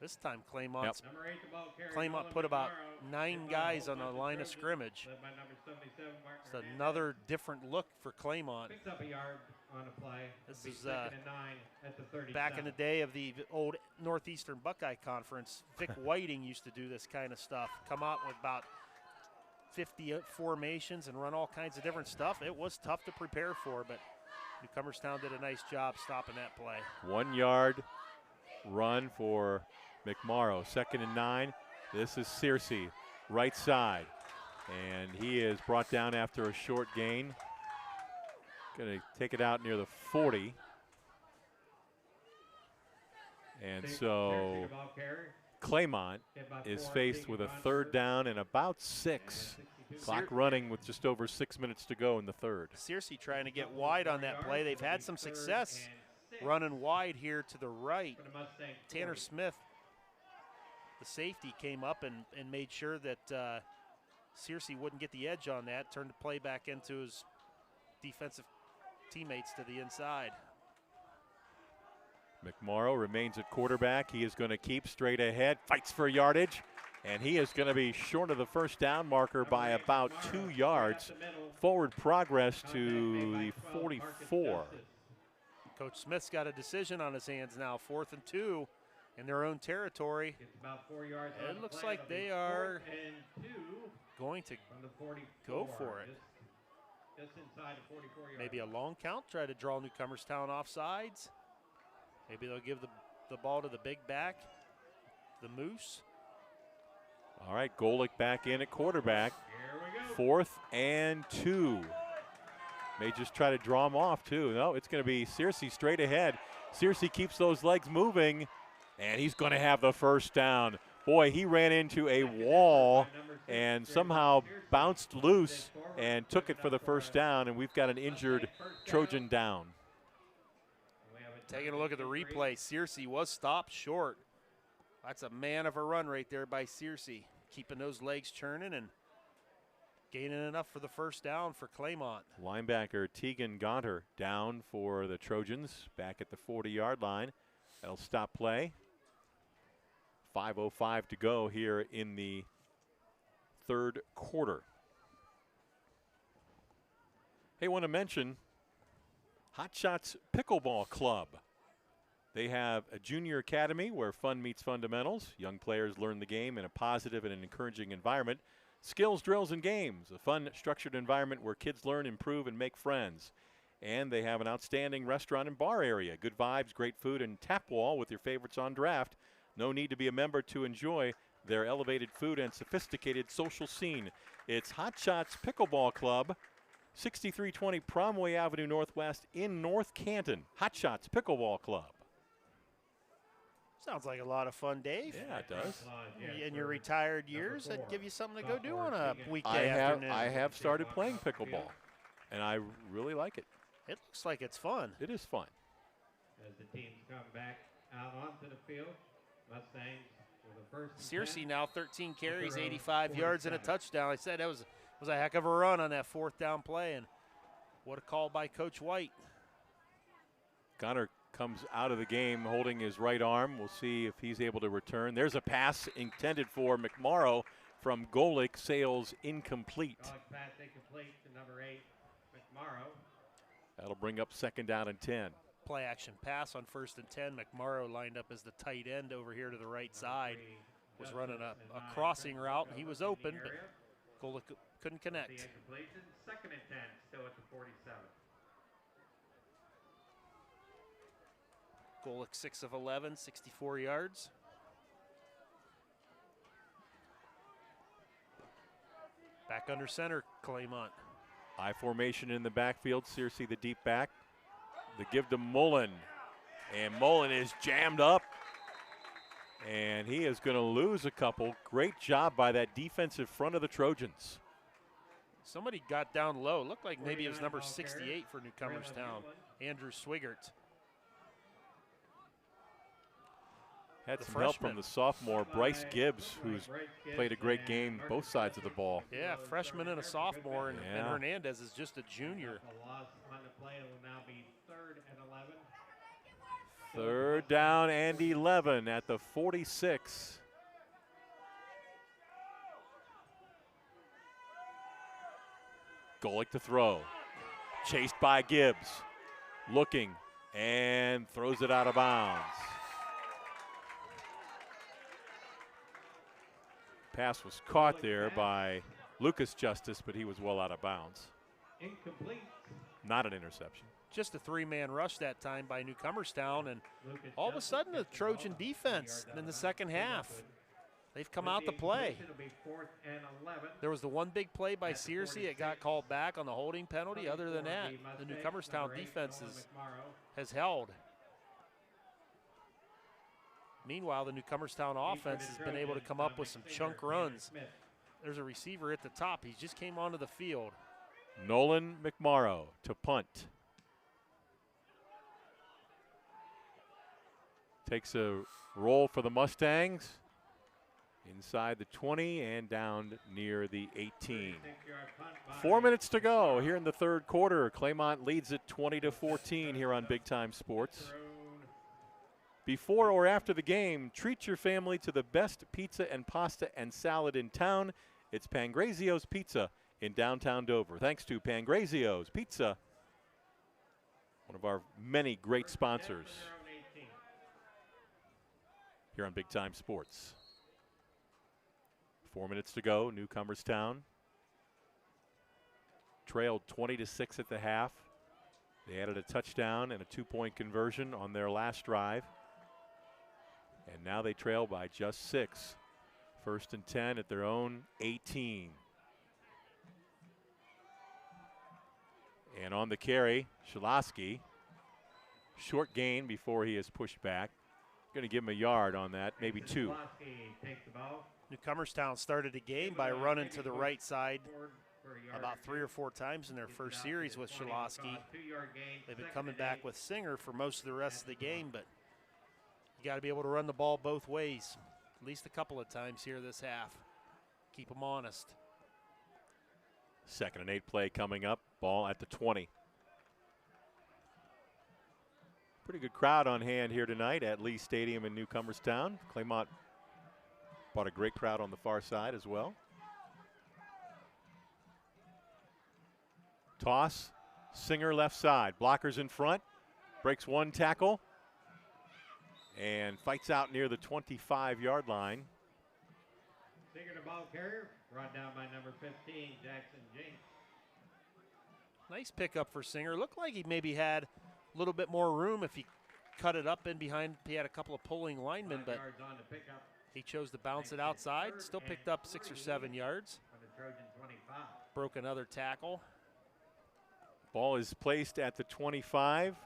This time Claymont put about 9 guys on the line of scrimmage. It's another different look for Claymont. This is back in the day of the old Northeastern Buckeye Conference. Vic Whiting used to do this kind of stuff. Come out with about 50 formations and run all kinds of different stuff. It was tough to prepare for, but Newcomerstown did a nice job stopping that play. 1-yard run for McMorrow. 2nd and 9. This is Searcy, right side. And he is brought down after a short gain. Going to take it out near the 40. And so Claymont is faced with a 3rd down and about 6. Clock running with just over 6 minutes to go in the 3rd. Searcy trying to get wide on that play. They've had some success running wide here to the right. Tanner Smith, the safety, came up and made sure that Searcy wouldn't get the edge on that, turned the play back into his defensive teammates to the inside. McMorrow remains at quarterback. He is going to keep straight ahead, fights for yardage, and he is going to be short of the 1st down marker by about 2 yards. Forward progress to the 44. Coach Smith's got a decision on his hands now. 4th and 2 in their own territory. It looks like they are going to go for it. Maybe a long count, try to draw Newcomerstown offsides. Maybe they'll give the ball to the big back, the Moose. All right, Golick back in at quarterback. 4th and 2. May just try to draw him off too. No, it's going to be Searcy straight ahead. Searcy keeps those legs moving, and he's going to have the 1st down. Boy, he ran into a wall and somehow bounced loose and took it for the 1st down, and we've got an injured Trojan down. Taking a look at the replay, Searcy was stopped short. That's a man of a run right there by Searcy, keeping those legs churning and gaining enough for the 1st down for Claymont. Linebacker Tegan Gonter down for the Trojans, back at the 40-yard line. That'll stop play. 5:05 to go here in the 3rd quarter. Hey, want to mention Hot Shots Pickleball Club. They have a junior academy where fun meets fundamentals. Young players learn the game in a positive and an encouraging environment. Skills, drills, and games. A fun, structured environment where kids learn, improve, and make friends. And they have an outstanding restaurant and bar area. Good vibes, great food, and tap wall with your favorites on draft. No need to be a member to enjoy their elevated food and sophisticated social scene. It's Hot Shots Pickleball Club, 6320 Promway Avenue Northwest in North Canton. Hot Shots Pickleball Club. Sounds like a lot of fun, Dave. Yeah, it does. In your retired years, that'd give you something to go do on a weekday afternoon. I have started playing pickleball, and I really like it. It looks like it's fun. It is fun. As the teams come back Out onto the field. Mustangs with the first and Searcy 10. now 13 carries, Their own 85 yards and a 47. touchdown. I said that was a heck of a run on that fourth down play, and what a call by Coach White. Gunner comes out of the game holding his right arm. We'll see if he's able to return. There's a pass intended for McMorrow from Golick, sails incomplete. Golick pass incomplete to number 8, McMorrow. That'll bring up 2nd down and 10. Play action pass on 1st and 10. McMorrow lined up as the tight end over here to the right side. Was running a crossing route, and he was open, but Golick couldn't connect. The incompletion, 2nd and 10, still at the 47. Golick 6 of 11, 64 yards. Back under center, Claymont. I formation in the backfield. Searcy the deep back. The give to Mullen. And Mullen is jammed up. And he is going to lose a couple. Great job by that defensive front of the Trojans. Somebody got down low. Looked like maybe it was number 68 for Newcomerstown, Andrew Swigert. Had some help from the sophomore, Bryce Gibbs, who's played a great game both sides of the ball. Yeah, freshman and a sophomore, and Hernandez is just a junior. A loss on the play. It will now be 3rd and 11. 3rd down and 11 at the 46. Golick to throw. Chased by Gibbs. Looking and throws it out of bounds. Pass was caught there by Lucas Justice, but he was well out of bounds. Incomplete. Not an interception. Just a 3-man rush that time by Newcomerstown, and all of a sudden the Trojan defense in the second half, they've come out to play. There was the one big play by Searcy. It got called back on the holding penalty. Other than that, the Newcomerstown defense has held. Meanwhile, the Newcomerstown offense has been able to come up with some chunk runs. There's a receiver at the top. He just came onto the field. Nolan McMorrow to punt. Takes a roll for the Mustangs. Inside the 20 and down near the 18. 4 minutes to go here in the 3rd quarter. Claymont leads it 20-14 here on Big Time Sports. Before or after the game, treat your family to the best pizza and pasta and salad in town. It's Pangrazio's Pizza in downtown Dover. Thanks to Pangrazio's Pizza, one of our many great sponsors here on Big Time Sports. 4 minutes to go, Newcomerstown trailed 20-6 at the half. They added a touchdown and a 2-point conversion on their last drive. And now they trail by just 6. 1st and 10 at their own 18. And on the carry, Shalaski. Short gain before he is pushed back. Going to give him a yard on that, maybe 2. Newcomerstown started the game by running to the right side about 3 or 4 times in their first series with Shalaski. They've been coming back with Singer for most of the rest of the game, but you got to be able to run the ball both ways, at least a couple of times here this half. Keep them honest. 2nd and 8 play coming up. Ball at the 20. Pretty good crowd on hand here tonight at Lee Stadium in Newcomerstown. Claymont brought a great crowd on the far side as well. Toss. Singer left side. Blockers in front. Breaks one tackle. And fights out near the 25-yard line. Singer the ball carrier, brought down by number 15, Jackson Jinks. Nice pickup for Singer. Looked like he maybe had a little bit more room if he cut it up in behind. He had a couple of pulling linemen, but he chose to bounce it outside. Still picked up 6 or 7 yards. Broke another tackle. Ball is placed at the 25.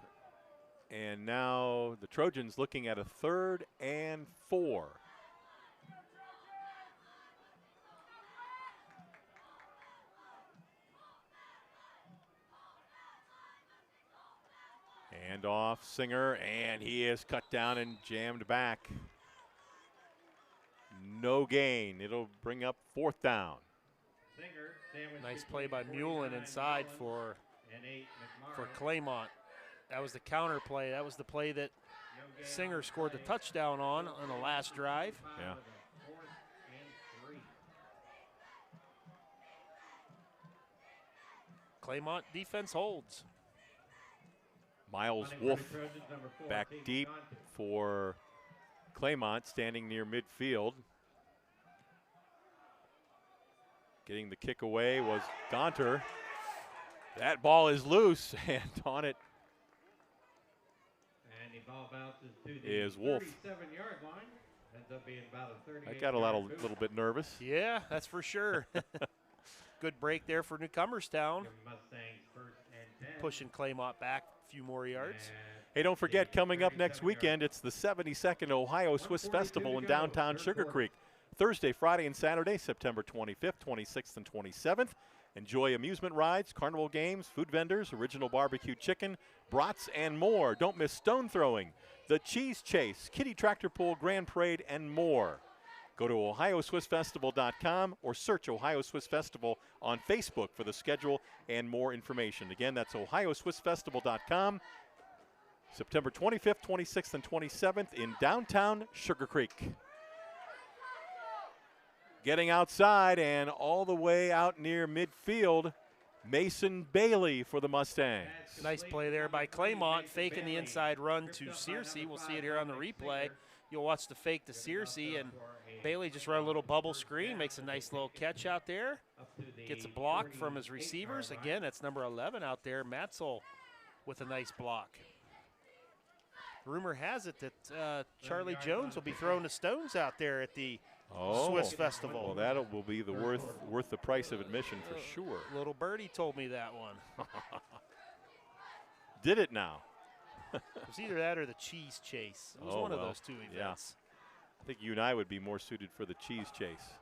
And now the Trojans looking at a 3rd and 4. Handoff, Singer, and he is cut down and jammed back. No gain. It'll bring up 4th down. Nice play by Mullen inside for Claymont. That was the counter play. That was the play that Singer scored the touchdown on the last drive. Yeah. Claymont defense holds. Miles Wolf back deep for Claymont, standing near midfield. Getting the kick away was Gonter. That ball is loose, and on it And the ball bounces to the is Wolf. 37-yard line. Ends up being about a 38. I got a little bit nervous. Yeah, that's for sure. Good break there for Newcomerstown. Mustangs first and 10. Pushing Claymont back a few more yards. Hey, don't forget, coming up next weekend, it's the 72nd Ohio Swiss Festival in downtown Sugar Creek. Thursday, Friday, and Saturday, September 25th, 26th, and 27th. Enjoy amusement rides, carnival games, food vendors, original barbecue chicken, brats, and more. Don't miss stone throwing, the cheese chase, kiddie tractor pull, grand parade, and more. Go to OhioSwissFestival.com or search Ohio Swiss Festival on Facebook for the schedule and more information. Again, that's OhioSwissFestival.com. September 25th, 26th, and 27th in downtown Sugar Creek. Getting outside and all the way out near midfield, Mason Bailey for the Mustangs. Nice play there by Claymont, faking the inside run to Searcy. We'll see it here on the replay. You'll watch the fake to Searcy, and Bailey just run a little bubble screen, makes a nice little catch out there. Gets a block from his receivers. Again, that's number 11 out there, Matzel, with a nice block. Rumor has it that Charlie Jones will be throwing the stones out there at the Swiss Festival. Well, that will be the worth the price of admission for sure. Little birdie told me that one. Did it now? It was either that or the cheese chase. It was one of those two events. Yeah. I think you and I would be more suited for the cheese chase.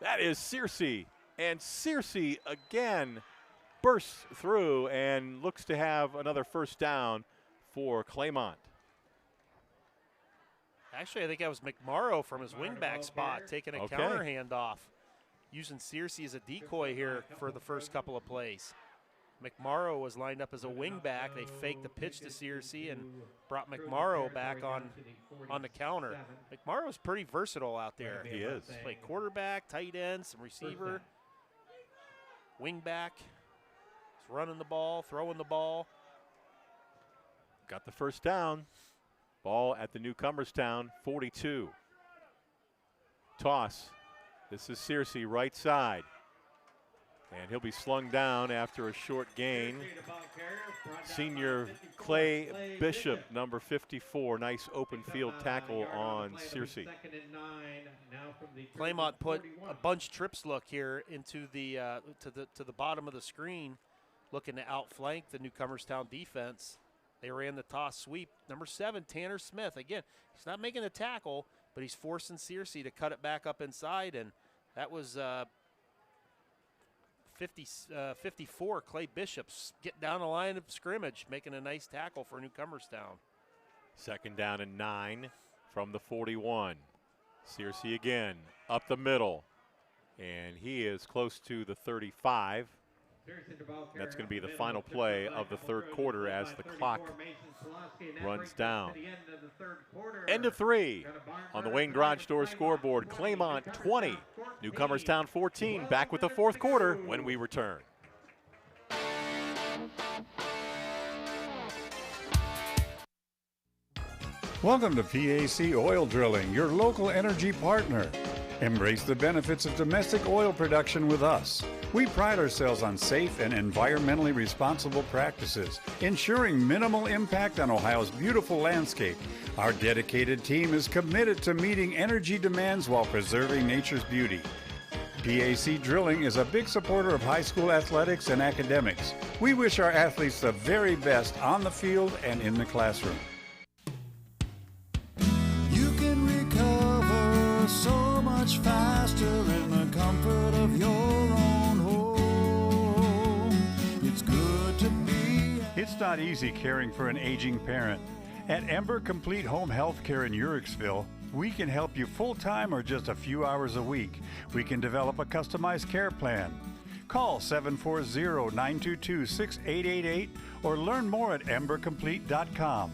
That is Searcy. And Searcy again bursts through and looks to have another first down for Claymont. Actually, I think that was McMorrow from his wingback spot, taking a counter handoff, using Searcy as a decoy here for the first couple of plays. McMorrow was lined up as a wingback. They faked the pitch to Searcy and brought McMorrow back on the counter. McMorrow's pretty versatile out there. He is. He's played quarterback, tight end, some receiver, wingback. He's running the ball, throwing the ball. Got the first down. Ball at the Newcomerstown 42. Toss. This is Searcy, right side. And he'll be slung down after a short gain. Senior Clay Bishop, number 54. Nice open field tackle on Searcy. Claymont put a bunch trips look here into the to the bottom of the screen, looking to outflank the Newcomerstown defense. They ran the toss sweep. Number 7, Tanner Smith. Again, he's not making a tackle, but he's forcing Searcy to cut it back up inside, and that was 54, Clay Bishop's getting down the line of scrimmage, making a nice tackle for Newcomerstown. Second down and 9 from the 41. Searcy again, up the middle, and he is close to the 35. That's going to be the final play of the third quarter as the clock runs down. End of 3 on the Wayne Garage Door scoreboard. Claymont 20, Newcomerstown 14. Back with the fourth quarter when we return. Welcome to PAC Oil Drilling, your local energy partner. Embrace the benefits of domestic oil production with us. We pride ourselves on safe and environmentally responsible practices, ensuring minimal impact on Ohio's beautiful landscape. Our dedicated team is committed to meeting energy demands while preserving nature's beauty. PAC Drilling is a big supporter of high school athletics and academics. We wish our athletes the very best on the field and in the classroom. You can recover so much faster in the comfort of your own home. It's good to be. It's not easy caring for an aging parent. At Ember Complete Home Health Care in Urixville, we can help you full-time or just a few hours a week. We can develop a customized care plan. Call 740-922-6888 or learn more at embercomplete.com.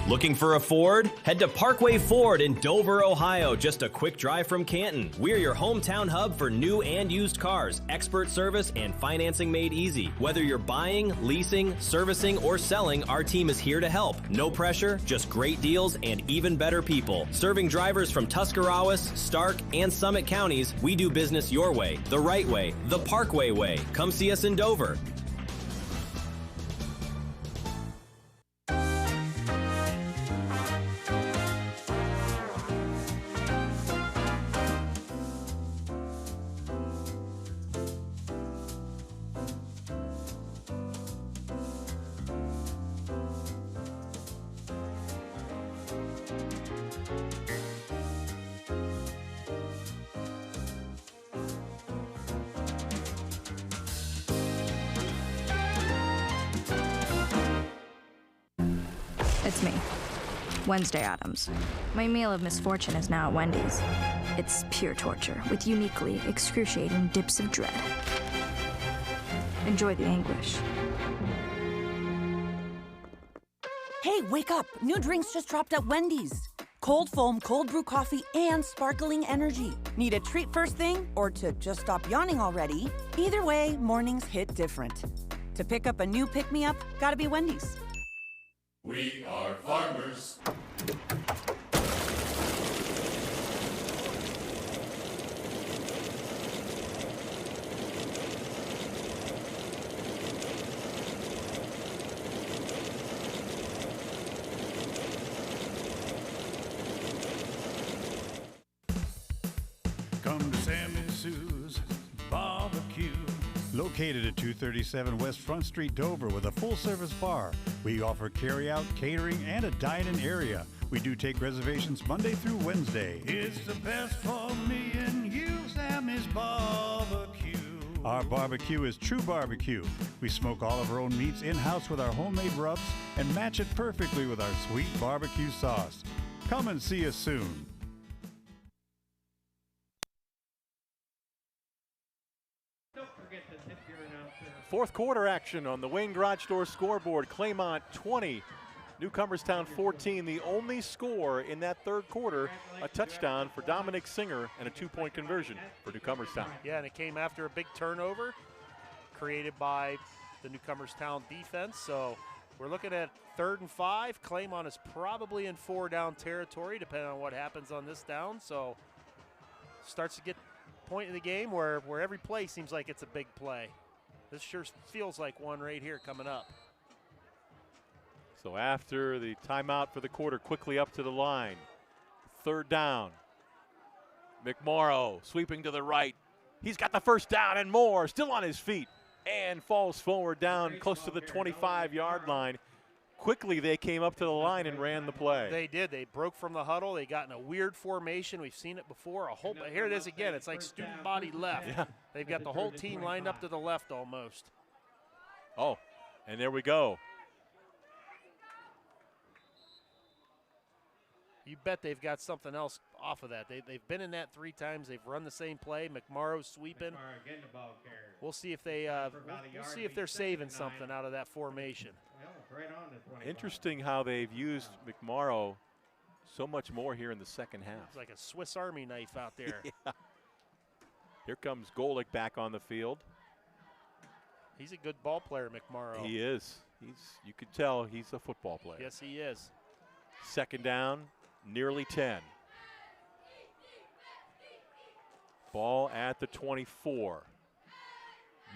Looking for a Ford? Head to Parkway Ford in Dover, Ohio, just a quick drive from Canton. We're your hometown hub for new and used cars, expert service, and financing made easy. Whether you're buying, leasing, servicing, or selling, our team is here to help. No pressure, just great deals and even better people. Serving drivers from Tuscarawas, Stark, and Summit counties, we do business your way, the right way, the Parkway way. Come see us in Dover. It's me, Wednesday Addams. My meal of misfortune is now at Wendy's. It's pure torture with uniquely excruciating dips of dread. Enjoy the anguish. Hey, wake up! New drinks just dropped at Wendy's. Cold foam, cold brew coffee, and sparkling energy. Need a treat first thing or to just stop yawning already? Either way, mornings hit different. To pick up a new pick-me-up, gotta be Wendy's. We are farmers. Come to Sammy Sue's Barbecue. Located at 237 West Front Street, Dover, with a full-service bar. We offer carry-out, catering, and a dine-in area. We do take reservations Monday through Wednesday. It's the best for me and you, Sammy's Barbecue. Our barbecue is true barbecue. We smoke all of our own meats in-house with our homemade rubs and match it perfectly with our sweet barbecue sauce. Come and see us soon. Fourth quarter action on the Wayne Garage Door scoreboard. Claymont 20, Newcomerstown 14. The only score in that third quarter, a touchdown for Dominic Singer and a two-point conversion for Newcomerstown. Yeah, and it came after a big turnover created by the Newcomerstown defense. So we're looking at 3rd and 5. Claymont is probably in 4-down territory, depending on what happens on this down. So starts to get point in the game where every play seems like it's a big play. This sure feels like one right here coming up. So after the timeout for the quarter, quickly up to the line. 3rd down. McMorrow sweeping to the right. He's got the first down and more, still on his feet, and falls forward down close to the 25-yard line. Quickly they came up to the line and ran the play. They did. They broke from the huddle. They got in a weird formation. We've seen it before. Here it is again. It's like student body left. Yeah. They've got the whole team lined up to the left almost. Oh, and there we go. You bet they've got something else off of that. They've been in that 3 times. They've run the same play. McMorrow sweeping. We'll see if they're saving something out of that formation. Interesting how they've used McMorrow so much more here in the second half. It's like a Swiss Army knife out there. Yeah. Here comes Golick back on the field. He's a good ball player, McMorrow. He is. You could tell he's a football player. Yes, he is. 2nd down, nearly 10. Ball at the 24.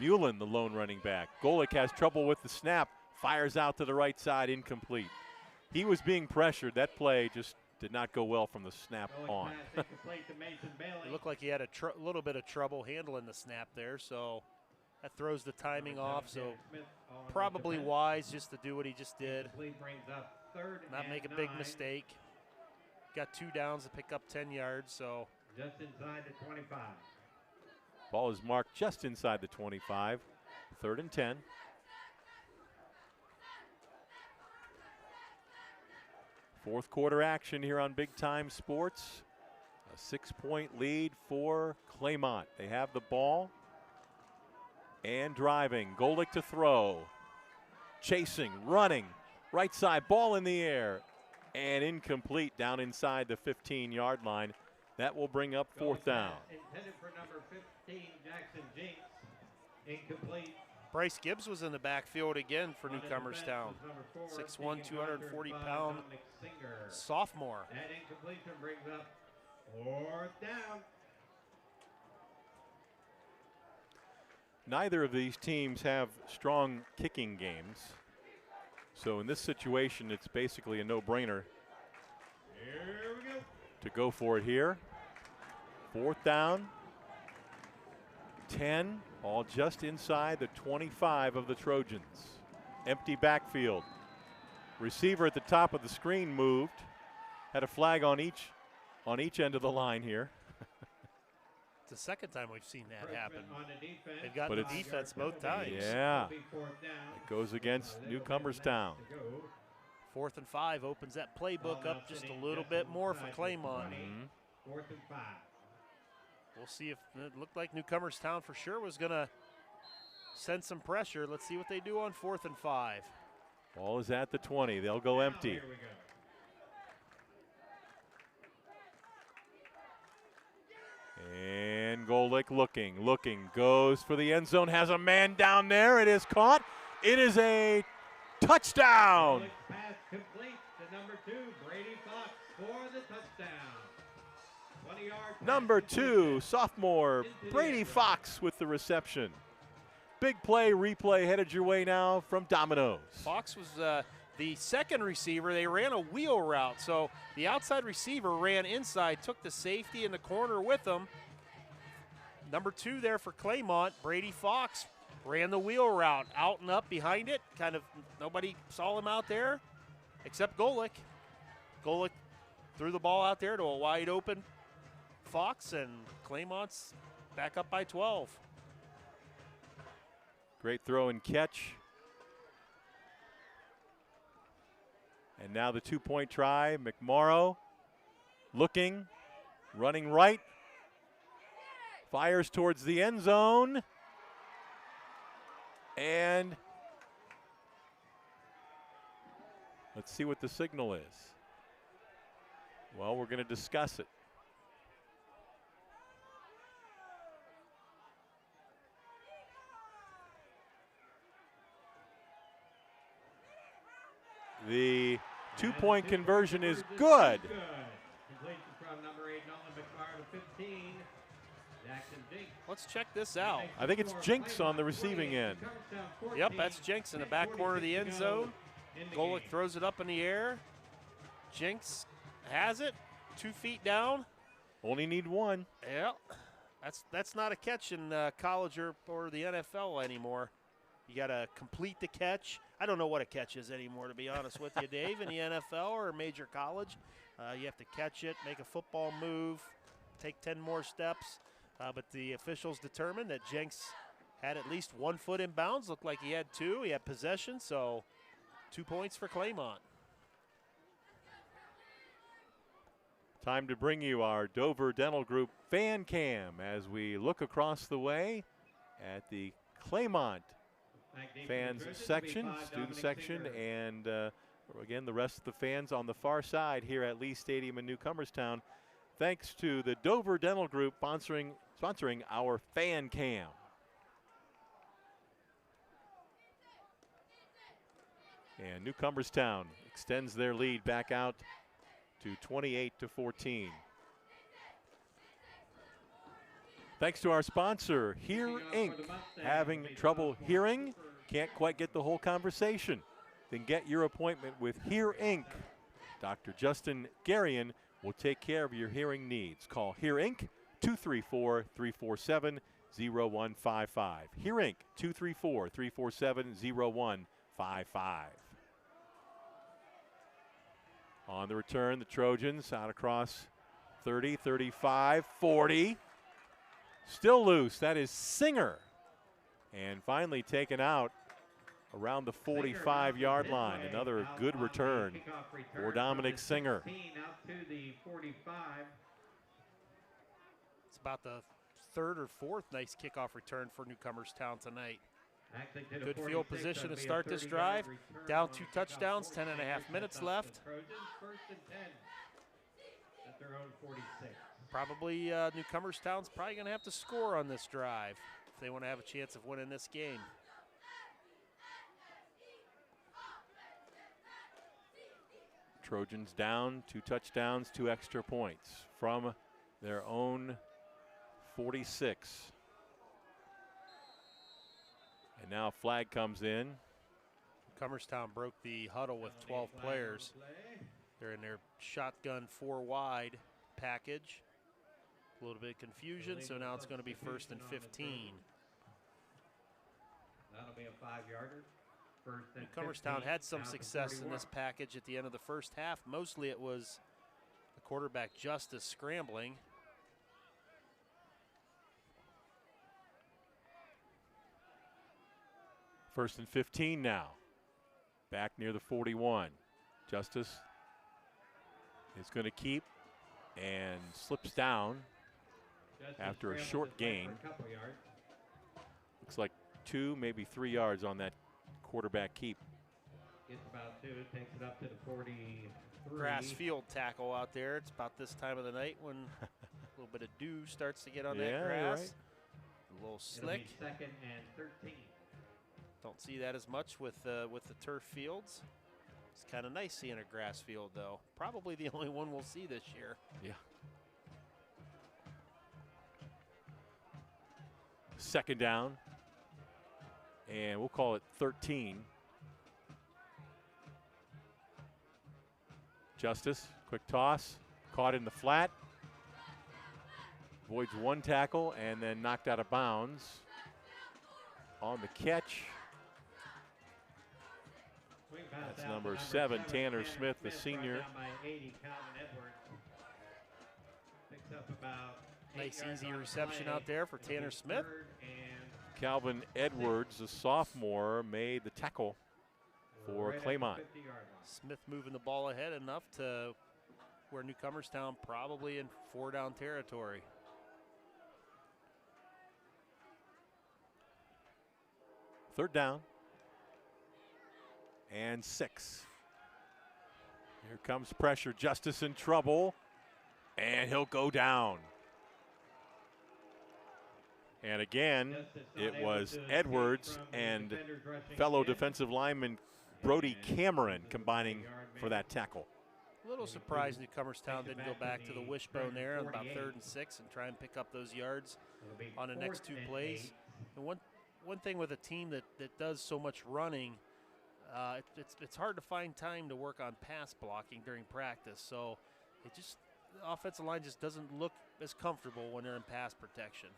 Mullen, the lone running back. Golick has trouble with the snap. Fires out to the right side, incomplete. He was being pressured. That play just did not go well from the snap on. It looked like he had a little bit of trouble handling the snap there, so that throws the timing off. So probably wise just to do what he just did. Not make a big mistake. Got 2 downs to pick up 10 yards, so. Just inside the 25. Ball is marked just inside the 25. 3rd and 10. Fourth quarter action here on Big Time Sports. A 6-point lead for Claymont. They have the ball and driving. Golick to throw. Chasing, running. Right side, ball in the air. And incomplete down inside the 15-yard line. That will bring up fourth down. Intended for number 15, Jackson Jinks. Incomplete. Bryce Gibbs was in the backfield again for Newcomerstown. 6'1", 240-pound sophomore. That incompletion brings up fourth down. Neither of these teams have strong kicking games. So in this situation, it's basically a no-brainer to go for it here. Fourth down. 10, all just inside the 25 of the Trojans. Empty backfield. Receiver at the top of the screen moved. Had a flag on each end of the line here. It's the second time we've seen that happen. They've But gotten the it's- defense both times. Yeah, it goes against Newcomerstown. 4th and 5 opens that playbook up just a little bit more for Claymont. 4th and 5. We'll see if it looked like Newcomerstown for sure was going to send some pressure. Let's see what they do on 4th and 5. Ball is at the 20. They'll go empty. And Golick looking, goes for the end zone, has a man down there. It is caught. It is a touchdown. Pass complete to number 2, Brady Fox for the touchdown. 20-yard pass Number complete. 2, sophomore Brady Fox with the reception. Big play, replay headed your way now from Domino's. Fox was the second receiver. They ran a wheel route. So the outside receiver ran inside, took the safety in the corner with him. Number 2 there for Claymont, Brady Fox, ran the wheel route, out and up behind it. Kind of nobody saw him out there except Golick. Golick threw the ball out there to a wide open Fox, and Claymont's back up by 12. Great throw and catch. And now the 2-point try. McMorrow looking, running right. Fires towards the end zone. And let's see what the signal is. Well, we're going to discuss it. The 2-point conversion is good. Completion from number 8, Nolan McFarland to 15. Jackson Jinks. Let's check this out. I think it's Jinks on the receiving end. Yep, that's Jinks in the back corner of the end zone. Golick throws it up in the air. Jinks has it, 2 feet down. Only need one. Yeah, that's not a catch in college or the NFL anymore. You got to complete the catch. I don't know what a catch is anymore, to be honest with you, Dave, in the NFL or a major college. You have to catch it, make a football move, take 10 more steps. But the officials determined that Jenks had at least 1 foot in bounds. Looked like he had 2. He had possession, so 2 points for Claymont. Time to bring you our Dover Dental Group fan cam as we look across the way at the Claymont fans section, student section, and again, the rest of the fans on the far side here at Lee Stadium in Newcomerstown. Thanks to the Dover Dental Group sponsoring our fan cam. And Newcomerstown extends their lead back out to 28-14. Thanks to our sponsor, Hear Inc. Having trouble hearing? Can't quite get the whole conversation? Then get your appointment with Hear Inc. Dr. Justin Garian will take care of your hearing needs. Call Hear Inc. 234-347-0155. Hear Inc. 234-347-0155. On the return, the Trojans out across 30, 35, 40. Still loose. That is Singer. And finally taken out around the 45-yard line. Another good return for Dominic Singer. Out to the 45. It's about the third or fourth nice kickoff return for Newcomerstown tonight. Good field position to start this drive. Down 2 touchdowns, 10.5 minutes left. Trojans first and 10 at their own 46. Probably Newcomerstown's probably going to have to score on this drive if they want to have a chance of winning this game. Trojans down, 2 touchdowns, 2 extra points from their own 46. And now a flag comes in. Newcomerstown broke the huddle with 12 players. They're in their shotgun 4 wide package. A little bit of confusion, so now it's going to be first and 15. That'll be a 5-yarder. Newcomerstown had some success in this package at the end of the first half. Mostly it was the quarterback Justice scrambling. First and 15 now. Back near the 41. Justice is going to keep and slips down after a short gain. Looks like 2, maybe 3 yards on that quarterback keep. Gets about 2, takes it up to the 43. Grass field tackle out there. It's about this time of the night when a little bit of dew starts to get on that grass. Right. A little slick. It'll be 2nd and 13. Don't see that as much with the turf fields. It's kind of nice seeing a grass field, though. Probably the only one we'll see this year. Yeah. 2nd down. And we'll call it 13. Justice, quick toss, caught in the flat. Avoids 1 tackle and then knocked out of bounds. On the catch. That's number 7, Tanner Smith, the senior. Nice easy reception out there for Tanner Smith. Calvin Edwards, the sophomore, made the tackle for Claymont. Smith moving the ball ahead enough to where Newcomerstown probably in 4-down territory. Third down. And 6. Here comes pressure. Justice in trouble. And he'll go down. And again, it was Edwards and fellow defensive lineman Brody Cameron combining for that tackle. A little surprised Newcomerstown didn't go back to the wishbone there on about 3rd and 6 and try and pick up those yards on the next 2 plays. And one thing with a team that does so much running, it's hard to find time to work on pass blocking during practice. So the offensive line just doesn't look as comfortable when they're in pass protection.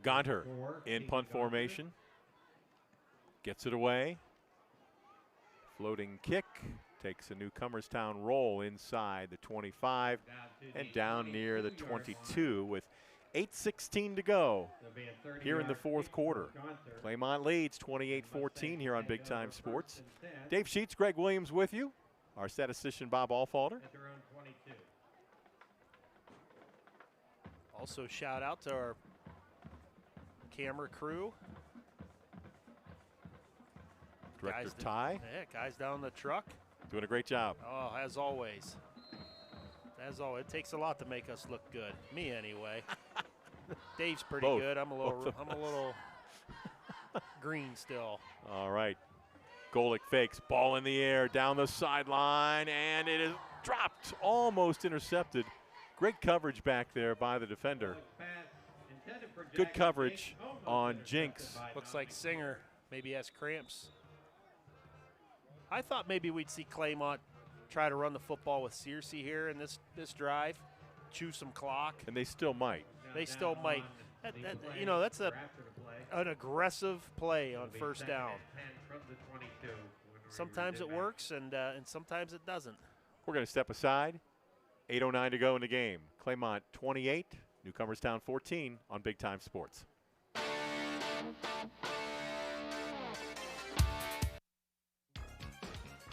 Gonter in punt formation. Gets it away. Floating kick. Takes a Newcomerstown roll inside the 25 and down near the 22 with 8:16 to go here in the 4th quarter. Claymont leads 28-14 here on Big Time Sports. Dave Sheets, Greg Williams with you. Our statistician Bob Allfalder. Also shout out to our camera crew. Director Ty. Yeah, guys down the truck. Doing a great job. Oh, as always. As always, it takes a lot to make us look good. Me anyway. Dave's pretty good. I'm a little green still. All right. Golick fakes, ball in the air, down the sideline, and it is dropped, almost intercepted. Great coverage back there by the defender. Good coverage on Jinx. Looks like Singer maybe has cramps. I thought maybe we'd see Claymont try to run the football with Searcy here in this drive, chew some clock. And they still might. They still might. That's an aggressive play on 1st down. Sometimes it works, and sometimes it doesn't. We're going to step aside. 8:09 to go in the game. Claymont 28, Newcomerstown 14 on Big Time Sports.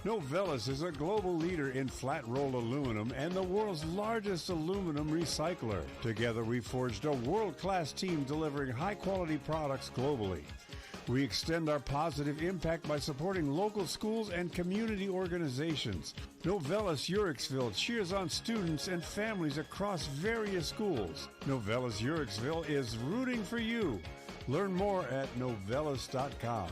Novelis is a global leader in flat-rolled aluminum and the world's largest aluminum recycler. Together, we forged a world-class team delivering high-quality products globally. We extend our positive impact by supporting local schools and community organizations. Novelis Urixville cheers on students and families across various schools. Novelis Urixville is rooting for you. Learn more at novelis.com.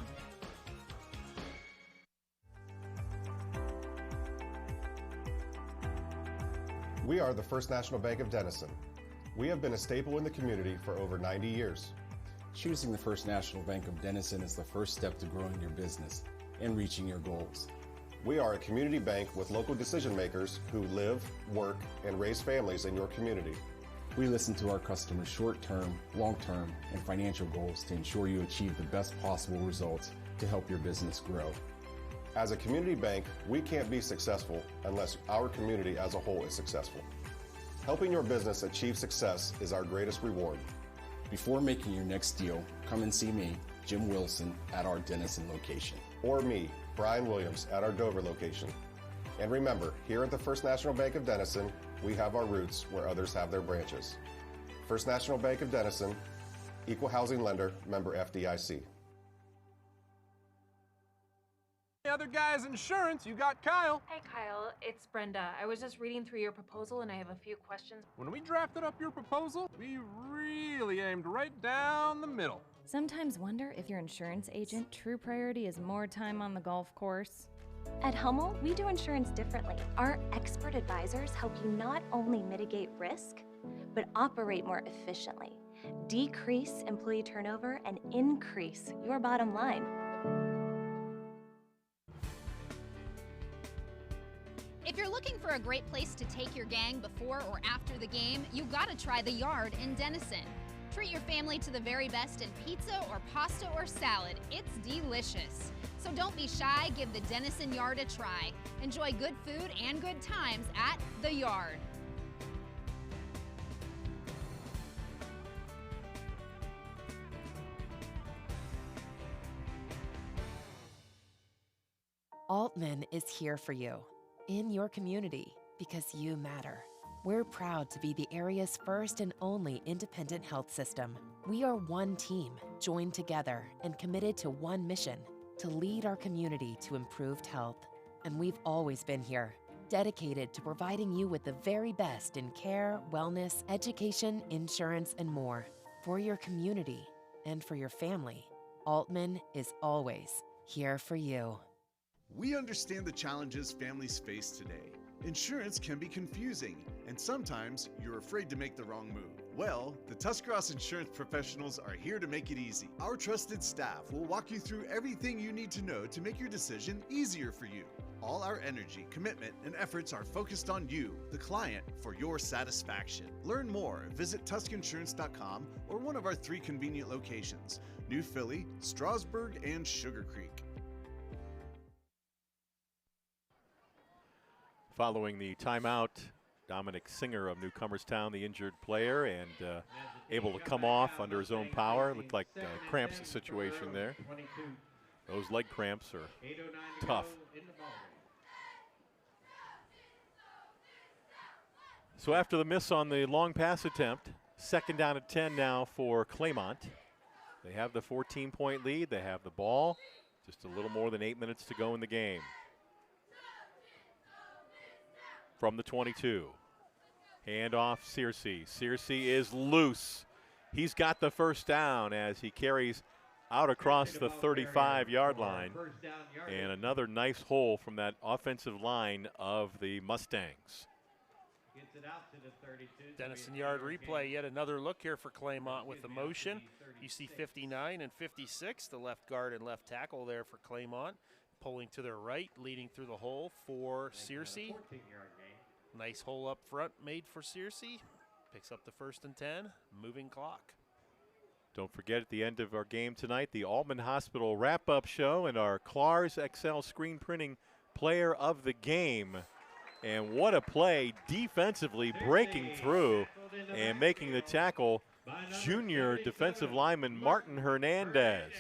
We are the First National Bank of Denison. We have been a staple in the community for over 90 years. Choosing the First National Bank of Denison is the first step to growing your business and reaching your goals. We are a community bank with local decision makers who live, work, and raise families in your community. We listen to our customers' short-term, long-term, and financial goals to ensure you achieve the best possible results to help your business grow. As a community bank, we can't be successful unless our community as a whole is successful. Helping your business achieve success is our greatest reward. Before making your next deal, come and see me, Jim Wilson, at our Denison location. Or me, Brian Williams, at our Dover location. And remember, here at the First National Bank of Denison, we have our roots where others have their branches. First National Bank of Denison, Equal Housing Lender, member FDIC. Other guy's insurance, you got Kyle. Hey Kyle, it's Brenda. I was just reading through your proposal and I have a few questions. When we drafted up your proposal, we really aimed right down the middle. Sometimes wonder if your insurance agent true priority is more time on the golf course. At Hummel, we do insurance differently. Our expert advisors help you not only mitigate risk, but operate more efficiently, decrease employee turnover, and increase your bottom line. If you're looking for a great place to take your gang before or after the game, you've got to try the Yard in Denison. Treat your family to the very best in pizza or pasta or salad. It's delicious. So don't be shy, give the Denison Yard a try. Enjoy good food and good times at the Yard. Altman is here for you, in your community, because you matter. We're proud to be the area's first and only independent health system. We are one team, joined together and committed to one mission, to lead our community to improved health. And we've always been here, dedicated to providing you with the very best in care, wellness, education, insurance, and more. For your community and for your family, Altman is always here for you. We understand the challenges families face today. Insurance can be confusing, and sometimes you're afraid to make the wrong move. Well, the Tuscarawas insurance professionals are here to make it easy. Our trusted staff will walk you through everything you need to know to make your decision easier for you. All our energy, commitment, and efforts are focused on you, the client, for your satisfaction. Learn more. Visit TuskInsurance.com or one of our 3 convenient locations: New Philly, Strasburg, and Sugar Creek. Following the timeout, Dominic Singer of Newcomerstown, the injured player, and able to come off under his own power. Looked like a cramps situation there. Those leg cramps are tough. So after the miss on the long pass attempt, 2nd down at 10 now for Claymont. They have the 14-point lead. They have the ball. Just a little more than 8 minutes to go in the game. From the 22. Hand off Searcy. Searcy is loose. He's got the first down as he carries out across the 35-yard line. And another nice hole from that offensive line of the Mustangs. Denison Yard replay, yet another look here for Claymont with the motion. You see 59 and 56, the left guard and left tackle there for Claymont. Pulling to their right, leading through the hole for Searcy. Nice hole up front made for Searcy. Picks up the 1st and 10, moving clock. Don't forget, at the end of our game tonight, the Altman Hospital wrap-up show and our Clars XL screen printing player of the game. And what a play defensively, breaking through and making the tackle, junior defensive lineman Martin Hernandez.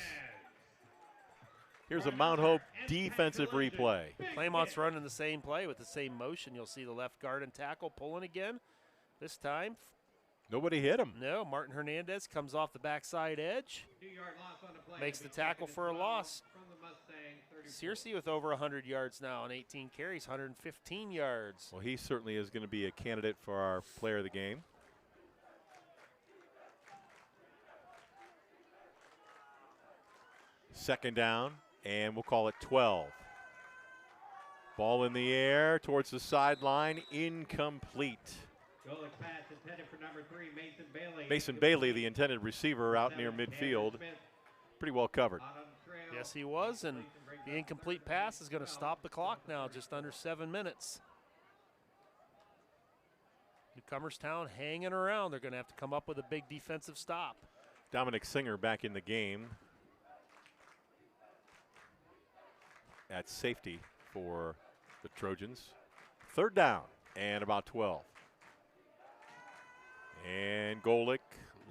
Here's a Mount Hope defensive replay. Claymont's running the same play with the same motion. You'll see the left guard and tackle pulling again. This time, nobody hit him. No, Martin Hernandez comes off the backside edge, makes the tackle for a loss. Searcy with over 100 yards now on 18 carries, 115 yards. Well, he certainly is going to be a candidate for our player of the game. Second down, and we'll call it 12. Ball in the air towards the sideline, incomplete. Pass intended for number 3, Mason Bailey. Mason Bailey, the intended receiver, out near midfield. Pretty well covered. Yes, he was, and the incomplete pass is going to stop the clock now, just under 7 minutes. Newcomerstown hanging around. They're going to have to come up with a big defensive stop. Dominic Singer back in the game at safety for the Trojans. Third down and about 12. And Golick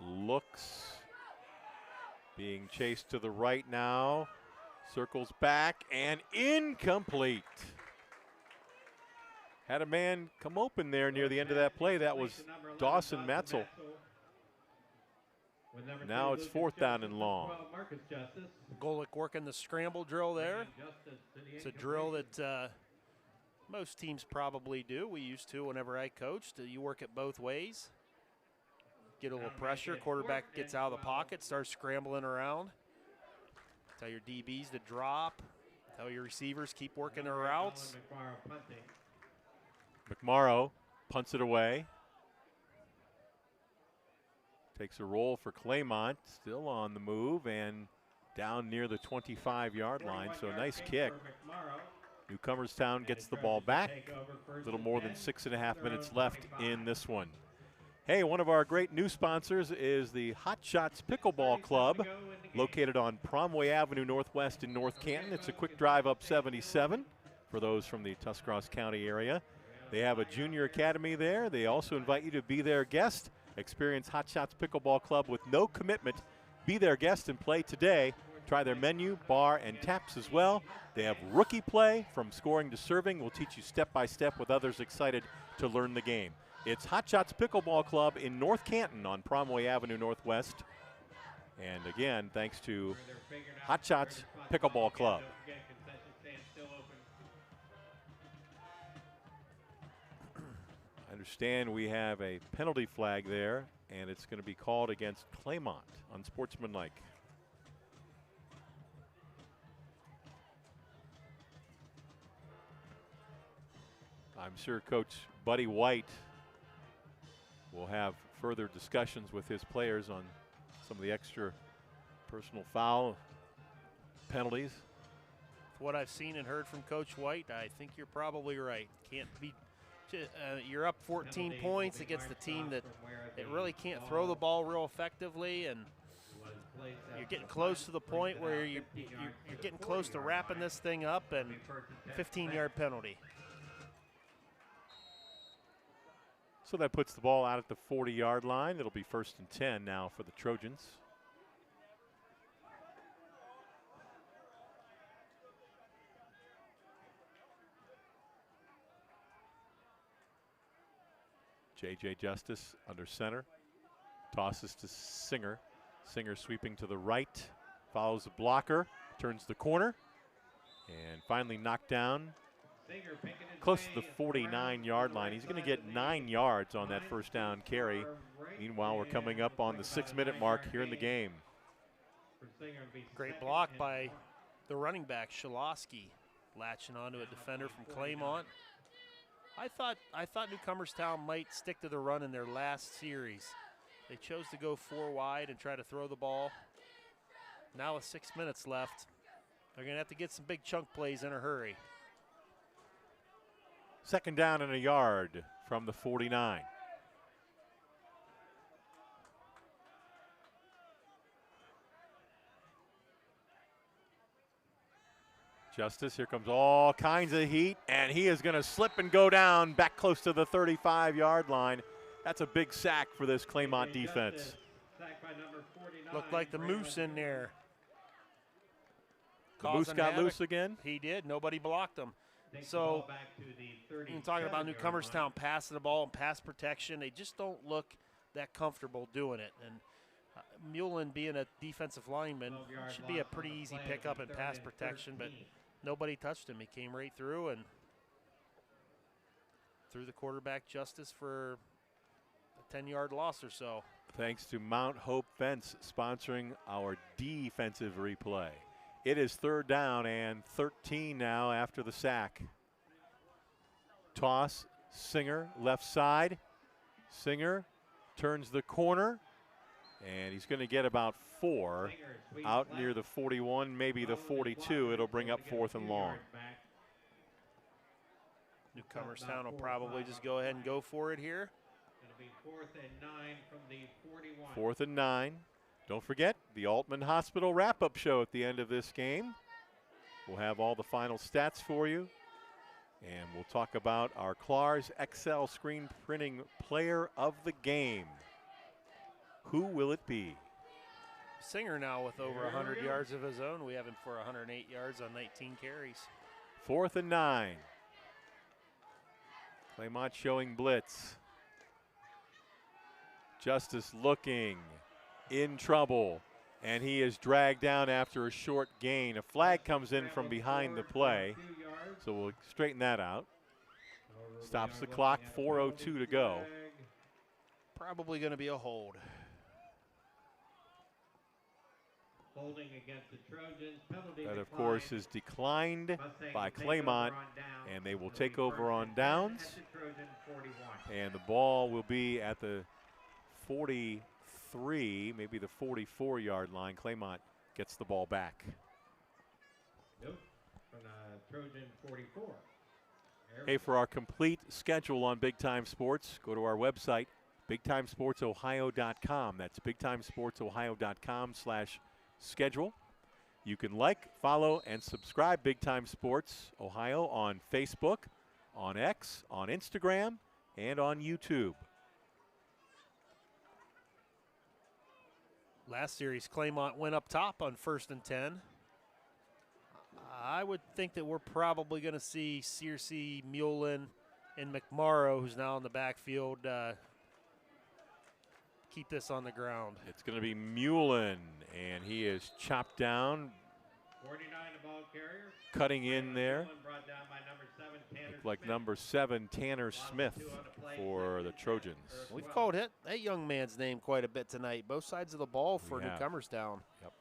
looks, being chased to the right now, circles back and incomplete. Had a man come open there near the end of that play. That was Dawson Metzel. Now it's fourth down and long. Golick working the scramble drill there. It's a drill that most teams probably do. We used to whenever I coached. You work it both ways. Get a little pressure. Quarterback gets out of the pocket, starts scrambling around. Tell your DBs to drop. Tell your receivers keep working their routes. McMorrow punts it away. Takes a roll for Claymont, still on the move and down near the 25-yard line. So a nice kick. Newcomerstown gets the ball back. A little more than 6.5 minutes left in this one. Hey, one of our great new sponsors is the Hot Shots Pickleball Club, located on Promway Avenue Northwest in North Canton. It's a quick drive up 77 for those from the Tuscarawas County area. They have a junior academy there. They also invite you to be their guest. Experience Hot Shots Pickleball Club with no commitment. Be their guest and play today. Try their menu, bar, and taps as well. They have rookie play from scoring to serving. We'll teach you step by step with others excited to learn the game. It's Hot Shots Pickleball Club in North Canton on Promway Avenue Northwest. And again, thanks to Hot Shots Pickleball Club. I understand we have a penalty flag there, and it's going to be called against Claymont, unsportsmanlike. I'm sure Coach Buddy White will have further discussions with his players on some of the extra personal foul penalties. What I've seen and heard from Coach White, I think you're probably right. Can't be. You're up 14 points against a team that really can't throw the ball real effectively, and you're getting close to the point where you're getting close to wrapping this thing up, and 15-yard penalty. So that puts the ball out at the 40-yard line. It'll be 1st and 10 now for the Trojans. J.J. Justice under center. Tosses to Singer. Singer sweeping to the right. Follows the blocker. Turns the corner. And finally knocked down close to the 49-yard line. He's going to get 9 yards on that first down carry. Meanwhile, we're coming up on the 6-minute mark here in the game. Great block by the running back, Shalosky, latching onto a defender from Claymont. I thought Newcomerstown might stick to the run in their last series. They chose to go 4 wide and try to throw the ball. Now with 6 minutes left, they're going to have to get some big chunk plays in a hurry. 2nd down and a yard from the 49. Justice, here comes all kinds of heat, and he is going to slip and go down back close to the 35-yard line. That's a big sack for this Claymont defense. Looked like the moose in there. causing Moose got havoc. loose again? He did. Nobody blocked him. So, you're talking about Newcomerstown passing the ball and pass protection. They just don't look that comfortable doing it. And Mullen, being a defensive lineman, should be a pretty easy pickup in pass protection, but nobody touched him. He came right through and threw the quarterback justice for a 10-yard loss or so. Thanks to Mount Hope Fence sponsoring our defensive replay. It is 3rd down and 13 now after the sack. Toss, Singer, left side. Singer turns the corner, and he's going to get about 4 out near the 41, maybe the 42. It'll bring up 4th and long. Newcomerstown will probably just go ahead and go for it here. It'll be 4th and 9 from the 41. 4th and 9. Don't forget the Altman Hospital wrap-up show at the end of this game. We'll have all the final stats for you. And we'll talk about our Clars XL screen printing player of the game. Who will it be? Singer now with over 100 yards of his own. We have him for 108 yards on 19 carries. 4th and 9. Claymont showing blitz. Justice looking in trouble, and he is dragged down after a short gain. A flag comes in from behind the play, so we'll straighten that out. Stops the clock, 4:02 to go. Probably going to be a hold. Holding against the Trojans. Penalty That, of course, is declined by Claymont, and they will take over on downs. And the ball will be at the 43, maybe the 44-yard line. Claymont gets the ball back. Nope, from Trojan 44. Hey, for our complete schedule on Big Time Sports, go to our website, BigTimeSportsOhio.com. That's BigTimeSportsOhio.com/schedule. You can like, follow, and subscribe Big Time Sports Ohio on Facebook, on X, on Instagram, and on YouTube. Last series, Claymont went up top on 1st and 10. I would think that we're probably going to see Searcy, Mullen, and McMorrow, who's now in the backfield, keep this on the ground. It's going to be Mullen, and he is chopped down. 49 the ball carrier. Cutting in there. Brought down by number 7, Tanner Looked like Smith. number 7, Tanner Smith, for the Trojans. We've called that young man's name quite a bit tonight. Both sides of the ball for Newcomerstown. Yep.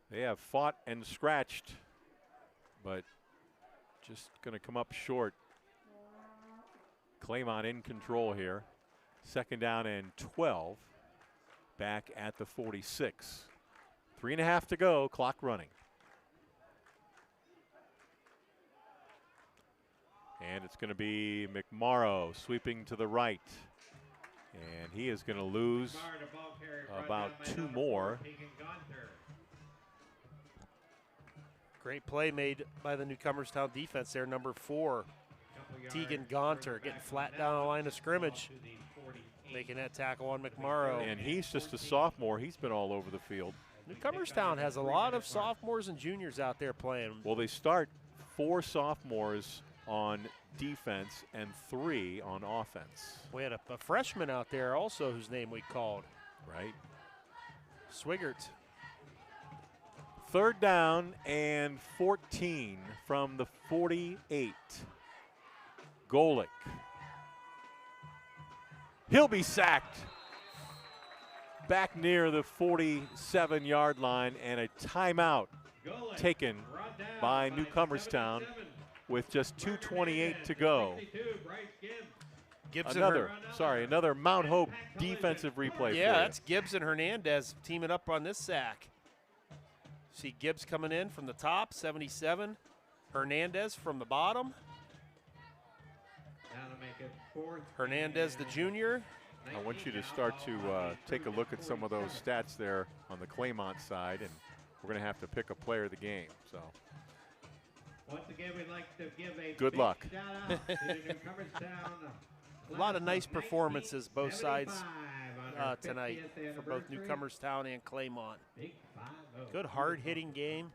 They have fought and scratched, but just going to come up short. Claymont in control here. 2nd down and 12. Back at the 46. 3.5 to go, clock running. And it's going to be McMorrow sweeping to the right. And he is going to lose about 2 more. Great play made by the Newcomerstown defense there, number 4. Tegan Gaunter getting flat down the line of scrimmage, making that tackle on McMorrow. And he's just a sophomore. He's been all over the field. Newcomerstown has a lot of sophomores and juniors out there playing. Well, they start 4 sophomores on defense and 3 on offense. We had a freshman out there also whose name we called. Right. Swigert. 3rd down and 14 from the 48. Golick. He'll be sacked. Back near the 47-yard line, and a timeout taken by Newcomerstown with just 2:28 to go. Another Mount Hope defensive replay. Yeah, that's Gibbs and Hernandez teaming up on this sack. See Gibbs coming in from the top, 77. Hernandez from the bottom. Hernandez, the junior. I want you to start to take a look at some of those stats there on the Claymont side, and we're going to have to pick a player of the game. So, once again, we'd like to give a good luck. Shout-out to Newcomerstown. A lot of nice performances both sides tonight for both Newcomerstown and Claymont. Good hard-hitting game.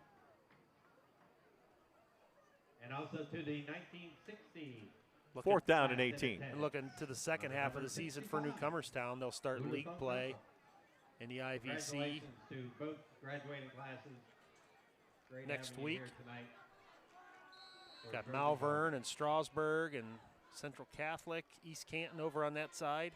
And also to the 1960. Fourth down and 18. And looking to the second half of the season for Newcomerstown, they'll start league play in the IVC Congratulations to both graduating classes. Great next having you week. here tonight. Got Malvern and Strasburg and Central Catholic, East Canton over on that side.